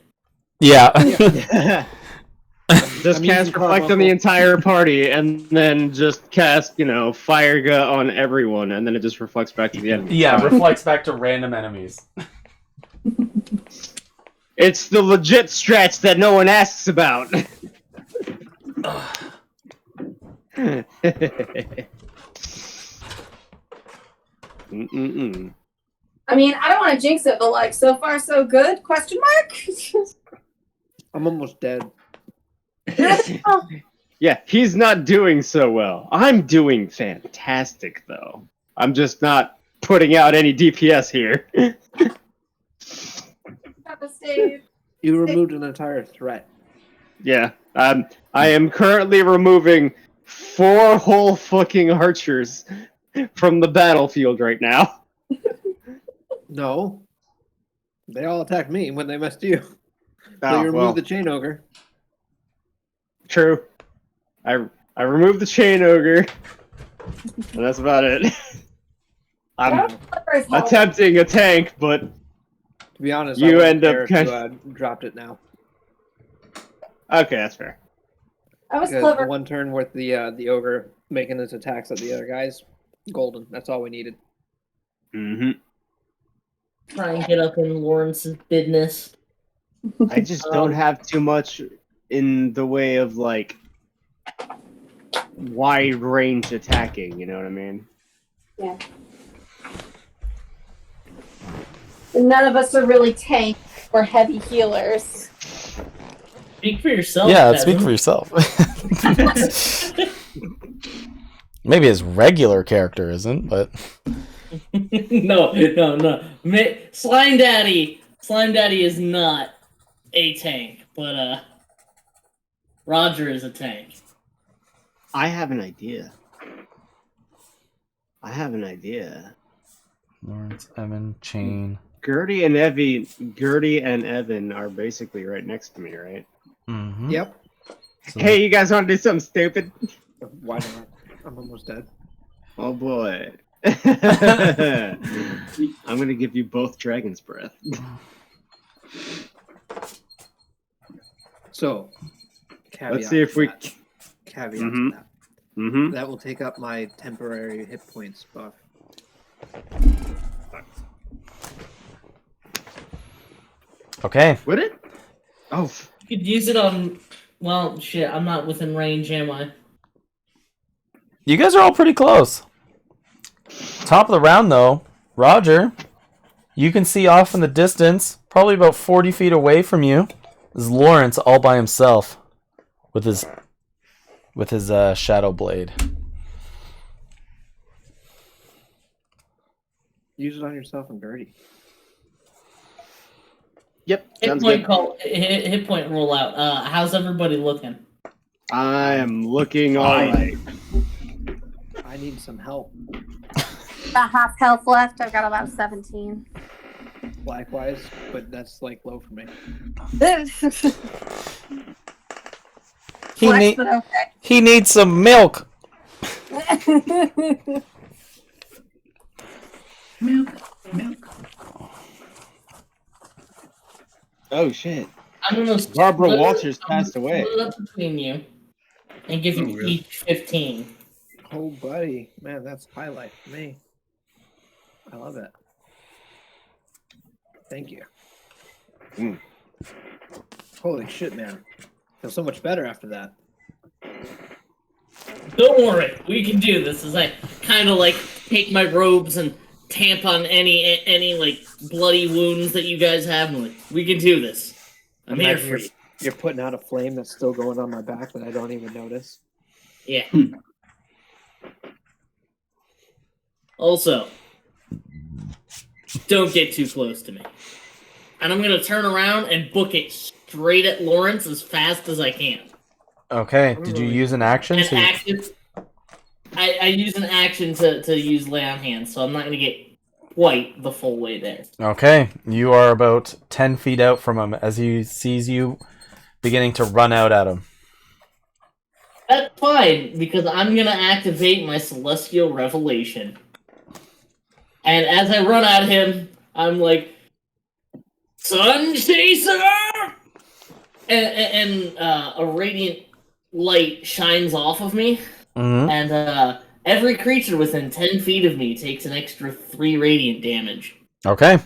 Yeah. Just I'm cast using reflect on Carbuncle. the entire party, and then just cast, fire gut on everyone, and then it just reflects back to the enemy. Yeah, reflects back to random enemies. It's the legit stretch that no one asks about. Mm-mm-mm. I mean, I don't want to jinx it, but like so far so good? Question mark? I'm almost dead. Yeah, he's not doing so well. I'm doing fantastic, though. I'm just not putting out any DPS here. Got the save. You removed an entire threat. Yeah, I am currently removing 4 whole fucking archers from the battlefield right now. No. They all attacked me when they messed you. So Oh, you removed well, the chain ogre. true. I removed the chain ogre, and that's about it. I'm attempting a tank, but To be honest, You I end up dropped it now. okay, that's fair. I was Because clever. the one turn with the ogre making his attacks at the other guys, golden. That's all we needed. Mm-hmm. Try and get up in Lawrence's business. I just don't have too much in the way of like wide range attacking. You know what I mean? Yeah. None of us are really tank or heavy healers. Speak for yourself. Yeah, speak peasant. for yourself. Maybe his regular character isn't, but No. Slime Daddy is not a tank, but Roger is a tank. I have an idea. Lawrence, Evan, Chain. Gertie and Evan are basically right next to me, right? Mm-hmm. Yep. So Hey, you guys want to do something stupid? Why not? I'm almost dead. Oh boy. I'm gonna give you both Dragon's Breath. So, caveat Let's see if to we. that. Caveat Mhm. to that. Mm-hmm. That will take up my temporary hit points buff. okay. Would it? Oh, You could use it on. Well, shit. I'm not within range, am I? You guys are all pretty close. Top of the round, though, Roger. You can see off in the distance, probably about 40 feet away from you, is Lawrence all by himself with his shadow blade. Use it on yourself and Gertie. yep. Hit Sounds point good. call. Hit point rollout. How's everybody looking? I am looking alright. I need some help. About half health left. I've got about 17. Likewise, but that's like low for me. He, Flex, need, but okay. he needs some milk. Milk. Oh shit. I'm gonna Barbara split- Walters I'm gonna passed away. split it up between you and give you Oh, really? each 15. Oh, buddy. Man, that's highlight for me. I love it. Thank you. Mm. Holy shit, man. Feel so much better after that. Don't worry, we can do this. As I kind of like take my robes and tamp on any like bloody wounds that you guys have. And like, we can do this. I'm here Imagine for you. you're putting out a flame that's still going on my back that I don't even notice. Yeah. Also, don't get too close to me. And I'm gonna turn around and book it straight at Lawrence as fast as I can. Okay, did you use an action? And So I use an action to use lay on hands, so I'm not gonna get quite the full way there. okay, you are about 10 feet out from him as he sees you beginning to run out at him. That's fine, because I'm gonna activate my Celestial Revelation. And as I run at him, I'm like, Sun Chaser! And a radiant light shines off of me, Mm-hmm. and every creature within 10 feet of me takes an extra 3 radiant damage. Okay,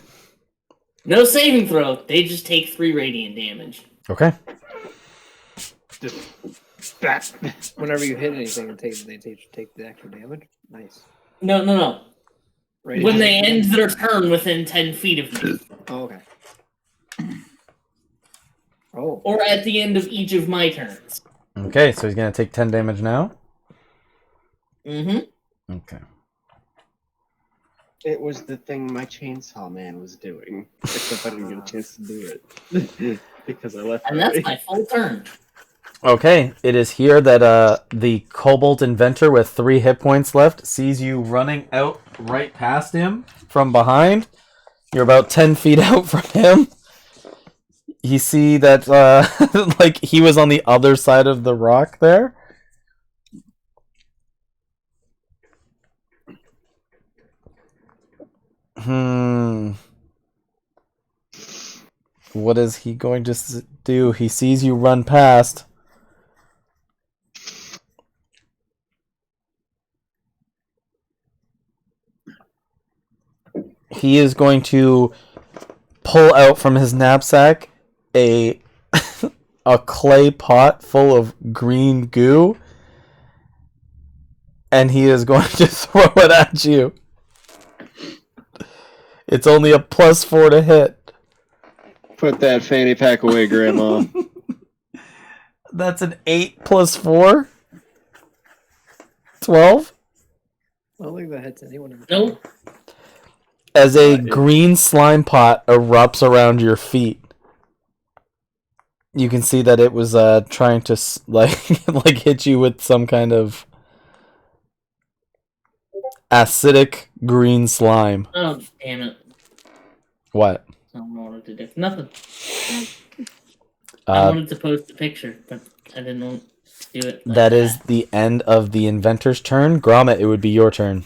No saving throw, they just take 3 radiant damage. okay. Whenever you hit anything, they take the extra damage. Nice. No. Right. When they end their turn within 10 feet of me. Oh, okay. Oh. Or at the end of each of my turns. Okay, so he's going to take 10 damage now? Mm-hmm. Okay. It was the thing my chainsaw man was doing. Except I didn't get a chance to do it. Because I left And early. that's my full turn. Okay, it is here that the Cobalt Inventor with 3 hit points left sees you running out right past him from behind. You're about 10 feet out from him. You see that, like, he was on the other side of the rock there. What is he going to do? He sees you run past. He is going to pull out from his knapsack a a clay pot full of green goo, and he is going to throw it at you. It's only a +4 to hit. Put that fanny pack away, Grandma. That's an 8 + 4. 12. I don't think that hits anyone. Nope. As a green slime pot erupts around your feet. You can see that it was trying to like hit you with some kind of acidic green slime. Oh, damn it. What? I wanted to do nothing. I wanted to post a picture, but I didn't want to do it. Like That is the end of the inventor's turn. Gromit, it would be your turn.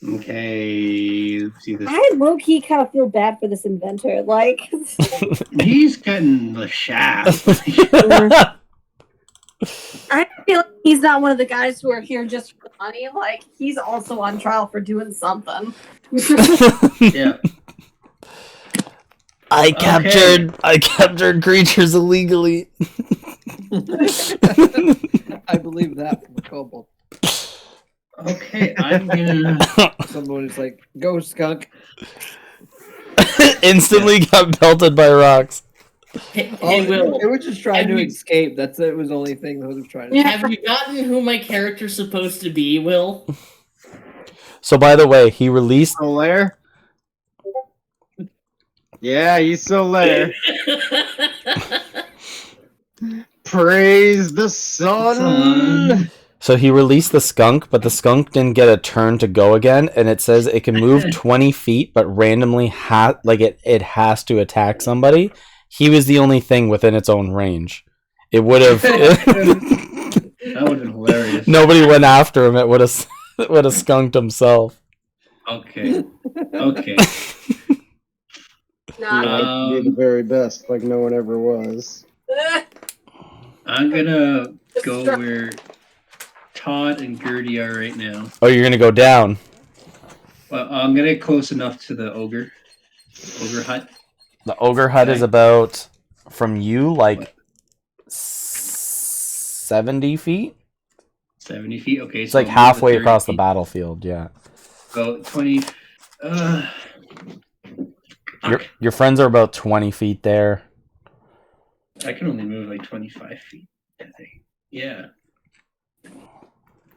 Okay, let's see this. I low-key kind of feel bad for this inventor. Like, He's getting the shaft. I feel like he's not one of the guys who are here just for money. Like, he's also on trial for doing something. Yeah. I captured creatures illegally. I believe that from a kobold. Okay, I'm gonna. Someone is like, "Go, skunk!" Instantly got pelted by rocks. Hey, Will, It was just trying have to you- escape. That's it. Was the only thing that was trying to. Yeah. have you gotten who my character's supposed to be, Will? So, by the way, he released. Still there? Yeah, he's still there. Praise the sun. So he released the skunk, but the skunk didn't get a turn to go again, and it says it can move 20 feet, but randomly it has to attack somebody. He was the only thing within its own range. It would have. That would have been hilarious. Nobody went after him. It would have skunked himself. Okay. Okay. Nah. Be the very best, like no one ever was. I'm gonna go where Todd and Gertie are right now. Oh, you're gonna go down. Well, I'm gonna get close enough to the ogre hut. The ogre hut is Okay. about from you like 70 feet. 70 feet. Okay, It's like halfway across the battlefield. Yeah. About 20. Your friends are about 20 feet there. I can only move like 25 feet. I think. Yeah.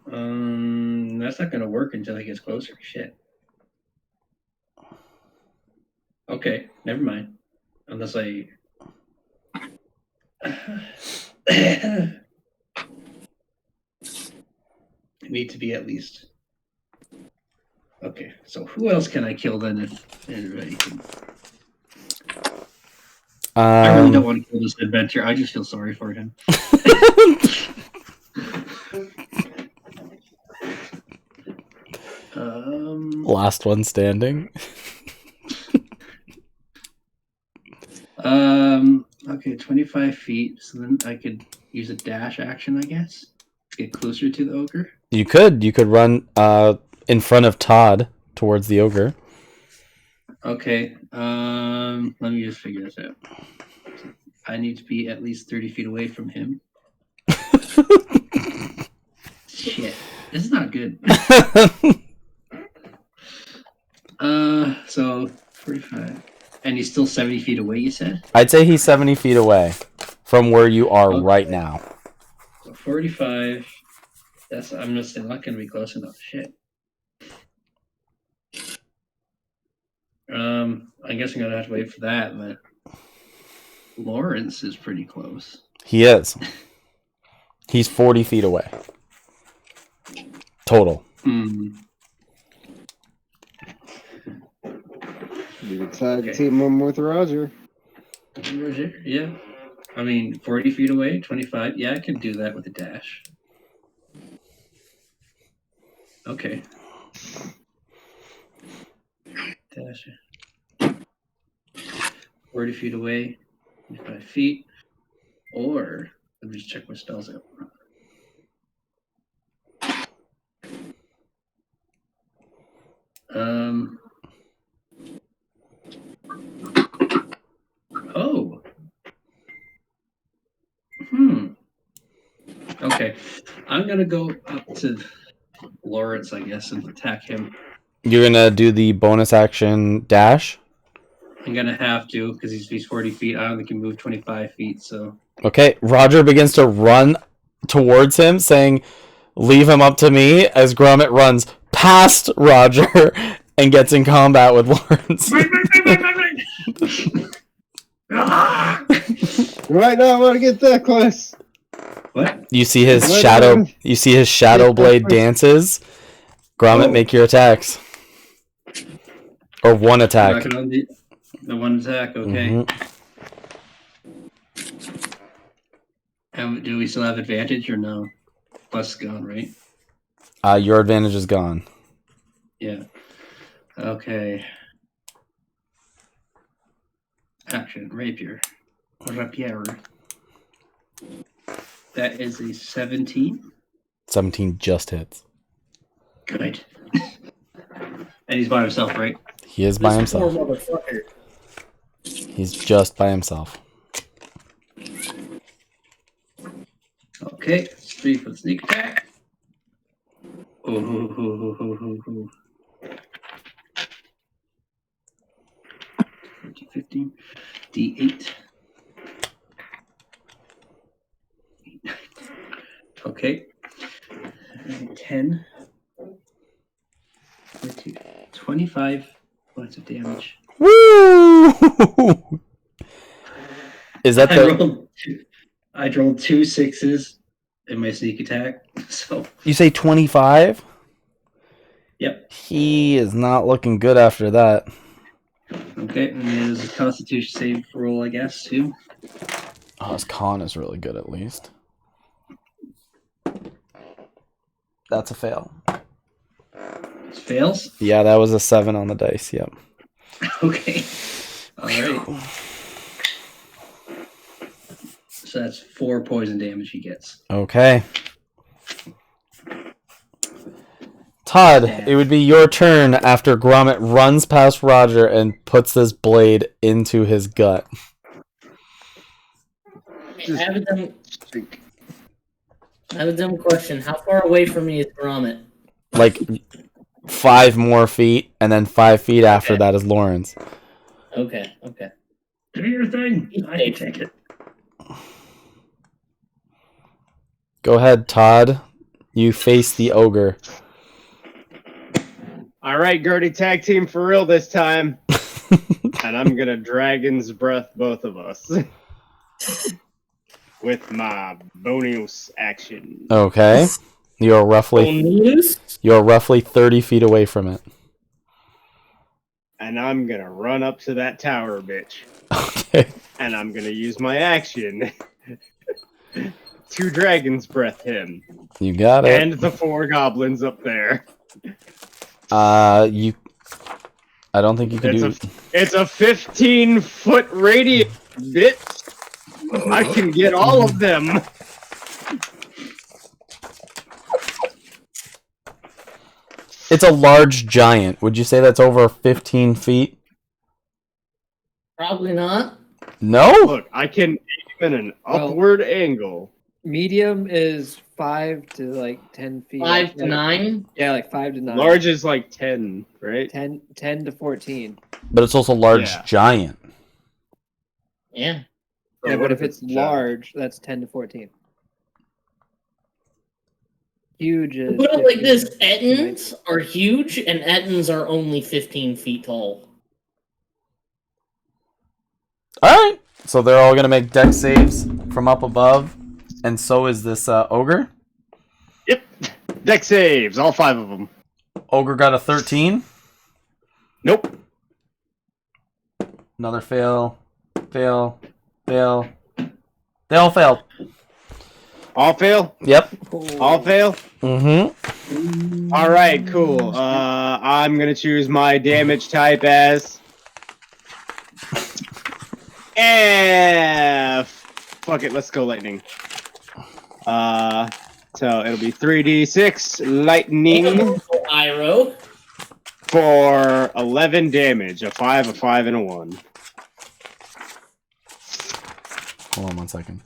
That's not gonna work until he gets closer. Shit. Okay, never mind. Unless I. I need to be at least. Okay, so who else can I kill then if everybody can? I really don't want to kill this adventure. I just feel sorry for him. Last one standing. Okay, 25 feet. So then I could use a dash action, I guess. Get closer to the ogre. You could run in front of Todd towards the ogre. Okay. Let me just figure this out. I need to be at least 30 feet away from him. Shit. This is not good. So 45. And he's still 70 feet away, you said? I'd say he's 70 feet away from where you are Okay. right now. So 45. I'm just not gonna be close enough. Shit. I guess I'm gonna have to wait for that, but Lawrence is pretty close. He is. He's 40 feet away. Total. You tag team him with Roger. Roger, yeah. I mean, 40 feet away, 25. Yeah, I could do that with a dash. Okay. Dash. 40 feet away, 25 feet. Or, let me just check my spells out. Oh. Okay. I'm gonna go up to Lawrence, I guess, and attack him. You're gonna do the bonus action dash? I'm gonna have to, because he's 40 feet. I only can move 25 feet, so. Okay, Roger begins to run towards him, saying, "Leave him up to me," as Gromit runs past Roger and gets in combat with Lawrence. You might not want to get that close. What? You see his What? shadow blade dances. Gromit, Oh. make your attacks. Or one attack. Knocking on the one attack. Okay. Mhm. And do we still have advantage or no? Plus gone, right? Your advantage is gone. Yeah. Okay. Action. Rapier. Rapier. That is a 17. 17 just hits. Good. And he's by himself, right? He is by This poor himself. motherfucker. He's just by himself. Okay. 3 for the sneak attack. Ooh. 15. D8. Okay. 10. 22, 25 points of damage. Woo! Is that I rolled 2 6s in my sneak attack. So You say 25? yep. He is not looking good after that. Okay, and there's a Constitution save roll, I guess, too. Oh, his con is really good at least. That's a fail. It fails. Yeah, that was a 7 on the dice. Yep. Okay. All right. So that's 4 poison damage he gets. Okay. Todd, it would be your turn after Gromit runs past Roger and puts this blade into his gut. I have a dumb question. How far away from me is Gromit? Like 5 more feet, and then 5 feet after that is Lawrence. Okay. Do your thing. I can take it. Go ahead, Todd. You face the ogre. All right, Gertie, tag team for real this time. And I'm gonna Dragon's Breath both of us. With my bonus action. Okay. You're roughly Bonus? 30 feet away from it. And I'm gonna run up to that tower, bitch. Okay. And I'm gonna use my action to Dragon's Breath him. You got it. And the 4 goblins up there. I don't think you can It's a 15-foot radius, bitch. I can get all of them. It's a large giant. Would you say that's over 15 feet? Probably not. No? Look, I can aim in an upward angle. Medium is 5 to like 10 feet. 5 to 9? Yeah, like 5 to 9. Large is like 10, right? 10 to 14. But it's also large Yeah. giant. Yeah. Yeah, what but if if it's it's large, that's 10 to 14. Huge is. Put it like 15 this: to 19. Ettins are huge, and Ettins are only 15 feet tall. Alright. So they're all going to make dex saves from up above. And so is this ogre. Yep. Deck saves, all 5 of them. Ogre got a 13. Nope. Another fail. Fail. Fail. They all failed. All fail? Yep. All fail? Mm-hmm. All right, cool. I'm gonna choose my damage type as. Fuck it, let's go lightning. So it'll be 3d6 lightning Iro. for 11 damage. A 5, a 5, and a 1. Hold on 1 second.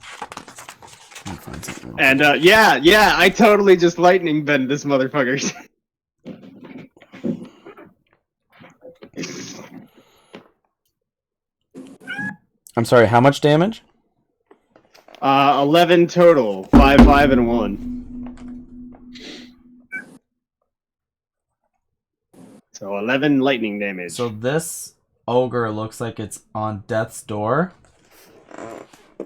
Let me find something real And yeah, I totally just lightning bend this motherfucker. I'm sorry, how much damage? 11 total. 5, 5, and 1. So 11 lightning damage. So this ogre looks like it's on death's door.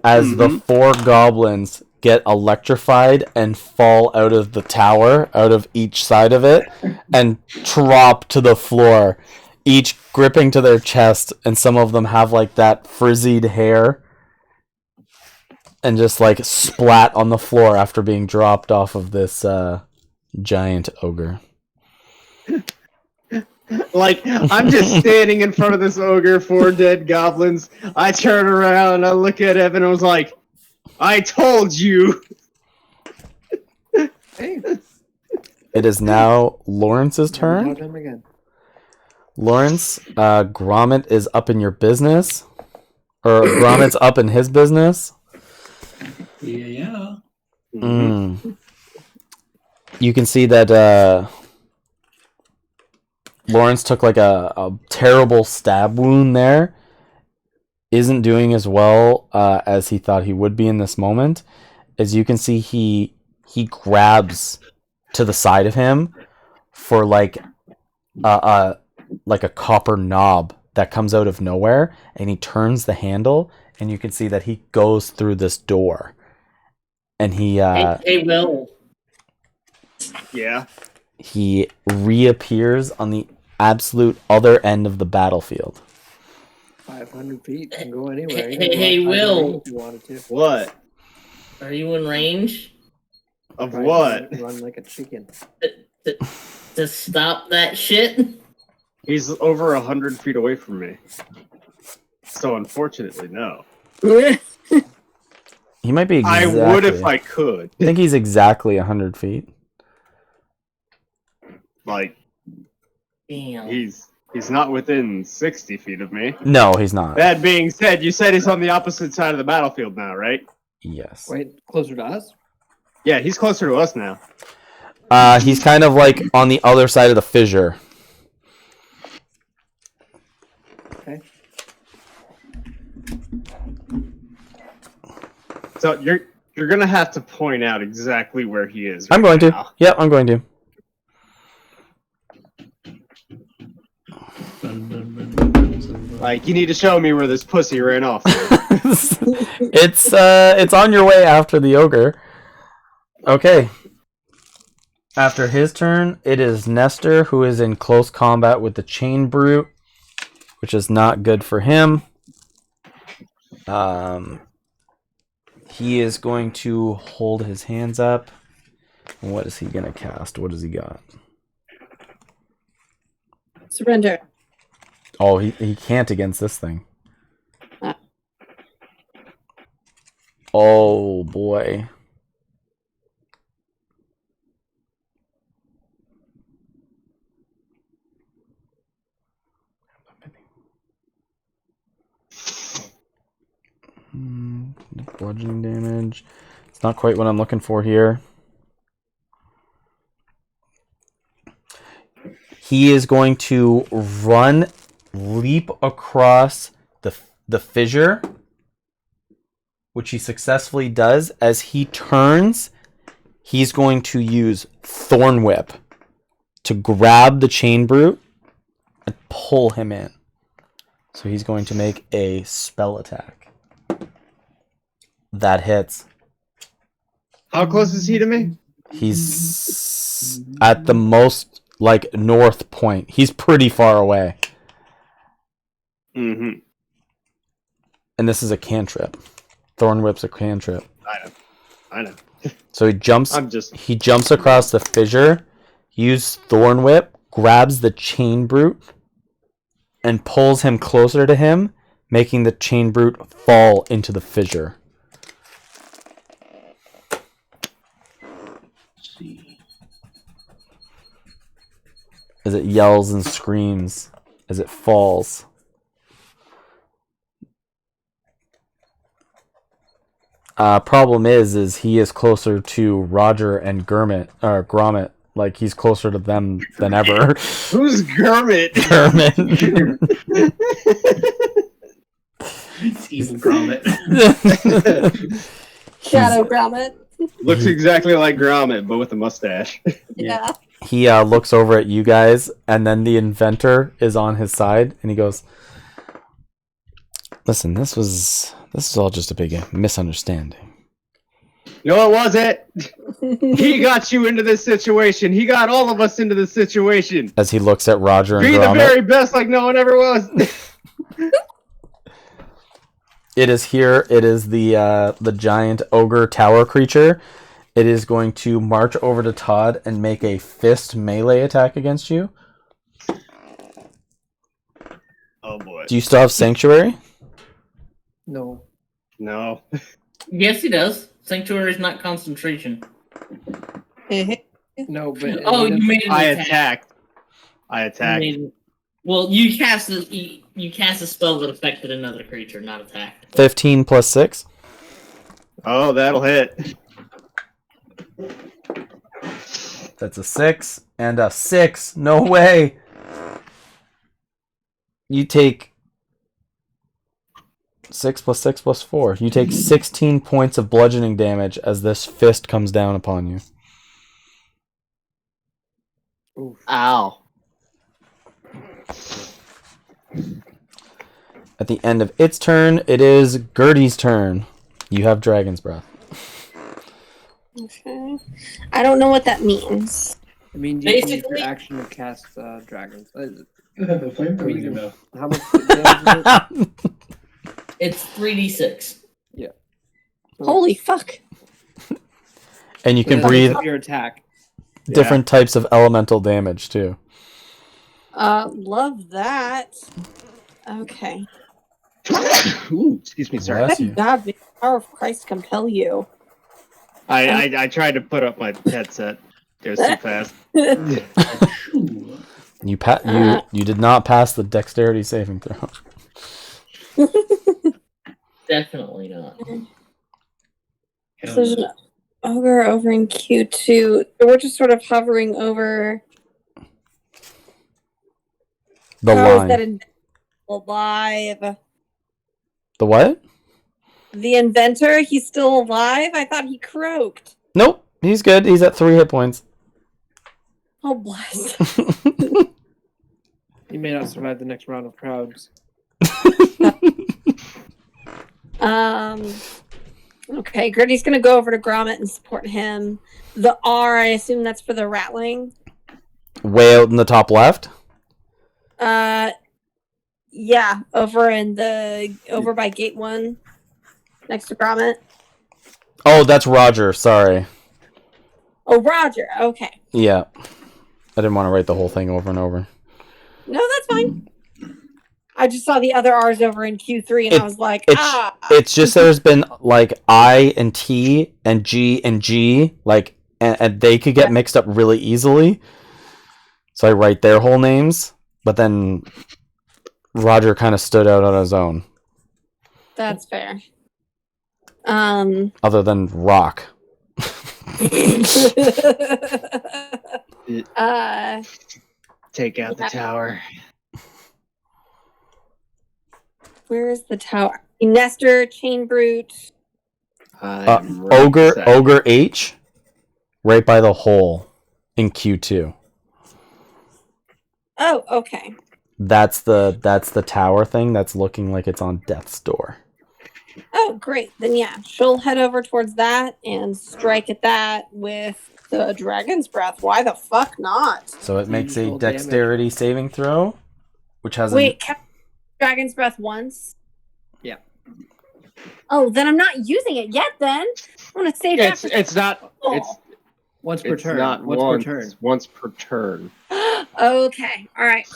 As the 4 goblins get electrified and fall out of the tower, out of each side of it, and drop to the floor. each gripping to their chest, and some of them have like that frizzied hair and just like splat on the floor after being dropped off of this giant ogre. Like, I'm just standing in front of this ogre, 4 dead goblins. I turn around, I look at Evan, and I was like, I told you! Hey, It is now Lawrence's turn. doubt him again. Lawrence, Gromit is up in your business. Or Gromit's up in his business. Yeah. You can see that Lawrence took like a terrible stab wound there. Isn't doing as well as he thought he would be in this moment. As you can see, he grabs to the side of him for like a copper knob that comes out of nowhere, and he turns the handle, and you can see that he goes through this door, and he Hey, Will. Yeah. he reappears on the absolute other end of the battlefield. 500 feet can go anywhere. Hey, Will. If you wanted to. What? Are you in range Of Right, what? Run like a chicken. to stop that shit? He's over 100 feet away from me. So unfortunately, no. He might be exactly... I would if I could. I think he's exactly 100 feet. Like, Damn. he's not within 60 feet of me. No, he's not. That being said, you said he's on the opposite side of the battlefield now, right? Yes. Wait, closer to us? Yeah, he's closer to us now. He's kind of like on the other side of the fissure. Okay. So you're gonna have to point out exactly where he is. I'm going to. now. Yep, I'm going to. Like, you need to show me where this pussy ran off. It's on your way after the ogre. Okay. After his turn, it is Nestor, who is in close combat with the Chain Brute, which is not good for him. He is going to hold his hands up. What is he going to cast? What does he got? Surrender. Oh, he can't against this thing. Oh, boy. Bludgeoning damage. It's not quite what I'm looking for here. He is going to leap across the fissure, which he successfully does. As he turns, he's going to use Thorn Whip to grab the Chain Brute and pull him in. So he's going to make a spell attack. That hits. How close is he to me? He's at the most, like, north point. He's pretty far away. Mm-hmm. And this is a cantrip. Thorn Whip's a cantrip. I know. So he jumps I'm he jumps across the fissure, uses Thorn Whip, grabs the Chain Brute, and pulls him closer to him, making the Chain Brute fall into the fissure. As it yells and screams as it falls. Problem is he is closer to Roger and Gromit. Like, he's closer to them than ever. Who's Kermit? Kermit. It's evil Gromit. Shadow Gromit. Looks exactly like Gromit, but with a mustache. Yeah. He looks over at you guys, and then the inventor is on his side, and he goes, "Listen, this was all just a big misunderstanding. No, it wasn't. He got you into this situation. He got all of us into this situation. As he looks at Roger and Be the Gromit. very best like no one ever was. It is here. It is the giant ogre tower creature. It is going to march over to Todd and make a fist melee attack against you. Oh boy. Do you still have Sanctuary? No. No. Yes, he does. Sanctuary is not concentration. No, but Oh, you made an I attack. attacked. I You attacked. made- Well, you cast a spell that affected another creature, not attacked. 15 plus 6. Oh, that'll hit. That's a 6 and a 6. No way. You take 6 plus 6 plus 4. You take 16 points of bludgeoning damage as this fist comes down upon you. Oof. Ow. At the end of its turn, it is Gertie's turn. You have Dragon's Breath. Okay. I don't know what that means. I mean, you can use Basically- your action to cast dragons. You have a flamethrower in your mouth. How much damage is it? It's 3d6. Holy fuck. And you can That's breathe your attack. different types of elemental damage, too. Love that. Okay. Ooh, excuse me, sorry. Bless you. God, may the power of Christ compel you. I tried to put up my headset. It was too fast. Ooh. You did not pass the dexterity saving throw. Definitely not. So there's an ogre over in Q2. We're just sort of hovering over The how is line. that alive? The what? The inventor, he's still alive? I thought he croaked. Nope. He's good. He's at 3 hit points. Oh, bless. You may not survive the next round of crowds. Okay, Gritty's gonna go over to Gromit and support him. The R, I assume that's for the rattling. Way out in the top left. Yeah, over by gate 1, next to Gromit. Oh, that's Roger. Sorry. Oh, Roger. Okay, Yeah. I didn't want to write the whole thing over and over. no, that's fine. I just saw the other R's over in Q3, and I was like, It's just there's been like I and T and G and G, like, and they could get mixed up really easily. So I write their whole names, but then Roger kind of stood out on his own. That's fair. Other than Rock. Take out the tower. Where is the tower? Nestor, Chain Brute. Ogre H, right by the hole in Q2. Oh, okay. That's the tower thing that's looking like it's on death's door. Oh, great. Then yeah, she'll head over towards that and strike at that with the Dragon's Breath. Why the fuck not? So it makes a Usual damage. dexterity saving throw, which has Wait, can I Dragon's Breath once? Yeah. Oh, then I'm not using it yet. Then I'm gonna save that. It's not. Oh. It's Once per it's turn. not Once once. per turn. Once per turn. Okay. All right.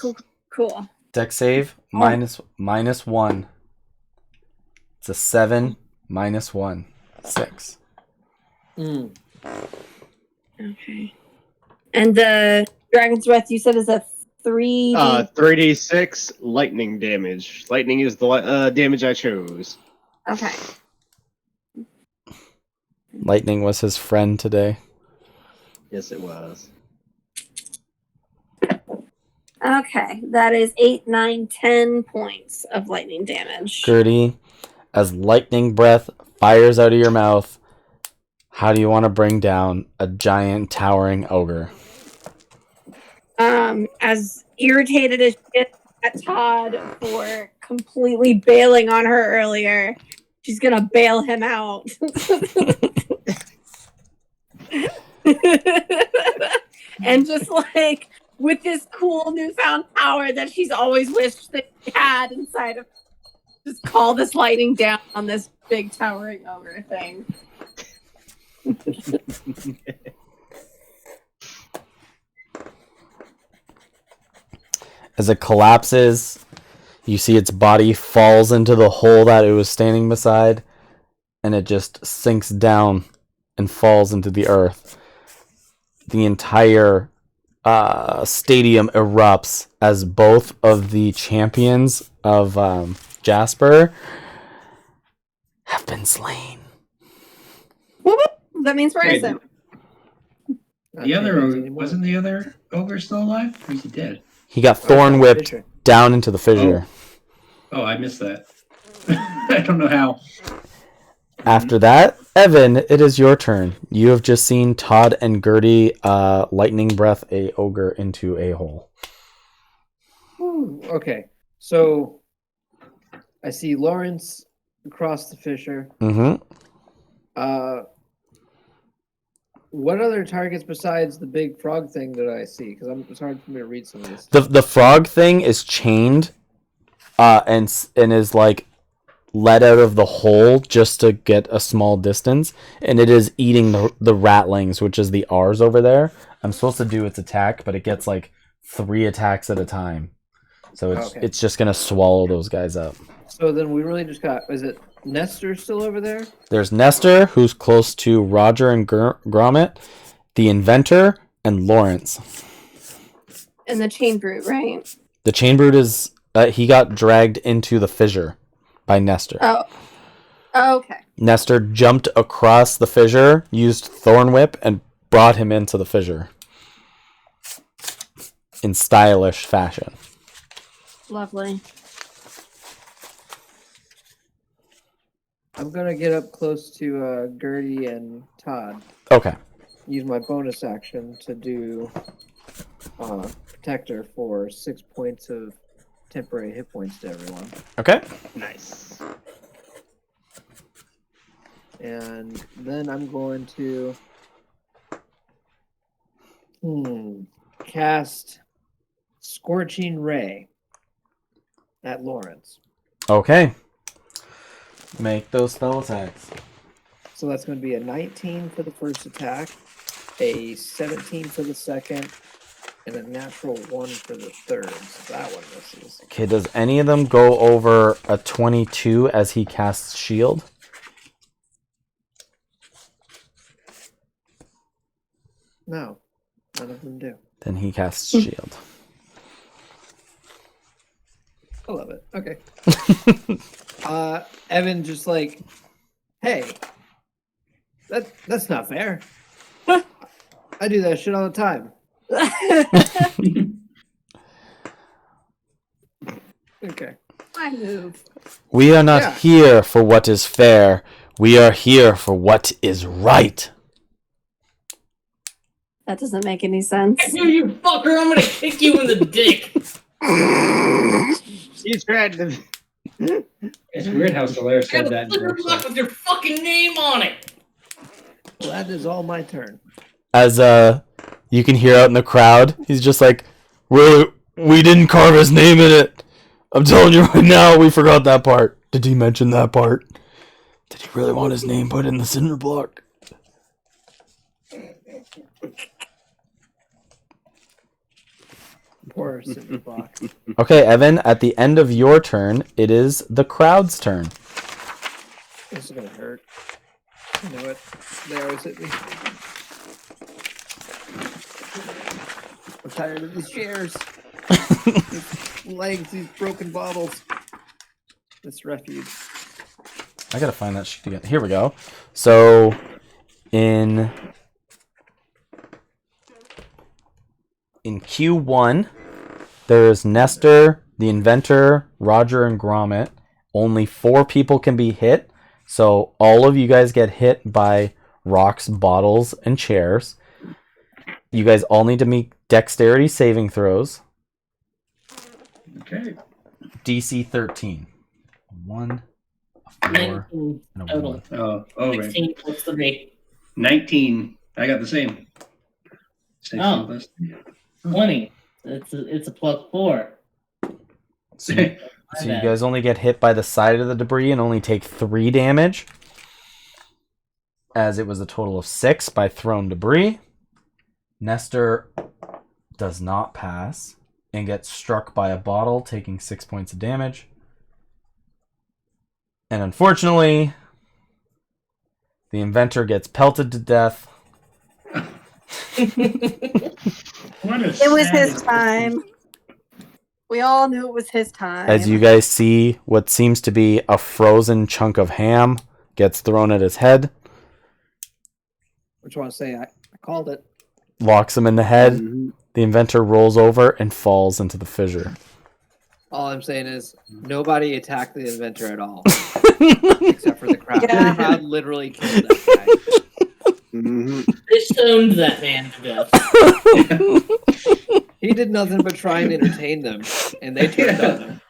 Cool. dex save minus 1. It's a 7 minus 1. 6. Mm. Okay. And the Dragon's Breath you said is a 3. 3d6 lightning damage. Lightning is the damage I chose. Okay. Lightning was his friend today. Yes, it was. Okay. That is 8, 9, 10 points of lightning damage. Gertie, as lightning breath fires out of your mouth, how do you want to bring down a giant towering ogre? As irritated as shit at Todd for completely bailing on her earlier, she's gonna bail him out. And just like with this cool newfound power that she's always wished that she had inside of, just call this lightning down on this big towering ogre thing. As it collapses, you see its body falls into the hole that it was standing beside, and it just sinks down and falls into the earth. The entire stadium erupts as both of the champions of Jasper have been slain. That means we're Wait, innocent. Not the other champions anymore. wasn't the other ogre still alive? Or is he dead? He got Oh, thorn whipped Fisher. down into the fissure. Oh, I missed that. I don't know how. After that, Evan, it is your turn. You have just seen Todd and Gertie lightning breath a ogre into a hole. Ooh, okay, so I see Lawrence across the fissure. Mm-hmm. What other targets besides the big frog thing did I see? Because it's hard for me to read some of this. The frog thing is chained, and is like let out of the hole just to get a small distance, and it is eating the ratlings, which is the R's over there. I'm supposed to do its attack, but it gets like 3 attacks at a time, so it's just gonna swallow those guys up. So then we really just got. Is it Nestor still over there? There's Nestor, who's close to Roger and Gromit, the Inventor, and Lawrence. And the chain brute, right? The Chain Brute is he got dragged into the fissure by Nestor. Oh, okay. Nestor jumped across the fissure, used Thorn Whip, and brought him into the fissure in stylish fashion. Lovely. I'm gonna get up close to Gertie and Todd. Okay. Use my bonus action to do Protector for 6 points of temporary hit points to everyone. Okay. Nice. And then I'm going to cast Scorching Ray at Lawrence. Okay. Make those spell attacks. So that's going to be a 19 for the first attack, a 17 for the second, and a natural 1 for the third. So that one misses. Okay, does any of them go over a 22 as he casts shield? No, none of them do. Then he casts shield. I love it. Okay. Evan just like, hey, that's not fair. I do that shit all the time. Okay. I move. We are not Yeah. here for what is fair. We are here for what is right. That doesn't make any sense. You fucker! I'm gonna kick you in the dick. He's tried to. It's weird how Solaris I said got a that. flicker block with your fucking name on it. Well, that is all my turn. As you can hear out in the crowd, he's just like, we didn't carve his name in it. I'm telling you right now, we forgot that part. Did he mention that part? Did he really want his name put in the cinder block? Poor cinder block. Okay, Evan, at the end of your turn, it is the crowd's turn. This is gonna hurt. I know it. They always hit me. I'm tired of these chairs. These legs, these broken bottles. This refuge. I gotta find that sheet again. Here we go. So, in Q1, there's Nestor, the Inventor, Roger, and Gromit. Only 4 people can be hit. So all of you guys get hit by rocks, bottles, and chairs. You guys all need to make dexterity saving throws. Okay. DC 13. 1, a 4, 19 and a total. 1. Oh, right. 16 plus 3. 19. I got the same. 16 Oh. plus 20. It's a +4. So you, so you guys only get hit by the side of the debris and only take 3 damage, as it was a total of 6 by thrown debris. Nestor does not pass and gets struck by a bottle, taking 6 points of damage. And unfortunately, the inventor gets pelted to death. It was his time. We all knew it was his time. As you guys see, what seems to be a frozen chunk of ham gets thrown at his head, I just want to say I called it. locks him in the head. Mhm. The inventor rolls over and falls into the fissure. All I'm saying is nobody attacked the inventor at all, except for the crowd. Yeah. The crowd literally killed that guy. Mhm. They stoned that man to death. He did nothing but try and entertain them, and they turned on him.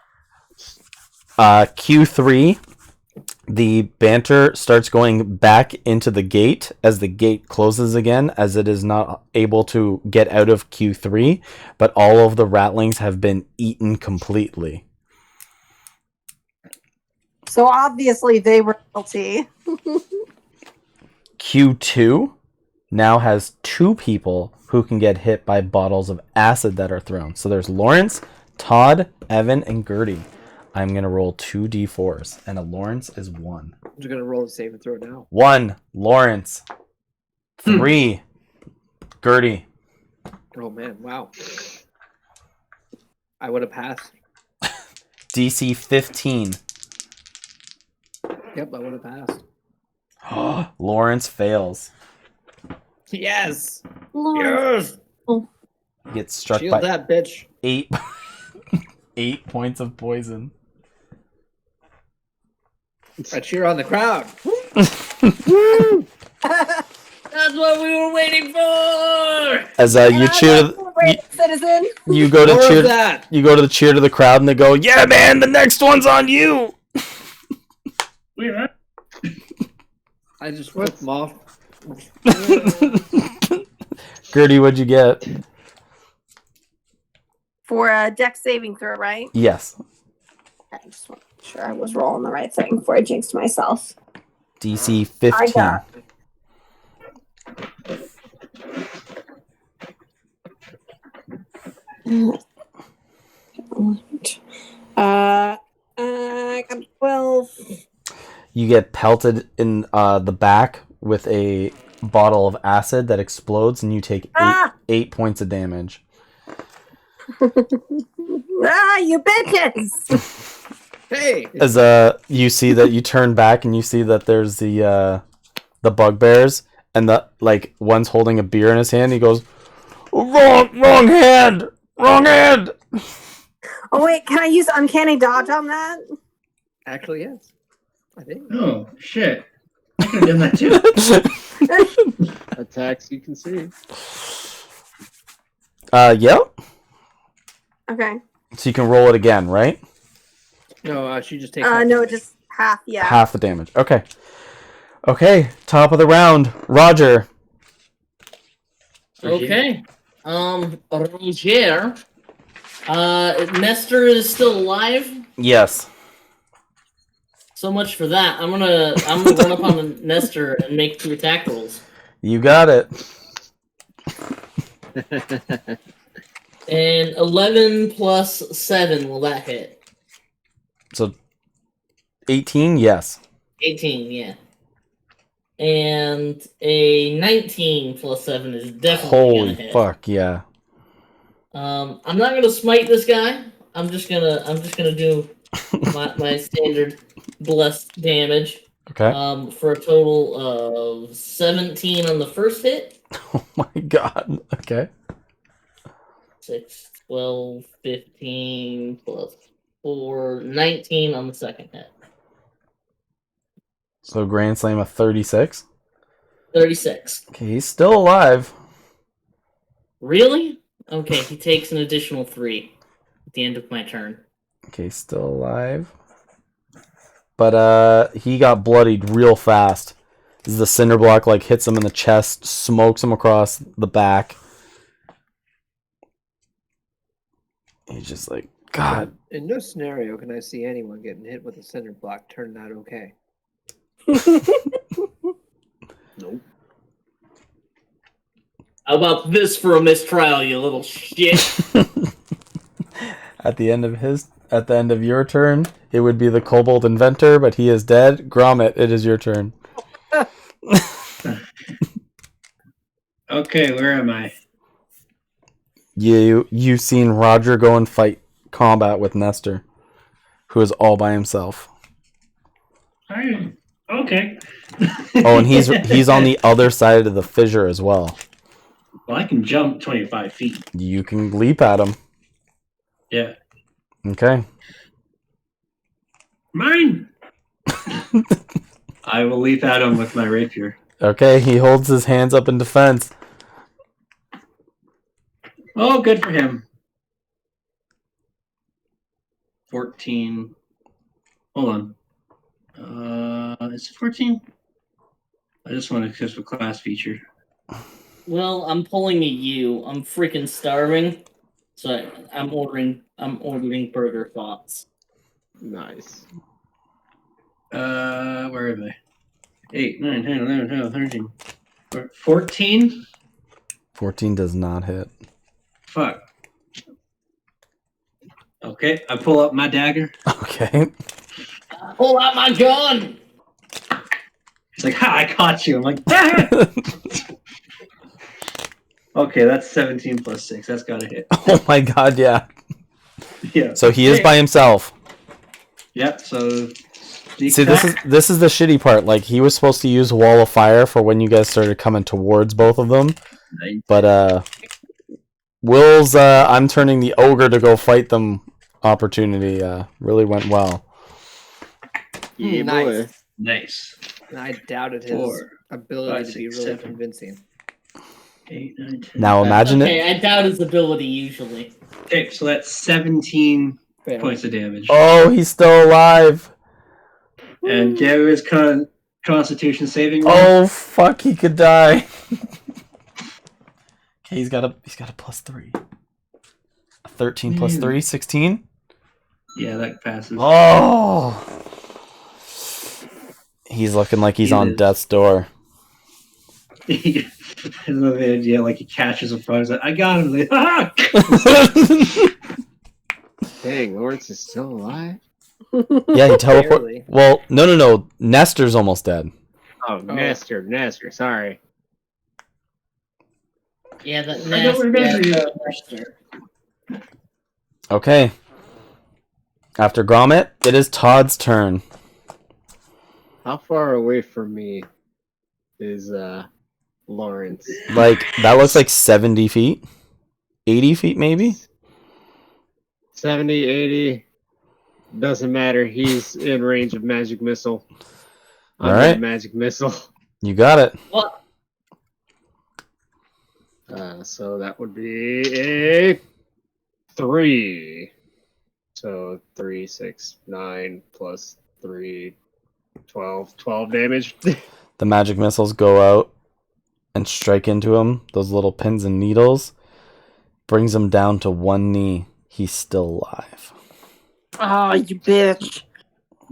Q3, the banter starts going back into the gate as the gate closes again, as it is not able to get out of Q3, but all of the ratlings have been eaten completely. So obviously they were guilty. Q2 now has 2 people who can get hit by bottles of acid that are thrown. So there's Lawrence, Todd, Evan, and Gertie. I'm going to roll 2 d4s, and a Lawrence is 1. I'm just gonna roll the save and throw it now. 1, Lawrence. 3, Gertie. Oh man, wow. I would have passed. DC 15. Yep, I would have passed. Lawrence fails. Yes! Lord. Yes! Gets struck Shield by that bitch. 8 8 points of poison. I cheer on the crowd. That's what we were waiting for! As you cheer, Citizen. you go to More of cheer. that. You go to the cheer to the crowd, and they go, "Yeah, man, the next one's on you." Wait, what? I just flipped them off. Gertie, what'd you get? For a deck saving throw, right? Yes, I just want to make sure I was rolling the right thing before I jinxed myself. DC 15. got- I got 12. You get pelted in the back with a bottle of acid that explodes, and you take Ah! 8 points of damage. You bitches! Hey! As you see that you turn back and you see that there's the bugbears, and the one's holding a beer in his hand. He goes, wrong hand, wrong hand. Oh wait, can I use uncanny dodge on that? Actually, yes. I think. Oh, shit. I could have done that too. Attacks you can see. Yep. Okay. So you can roll it again, right? No, she just takes. No, just half. Yeah. Half the damage. Okay. Okay. Top of the round, Roger. Okay. Roger. Nestor is still alive. Yes. So much for that. I'm gonna run up on the Nestor and make 2 attack rolls. You got it. And 11 plus 7, will that hit? So 18, yes. 18, yeah. And a 19 plus 7 is definitely gonna Holy hit. fuck, yeah. I'm not gonna smite this guy. I'm just gonna do my standard blessed damage. Okay. For a total of 17 on the first hit. Oh my god. Okay. 6, 12, 15 plus 4, 19 on the second hit. So Grand Slam of 36. 36. Okay, he's still alive. Really? Okay, he takes an additional 3 at the end of my turn. Okay, still alive. But he got bloodied real fast The cinder block like hits him in the chest, smokes him across the back. He's just like, God. In no scenario can I see anyone getting hit with a cinder block turning out okay. Nope. How about this for a mistrial, you little shit? At the end of your turn, it would be the kobold inventor, but he is dead. Gromit, it is your turn. Okay, where am I? You've seen Roger go and fight combat with Nestor, who is all by himself. Okay. Oh, and he's on the other side of the fissure as well. Well, I can jump 25 feet. You can leap at him. Yeah. Okay. Mine! I will leap at him with my rapier. Okay, he holds his hands up in defense. Oh, good for him. 14. Hold on. Is it 14? I just want to kiss a class feature. Well, I'm pulling a U. I'm freaking starving, so I'm ordering burger thoughts. Nice. Where are they? 8, 9, 10, 11, 12, 13. 14? 14 does not hit. Fuck. Okay, I pull up my dagger. Okay. Pull out my gun! It's like, ha, I caught you. I'm like, ah! Okay, that's 17 plus 6. That's gotta hit. Oh my god, yeah. Yeah. So he is by himself. Yep, so... See, this is the shitty part. Like, he was supposed to use Wall of Fire for when you guys started coming towards both of them. Nice. But, Will's, I'm turning the ogre to go fight them opportunity, really went well. Yeah, Nice. boy. Nice. I doubted his 4, ability 5, to be 6, really 7. convincing. 8, 9, 10. Now imagine Okay, it. I doubt his ability usually. Okay, so that's 17 Fail. points of damage. Oh, he's still alive. And give his Constitution saving roll. Oh, fuck, he could die. Okay, he's got a +3. A 13 plus 3, 16. Yeah, that passes. Oh. He's looking like he's He on is. death's door. I love the idea, like he catches a frog. He's like, I got him. Like, ah! Dang, Lawrence is still alive? Yeah, he teleported. Barely. Well, no. Nestor's almost dead. Oh, Nestor, sorry. Yeah, that I don't remember you. Nestor. Okay. After Gromit, it is Todd's turn. How far away from me is Lawrence? Like, that looks like 70 feet? 80 feet, maybe? 70, 80. Doesn't matter. He's in range of magic missile. I'm in Alright. magic missile. You got it. What? So that would be a 3. So 3, 6, 9 plus 3, 12. 12 damage. The magic missiles go out and strike into him. Those little pins and needles. Brings him down to one knee. He's still alive. Oh, you bitch.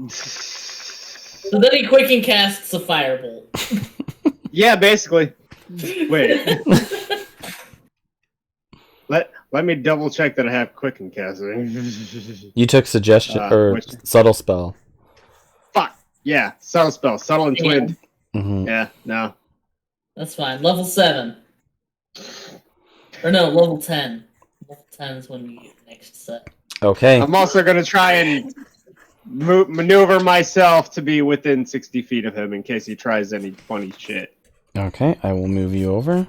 So then he quicken casts a firebolt. Yeah, basically. Wait. Let me double check that I have quicken casting. You took suggestion or which- subtle spell. Fuck. Yeah, subtle spell, subtle and twinned. Hmm. Yeah, no. That's fine. Level 7. Or no, level 10. Level 10 is when we get the next set. Okay. I'm also gonna try and maneuver myself to be within 60 feet of him in case he tries any funny shit. Okay, I will move you over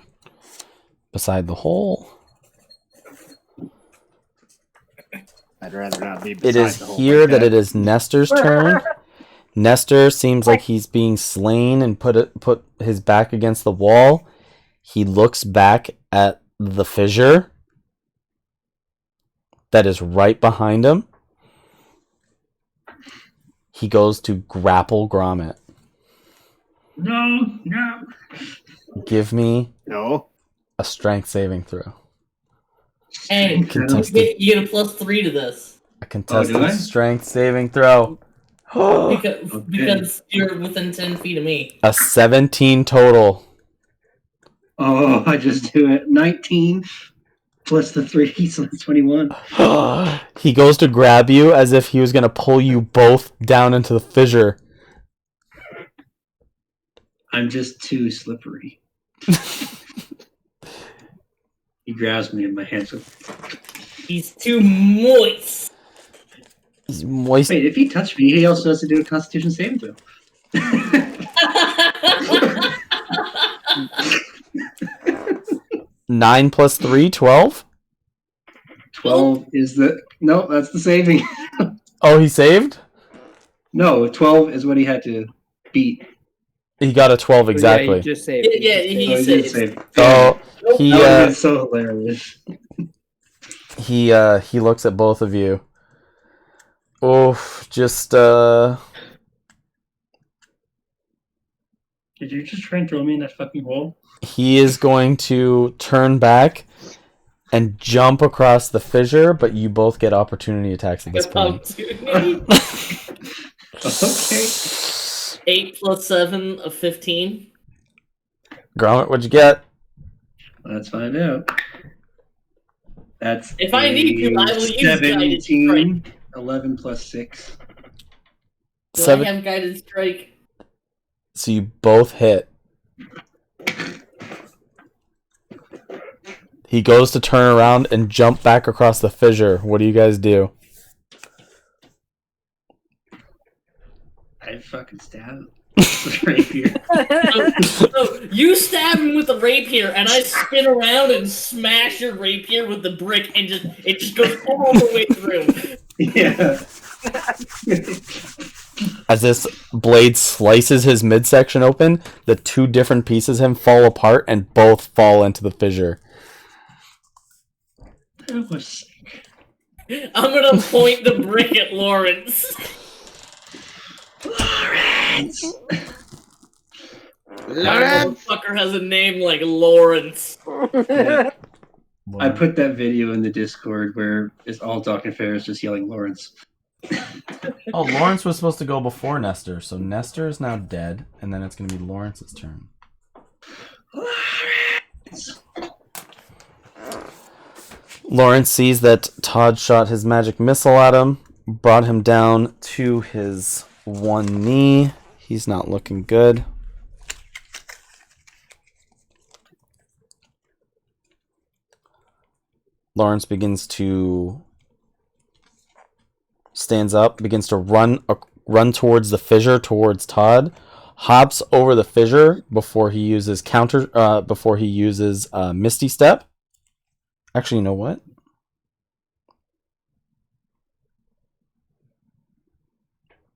beside the hole. I'd rather not be It beside is the hole here like that it is Nestor's turn. Nestor seems like he's being slain and put his back against the wall. He looks back at the fissure that is right behind him. He goes to grapple Gromit. No. Give me No. a strength saving throw. Hey, Contested. you get a +3 to this. A contested I? strength saving throw. Because you're within 10 feet of me. A 17 total. Oh, I just do it. 19 plus the 3, so that's 21. He goes to grab you as if he was going to pull you both down into the fissure. I'm just too slippery. He grabs me in my hands. He's too moist. He's moist. Wait, if he touched me, he also has to do a Constitution saving throw. 9 plus 3, 12? 12 is the... No, that's the saving. Oh, he saved? No, 12 is what he had to beat. He got a 12 Yeah, exactly. he just saved. Yeah, So he he did saves. save. Oh, he That was so hilarious. he looks at both of you. Oh, just Did you just try and throw me in that fucking hole? he is going to turn back and jump across the fissure, but you both get opportunity attacks at this point. Okay. 8 plus 7 of 15. Gromit, what'd you get? Let's find out. That's If I need to, I will use guided 17. 11 plus 6. Do Seven. I have guided strike? So you both hit. He goes to turn around and jump back across the fissure. What do you guys do? I fucking stab him. Rapier. So you stab him with the rapier, and I spin around and smash your rapier with the brick, and it just goes all the way through. Yeah. As this blade slices his midsection open, the two different pieces of him fall apart and both fall into the fissure. That was sick. I'm gonna point the brick at Lawrence. Lawrence! That motherfucker has a name like Lawrence. Yeah. I put that video in the Discord where it's all Talking Ferris just yelling Lawrence. Oh, Lawrence was supposed to go before Nestor, so Nestor is now dead, and then it's going to be Lawrence's turn. Lawrence! Lawrence sees that Todd shot his magic missile at him, brought him down to his one knee. He's not looking good. Lawrence stands up, begins to run towards the fissure, towards Todd, hops over the fissure before he uses Misty Step. Actually, you know what?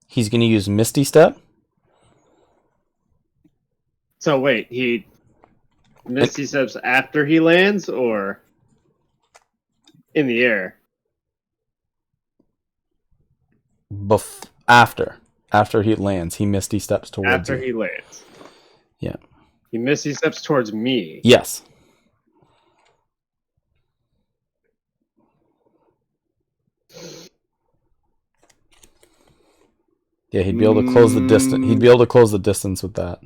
He's going to use Misty Step. So wait, he Misty Steps after he lands, or in the air? After he lands, he Misty Steps towards After you. he lands. Yeah. He Misty Steps towards me. Yes. Yeah, he'd be able to close the distance. He'd be able to close the distance with that.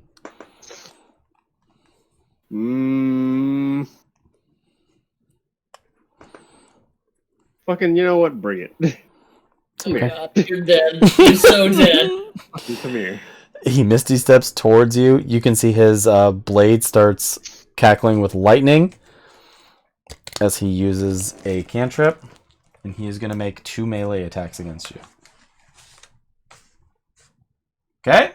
Fucking, you know what? Bring it. Come here. God, you're dead. You're so dead. Come here. He Misty Steps towards you. You can see his blade starts cackling with lightning as he uses a cantrip, and he is going to make 2 melee attacks against you. Okay?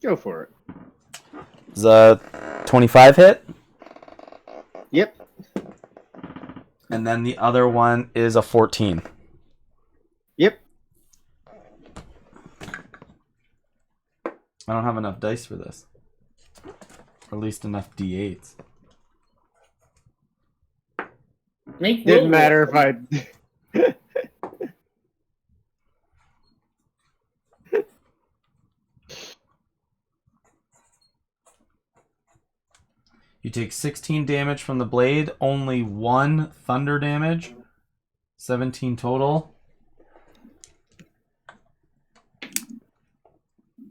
Go for it. Is a 25 hit? Yep. And then the other one is a 14. Yep. I don't have enough dice for this. Or at least enough d8s. Make Didn't will matter roll. if I. You take 16 damage from the blade, only 1 thunder damage, 17 total.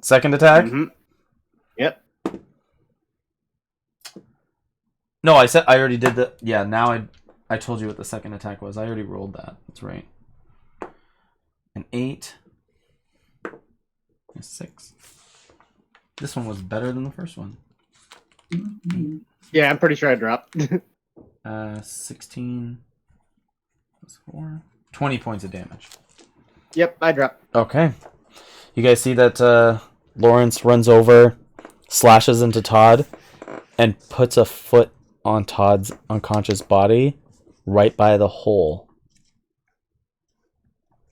Second attack? Mm-hmm. Yep. No, I already did the. Yeah, now I told you what the second attack was. I already rolled that. That's right. An 8. A 6. This one was better than the first one. Yeah, I'm pretty sure I dropped. 16 plus 4. 20 points of damage. Yep, I dropped. Okay. You guys see that Lawrence runs over, slashes into Todd, and puts a foot on Todd's unconscious body right by the hole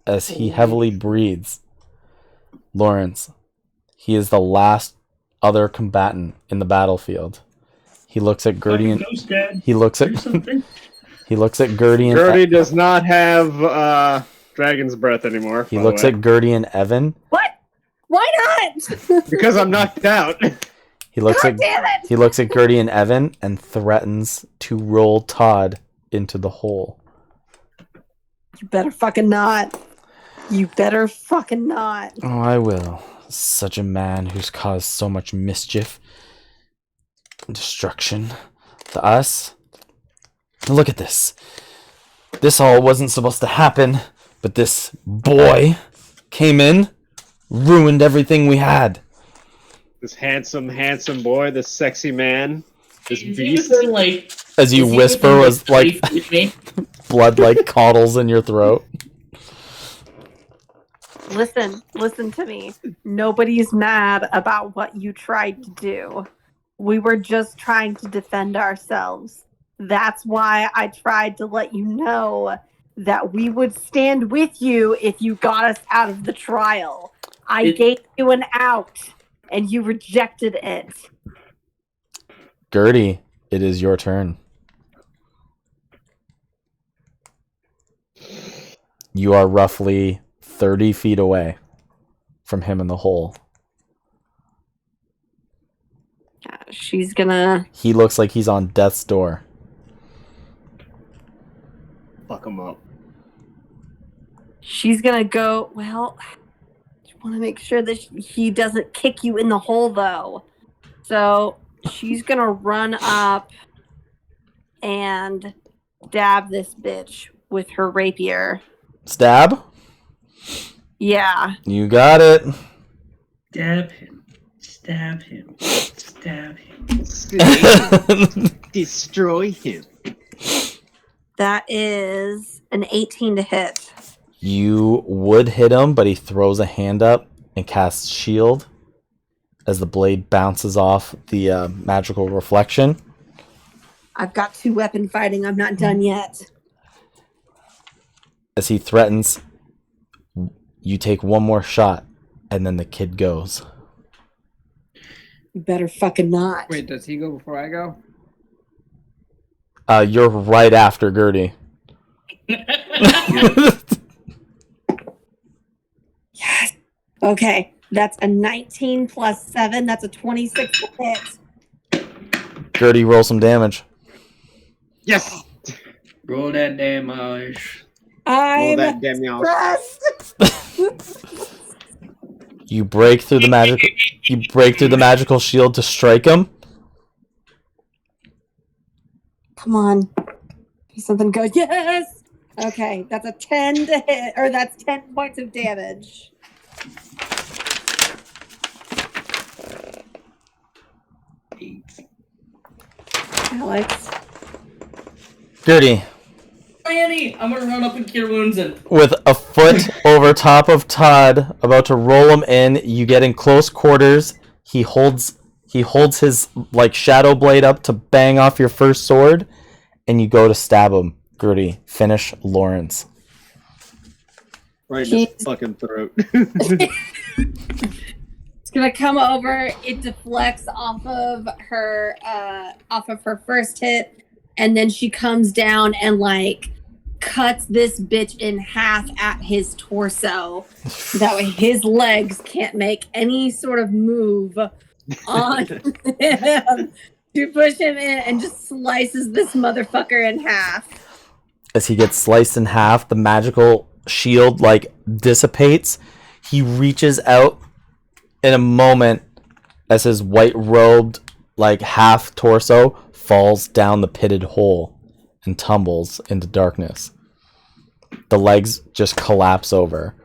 as he heavily breathes. Lawrence, he is the last other combatant in the battlefield. He looks at Gertie and he looks at he looks at Gertie and Gertie does not have dragon's breath anymore. he looks at Gertie and Evan. What? Why not? Because I'm knocked out. He looks God at damn it! he looks at Gertie and Evan and threatens to roll Todd into the hole. You better fucking not. You better fucking not. Oh, I will. Such a man who's caused so much mischief and destruction to us. Look at this. This all wasn't supposed to happen, but this boy came in, ruined everything we had. This handsome boy, this sexy man, this Is beast. he within, like, As you is he whisper, within, was like 3 feet of me? blood like coddles in your throat. Listen to me. Nobody's mad about what you tried to do. We were just trying to defend ourselves. That's why I tried to let you know that we would stand with you if you got us out of the trial. I gave you an out, and you rejected it. Gertie, it is your turn. You are roughly 30 feet away from him in the hole. She's gonna... He looks like he's on death's door. Fuck him up. She's gonna go... Well, I want to make sure that he doesn't kick you in the hole, though. So she's gonna run up and stab this bitch with her rapier. Stab? Yeah. You got it. Stab him. Stab him. Stab him. Destroy him. That is an 18 to hit. You would hit him, but he throws a hand up and casts shield as the blade bounces off the magical reflection. I've got 2 weapon fighting. I'm not done yet. As he threatens, you take one more shot, and then the kid goes. You better fucking not. Wait, does he go before I go? You're right after Gertie. Yes. Okay. That's a 19 plus 7. That's a 26 to hit. Gertie, roll some damage. Yes. Roll that damage. Roll I'm that damage. stressed. You break through the magical. You break through the magical shield to strike him. Come on. Something good. Yes. Okay. That's a 10 to hit, or that's 10 points of damage. Alex. Gertie, Annie, I'm gonna run up and cure wounds and with a foot over top of Todd, about to roll him in, you get in close quarters. He holds his like shadow blade up to bang off your first sword, and you go to stab him. Gertie, finish Lawrence. Right in his fucking throat. It's gonna come over. It deflects off of her first hit, and then she comes down and like cuts this bitch in half at his torso. That way his legs can't make any sort of move on him. You push him in and just slices this motherfucker in half. As he gets sliced in half, the magical shield like dissipates. He reaches out in a moment as his white robed like half torso falls down the pitted hole and tumbles into darkness. The legs just collapse over.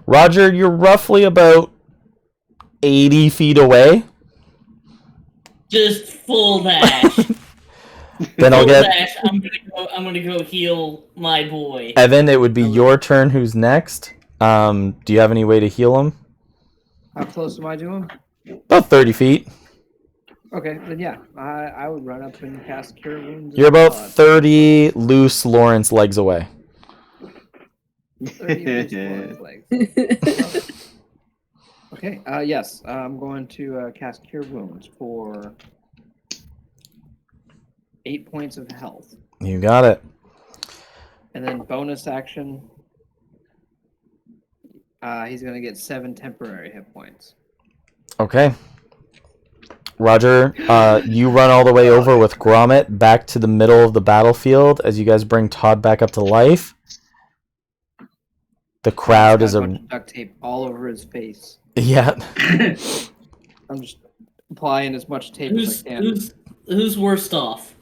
Roger, you're roughly about 80 feet away. Just full dash. Then I'll Full get dash. I'm gonna go heal my boy. Evan. It would be your turn. Who's next? Do you have any way to heal him? How close am I to him? About 30 feet. Okay, then yeah, I would run up and cast Cure Wounds. You're about 30 loose Lawrence legs away. 30 loose legs. Okay, yes, I'm going to cast Cure Wounds for 8 points of health. You got it. And then bonus action, he's going to get 7 temporary hit points. Okay. Roger, you run all the way over with Gromit back to the middle of the battlefield as you guys bring Todd back up to life. The crowd He's is got a... bunch of duct tape all over his face. Yeah. I'm just applying as much tape as I can. Who's worst off?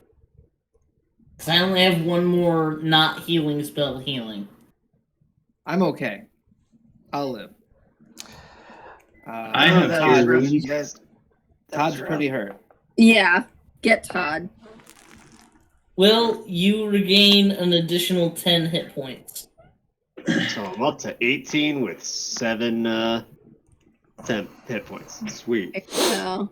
Because I only have one more not healing spell healing. I'm okay. I'll live. I have Todd, Cure Wounds. Todd's pretty hurt. Yeah, get Todd. Will you regain an additional 10 hit points? So I'm up to 18 with 7 10 hit points. Sweet. So,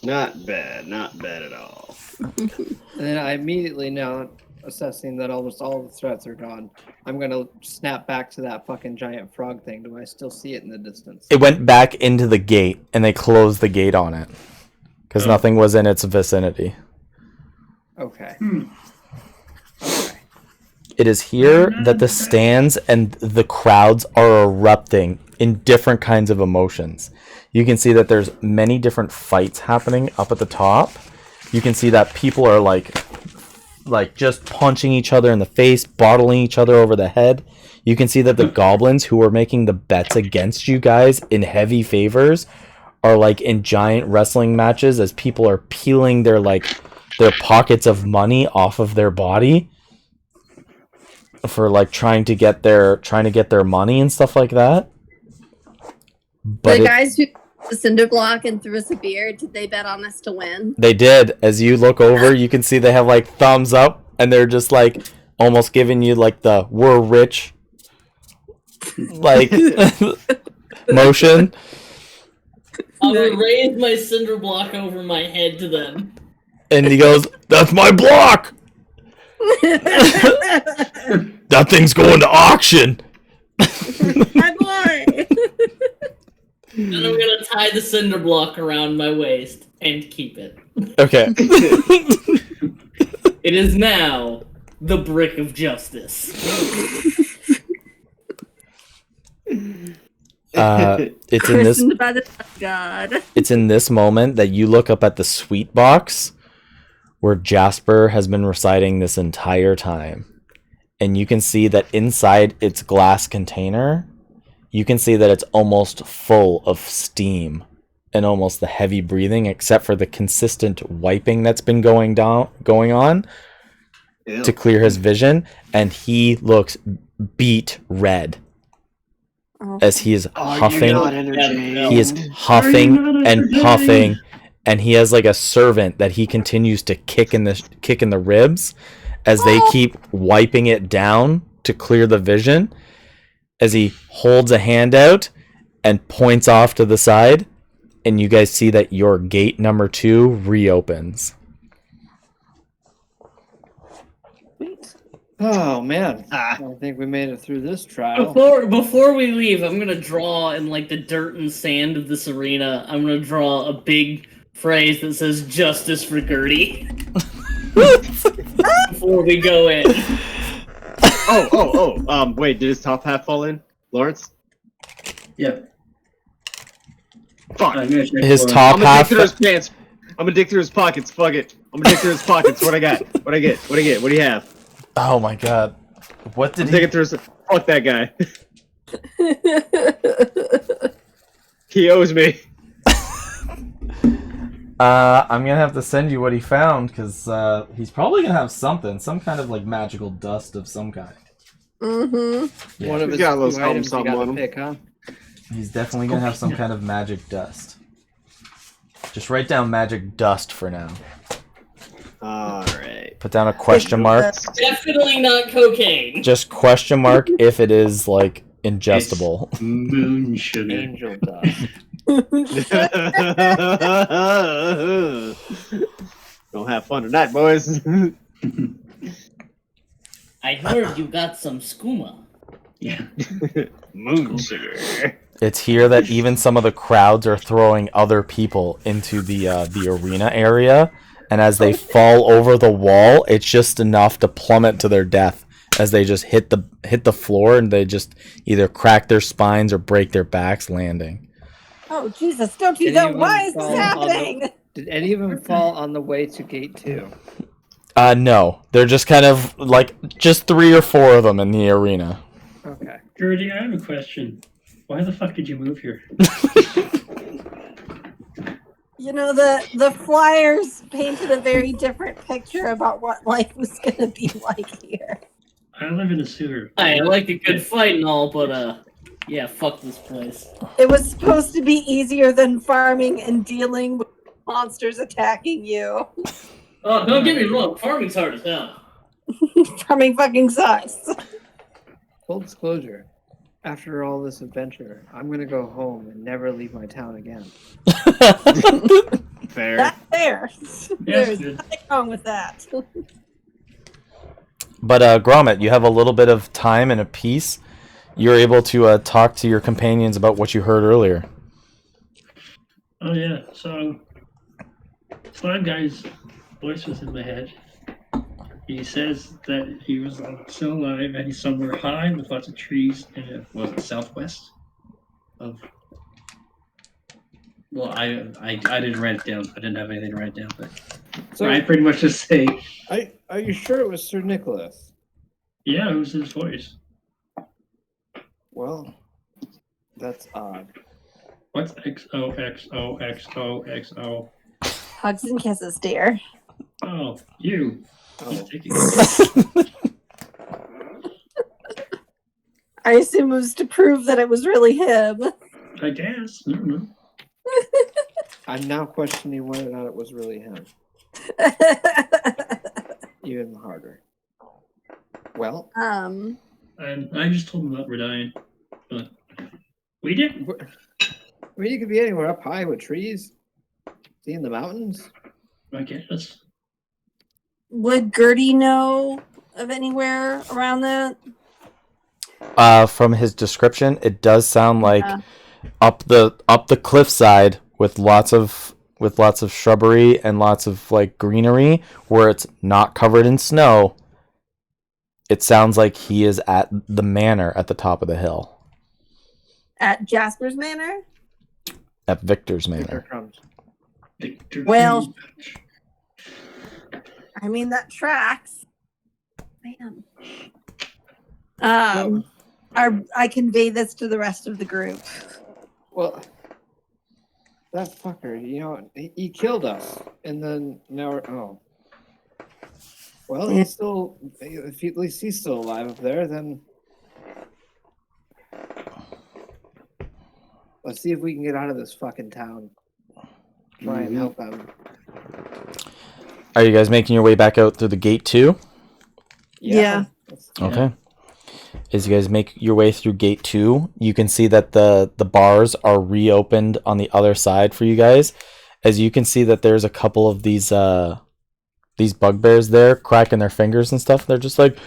Not bad. Not bad at all. And then I immediately now, assessing that almost all the threats are gone, I'm going to snap back to that fucking giant frog thing. Do I still see it in the distance? It went back into the gate, and they closed the gate on it. Because nothing was in its vicinity. Okay. It is here that the stands and the crowds are erupting in different kinds of emotions. You can see that there's many different fights happening up at the top. You can see that people are like just punching each other in the face, bottling each other over the head. You can see that the goblins who are making the bets against you guys in heavy favors are like in giant wrestling matches as people are peeling their pockets of money off of their body for like trying to get their money and stuff like that. But the guys who the cinder block and threw us a beer, did they bet on us to win? they did. As you look over, you can see they have like thumbs up and they're just like almost giving you like the "we're rich" like motion. I will raise my cinder block over my head to them. And he goes, "That's my block! That thing's going to auction!" My boy! And I'm gonna tie the cinder block around my waist and keep it. Okay. It is now the brick of justice. It's in this. Christened by the god. It's in this moment that you look up at the sweet box where Jasper has been reciting this entire time. And you can see that inside its glass container, you can see that it's almost full of steam and almost the heavy breathing, except for the consistent wiping that's been going on to clear his vision. And he looks beat red as he is huffing. He is huffing and puffing, and he has like a servant that he continues to kick in the ribs as they keep wiping it down to clear the vision. As he holds a hand out and points off to the side, and you guys see that your gate number 2 reopens. Oh man, I think we made it through this trial. Before we leave, I'm gonna draw in like the dirt and sand of this arena. I'm gonna draw a big phrase that says "Justice for Gertie" before we go in. Wait, did his top half fall in, Lawrence? Yeah. Fuck. I'm gonna check His for- top I'm gonna half. take through his pants. gonna dig through his pockets. Fuck it. I'm gonna dig through his pockets. What I got? What I get? What I get? What do you have? Oh my god. What did I'm he... digging through his... Fuck that guy. He owes me. I'm gonna have to send you what he found, because he's probably gonna have something. Some kind of, like, magical dust of some kind. Mm-hmm. Yeah. One of He's his got a little few items you something got on to him. pick, huh? He's definitely gonna have some kind of magic dust. Just write down magic dust for now. Alright. Put down a question mark. Definitely not cocaine. Just question mark if it is, like, ingestible. It's moon sugar. Angel dust. Don't have fun tonight, boys. I heard you got some skooma. Yeah. Moon sugar. It's here that even some of the crowds are throwing other people into the arena area, and as they fall over the wall, it's just enough to plummet to their death as they just hit the floor, and they just either crack their spines or break their backs landing. Oh Jesus! Don't you Did know anyone why is this fall on the- happening? Did any of them fall on the way to gate 2? No, they're just kind of like just 3 or 4 of them in the arena. Okay. Gertie, I have a question. Why the fuck did you move here? You know, the flyers painted a very different picture about what life was gonna be like here. I live in a sewer. I like a good fight and all, but yeah, fuck this place. It was supposed to be easier than farming and dealing with monsters attacking you. Oh, don't get me wrong, farming's hard as hell. Farming fucking sucks. Full disclosure. After all this adventure, I'm gonna go home and never leave my town again. Fair. That's fair. There's good. nothing wrong with that. But Gromit, you have a little bit of time and a peace. You're able to talk to your companions about what you heard earlier. Oh yeah, so Slime Guy's voice was in my head. He says that he was still alive and he's somewhere high with lots of trees in the southwest of. Well, I didn't write it down. I didn't have anything to write down, but So, I pretty much just say, are you sure it was Sir Nicholas? yeah, it was his voice. Well, that's odd. What's XOXOXOXO? Hugs and kisses, dear. Oh, you. Oh, He's taking I assume it was to prove that it was really him. I guess. I don't know. I'm now questioning whether or not it was really him. Even harder. Well, And I just told him that we're dying. But we didn't. I mean, you could be anywhere up high with trees. Seeing the mountains. I guess. Would Gertie know of anywhere around that? From his description, it does sound like Yeah. up the cliffside with lots of shrubbery and lots of like greenery where it's not covered in snow. It sounds like he is at the manor at the top of the hill. At Jasper's Manor? At Victor's Victor manor. Crumbs. Victor Well- Crumb. I mean, that tracks. Man. I convey this to the rest of the group. Well, that fucker, you know, he killed us, and then now we're well, he's still. If at least he's still alive up there, then let's see if we can get out of this fucking town. Try and help him. Are you guys making your way back out through the gate too? Yeah. Okay. As you guys make your way through gate 2, you can see that the bars are reopened on the other side for you guys. As you can see that there's a couple of these bugbears there cracking their fingers and stuff. They're just like,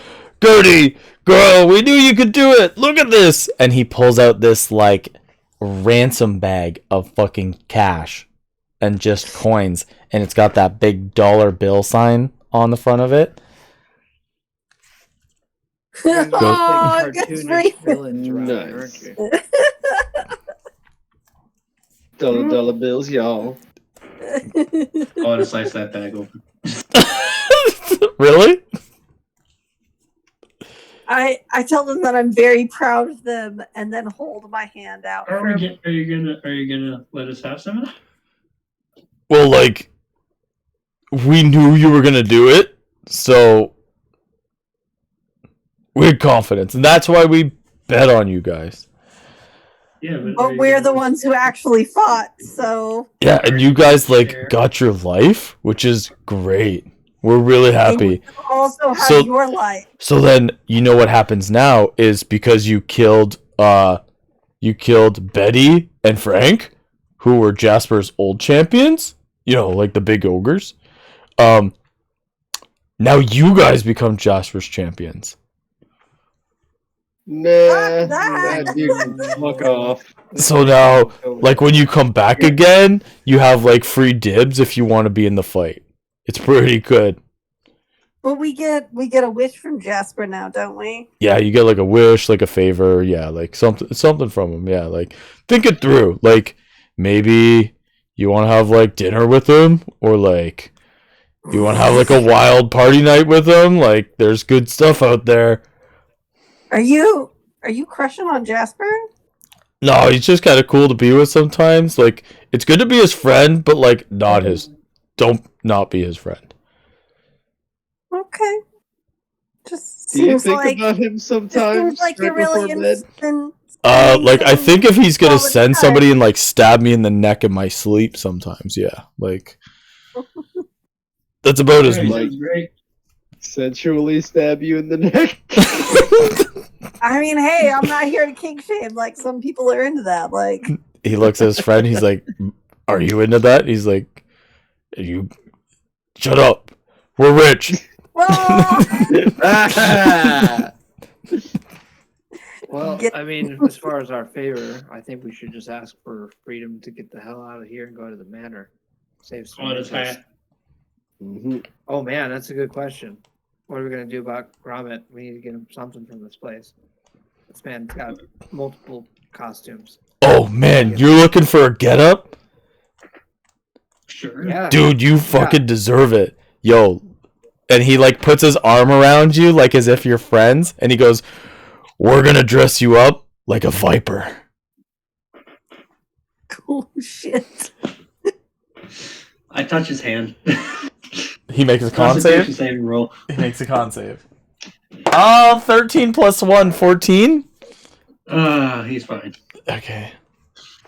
"Gertie, girl, we knew you could do it. Look at this." And he pulls out this like ransom bag of fucking cash and just coins, and it's got that big dollar bill sign on the front of it. Oh, that's right. Villains around, Nice. aren't you? $1 bills, y'all. I want to slice that bag open. Really? I tell them that I'm very proud of them, and then hold my hand out. Are for you gonna let us have some of that? Well, like, we knew you were gonna do it, so we had confidence, and that's why we bet on you guys. Yeah, but are But you we're gonna- the ones who actually fought, so Yeah, and you guys like Fair. got your life, which is great. We're really and happy. you also have So- your life. So then you know what happens now is because you killed Betty and Frank, who were Jasper's old champions, you know, like the big ogres. Now you guys become Jasper's champions. Nah, that. that dude can fuck off. So now, like when you come back again, you have like free dibs if you want to be in the fight. It's pretty good. But we get a wish from Jasper now, don't we? Yeah, you get like a wish, like a favor, yeah, like something from him. Yeah, like think it through. Like maybe you want to have like dinner with him, or like you want to have like a wild party night with him. Like there's good stuff out there. Are you crushing on Jasper? No, he's just kind of cool to be with sometimes. Like it's good to be his friend, but like don't not be his friend. Okay. Just Do you seems think like about him sometimes? seems like you're right really before bed? interested in Like I think if he's gonna quality send time. somebody and like stab me in the neck in my sleep sometimes, yeah. Like that's about as Right, much. sounds great. Sensually stab you in the neck. I mean, hey, I'm not here to kink shame. Like some people are into that. Like He looks at his friend, he's like, "Are you into that?" He's like, "You shut up. We're rich." oh! Well, Get- I mean, as far as our favor, I think we should just ask for freedom to get the hell out of here and go to the manor. Save some On his riches. hat. Mhm. Oh man, that's a good question. What are we gonna do about Gromit? We need to get him something from this place. This man's got multiple costumes. Oh man, you're looking for a getup? Sure. Yeah, Dude, you fucking deserve it. Yo. And he like puts his arm around you like as if you're friends, and he goes, "We're gonna dress you up like a viper." Oh shit! I touch his hand. He makes a con Constitution save. saving roll. He makes a con save. 13 plus 1, 14. He's fine. Okay.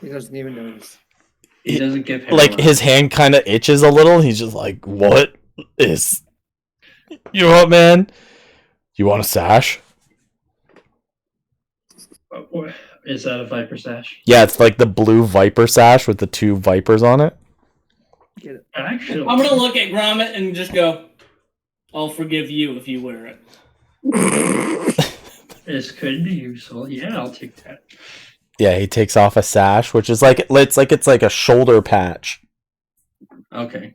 he doesn't even notice. He doesn't get Like paralyzed. his hand kind of itches a little. He's just like, "What is? You know what, man? You want a sash?" Is that a viper sash? Yeah, it's like the blue viper sash with the two vipers on it. Get it? Actually, I'm gonna look at Gromit and just go, I'll forgive you if you wear it. this could be useful. Yeah, I'll take that. Yeah, he takes off a sash, which is like it's like a shoulder patch, Okay.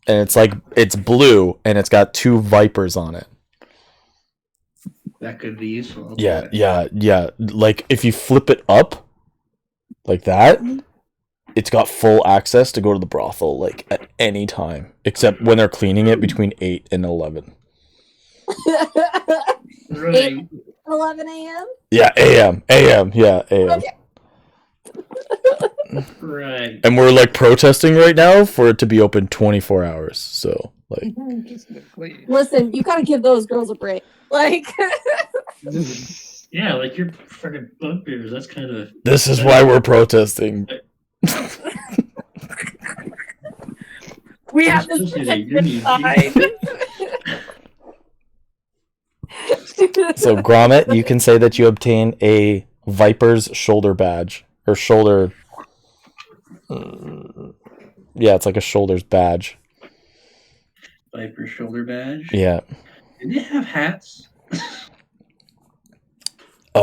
and it's blue, and it's got two vipers on it. That could be useful. I'll do Yeah, that. yeah. Like if you flip it up, like that, it's got full access to go to the brothel like at any time, except when they're cleaning it between 8 and 11. Right. 11 a.m. Yeah, AM, yeah, AM. Okay. Right. And we're like protesting right now for it to be open 24 hours. So like, Just please. Listen, you gotta give those girls a break. Like, Yeah, like you're freaking bugbears. That's kind of. this is why we're protesting. we have this Just need a union. side. So Gromit, you can say that you obtain a Viper's shoulder badge or shoulder. Yeah, it's like a shoulders badge. Viper shoulder badge. Yeah. Do they have hats? Do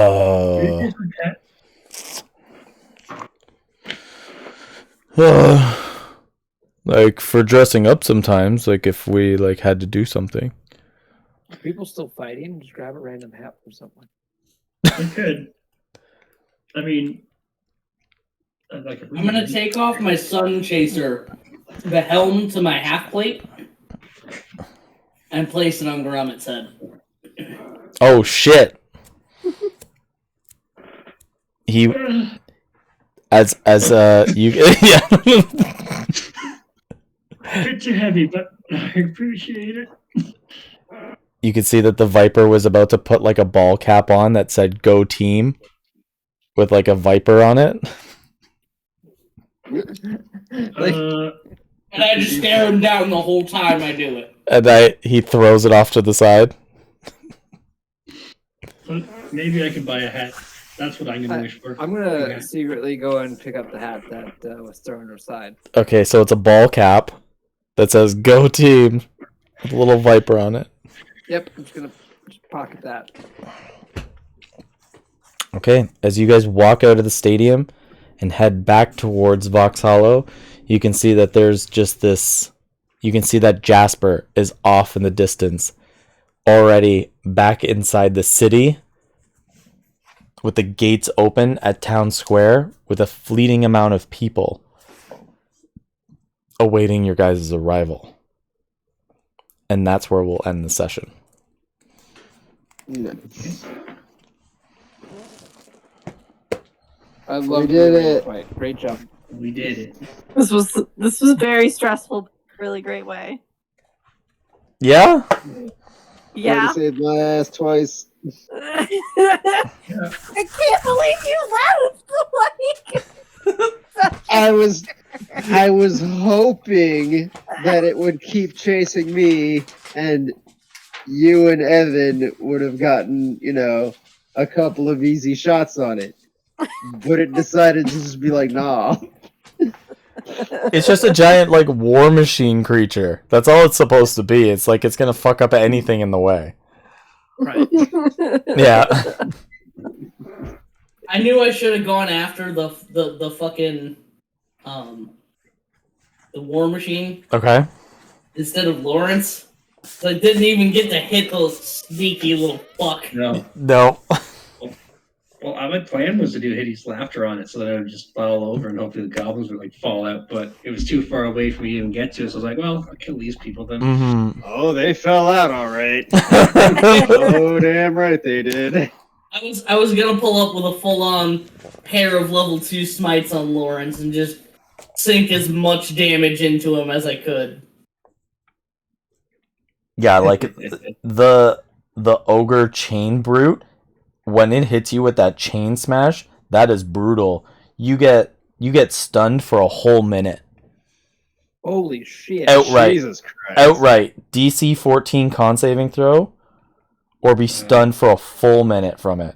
they have hats? Like for dressing up sometimes, like if we like had to do something. Are people still fighting? Just grab a random hat from someone. We could. I mean, Like I'm gonna take off my sun chaser, the helm to my half plate, and place it on Grommet's head. Oh shit! He as you yeah. bit too heavy, but I appreciate it. You could see that the Viper was about to put like a ball cap on that said "Go Team" with like a Viper on it. Like, And I just stare him down the whole time I do it. And he throws it off to the side. But maybe I could buy a hat. That's what I'm gonna wish for. I'm gonna secretly go and pick up the hat that was thrown aside. Okay, so it's a ball cap that says "Go Team" with a little Viper on it. Yep, I'm just gonna pocket that. Okay, as you guys walk out of the stadium and head back towards Vox Hollow, you can see that there's just this. You can see that Jasper is off in the distance, already back inside the city, with the gates open at Town Square, with a fleeting amount of people awaiting your guys' arrival. And that's where we'll end the session. Nice. I love did it. Fight. Great job. We did it. This was very stressful, really great way. Yeah? Yeah. Say my ass twice. I can't believe you left. I was hoping that it would keep chasing me, and you and Evan would have gotten, a couple of easy shots on it. But it decided to just be like, nah. It's just a giant, like, war machine creature. That's all it's supposed to be. It's like it's gonna fuck up anything in the way. Right. Yeah. I knew I should have gone after the fucking the war machine Okay. instead of Lawrence. So I didn't even get to hit those sneaky little fuck. No. No. Well, my plan was to do hideous laughter on it so that I would just fall over and hopefully the goblins would like fall out, but it was too far away for me to even get to, so I was like, well, I'll kill these people then. Mm-hmm. Oh, they fell out all right. Oh, damn right they did. I was gonna pull up with a full on pair of level 2 smites on Lawrence and just sink as much damage into him as I could. Yeah, like the ogre chain brute, when it hits you with that chain smash, that is brutal. You get stunned for a whole minute. Holy shit. Outright. Jesus Christ. Outright. DC 14 con saving throw, or be stunned for a full minute from it.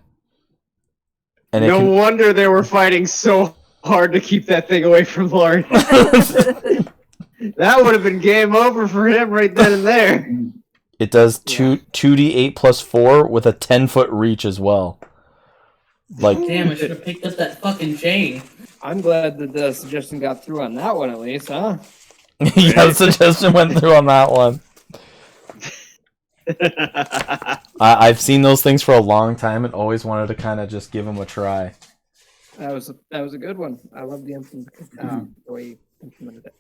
And No wonder they were fighting so hard to keep that thing away from Lord. That would have been game over for him right then and there. It does 2d8 plus 4 with a 10-foot reach as well. Like, Damn, I should have picked up that fucking chain. I'm glad that the suggestion got through on that one at least, huh? yeah, the suggestion went through on that one. I've seen those things for a long time and always wanted to kind of just give them a try. That was a good one. I love the way you implemented it.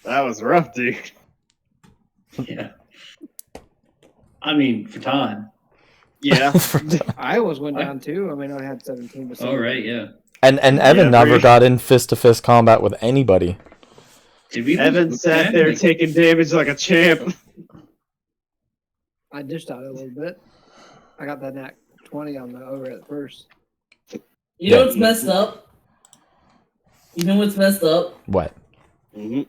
That was rough, dude. Yeah. I mean, for Todd. Yeah. I almost went down too. I mean, I had 17%. Oh, right, yeah. And Evan never got in fist-to-fist combat with anybody. Did we Evan sat there taking damage like a champ. I dished out a little bit. I got that nat 20 on the over at first. You know what's messed up? You know what's messed up? What? Mm-hmm.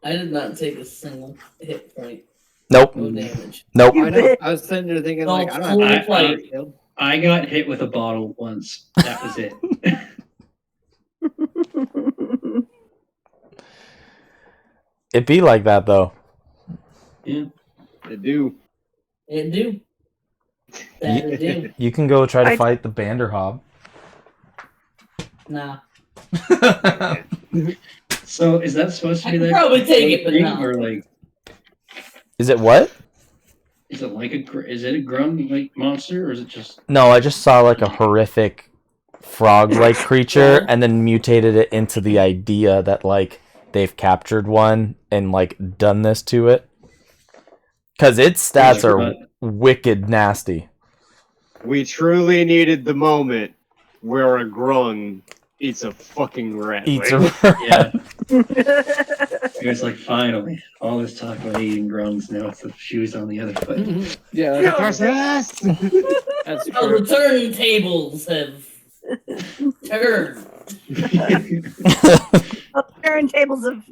I did not take a single hit point. Nope. No damage. Nope. I know. I was sitting there thinking, like, I don't have I- to field. I got hit with a bottle once. That was it. It be like that, though. Yeah. They do. It do. That it do. You can go try to fight the Banderhob. Nah. So is that supposed to be I could like probably take it, but thing, no. or like Is it what? is it a grum like monster, or is it just No, I just saw like a horrific frog-like creature and then mutated it into the idea that like they've captured one and like done this to it. Because its stats are wicked nasty. We truly needed the moment where a grung eats a fucking rat. Eats Like, a Yeah. It was like, finally, all this talk about eating grungs, now it's the shoes on the other foot. Yeah, That's that's Oh, true. the turntables have turned. Turntables have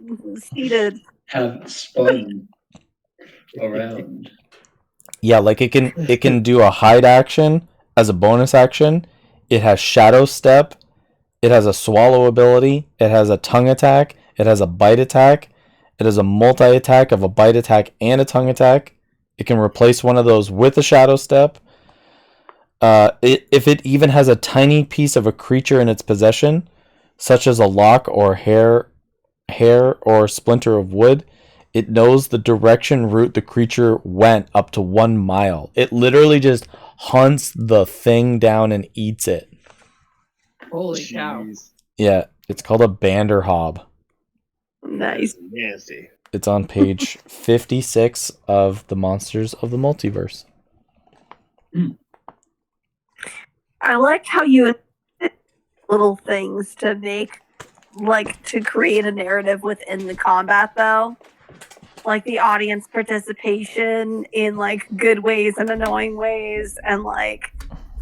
seated. Have spun around. Yeah, like it can do a hide action as a bonus action. It has shadow step. It has a swallow ability. It has a tongue attack. It has a bite attack. It has a multi attack of a bite attack and a tongue attack. It can replace one of those with a shadow step. If it even has a tiny piece of a creature in its possession, such as a lock or hair or splinter of wood, it knows the direction route the creature went up to 1 mile. It literally just hunts the thing down and eats it. Holy cow. jeez. Yeah, it's called a Banderhob. Nice. Nasty. It's on page 56 of the Monsters of the Multiverse. I like how you little things to make, like, to create a narrative within the combat, though. Like the audience participation in like good ways and annoying ways, and like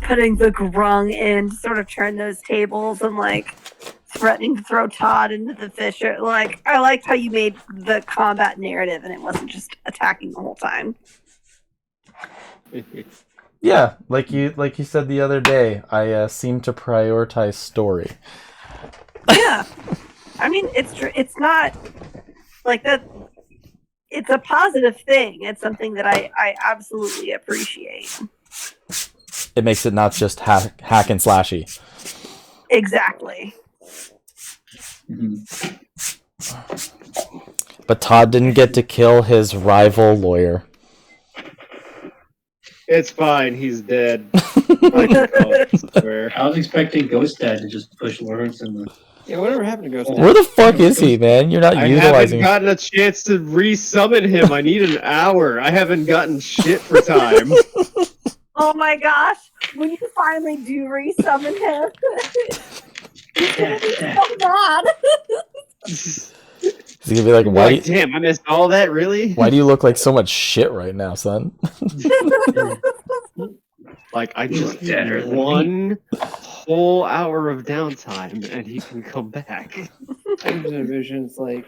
putting the grung in to sort of turn those tables, and like threatening to throw Todd into the fissure. Like, I liked how you made the combat narrative and it wasn't just attacking the whole time. Yeah, like you said the other day, I seem to prioritize story. Yeah. I mean, it's not like that. It's a positive thing. It's something that I absolutely appreciate. It makes it not just hack and slashy. Exactly. Mhm. But Todd didn't get to kill his rival lawyer. It's fine, he's dead. I swear. I was expecting Ghost Dad to just push Lawrence in the. Yeah, whatever happened to Ghost Dad? Where the fuck is he, man? You're not I utilizing haven't gotten a chance to resummon him. I need an hour. I haven't gotten shit for time. Oh my gosh! When you finally do resummon him, he's gonna be so mad. Is he gonna be like, why? Like, damn, I missed all that. Really? Why do you look like so much shit right now, son? Like, I just Better need than one whole hour of downtime, and he can come back. I just envision it's like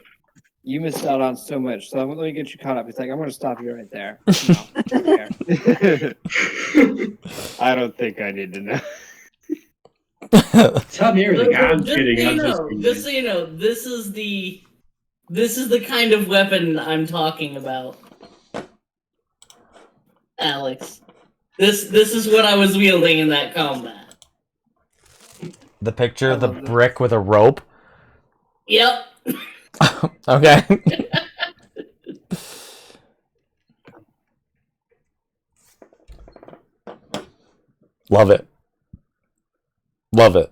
you missed out on so much, so let me get you caught up. It's like I'm going to stop you right there. No, right there. I don't think I need to know. Tell me everything. I'm Just kidding. so I'm you just know, kidding. just so you know, this is the kind of weapon I'm talking about, Alex. This is what I was wielding in that combat. The picture of the brick with a rope. Yep. Okay. Love it. Love it.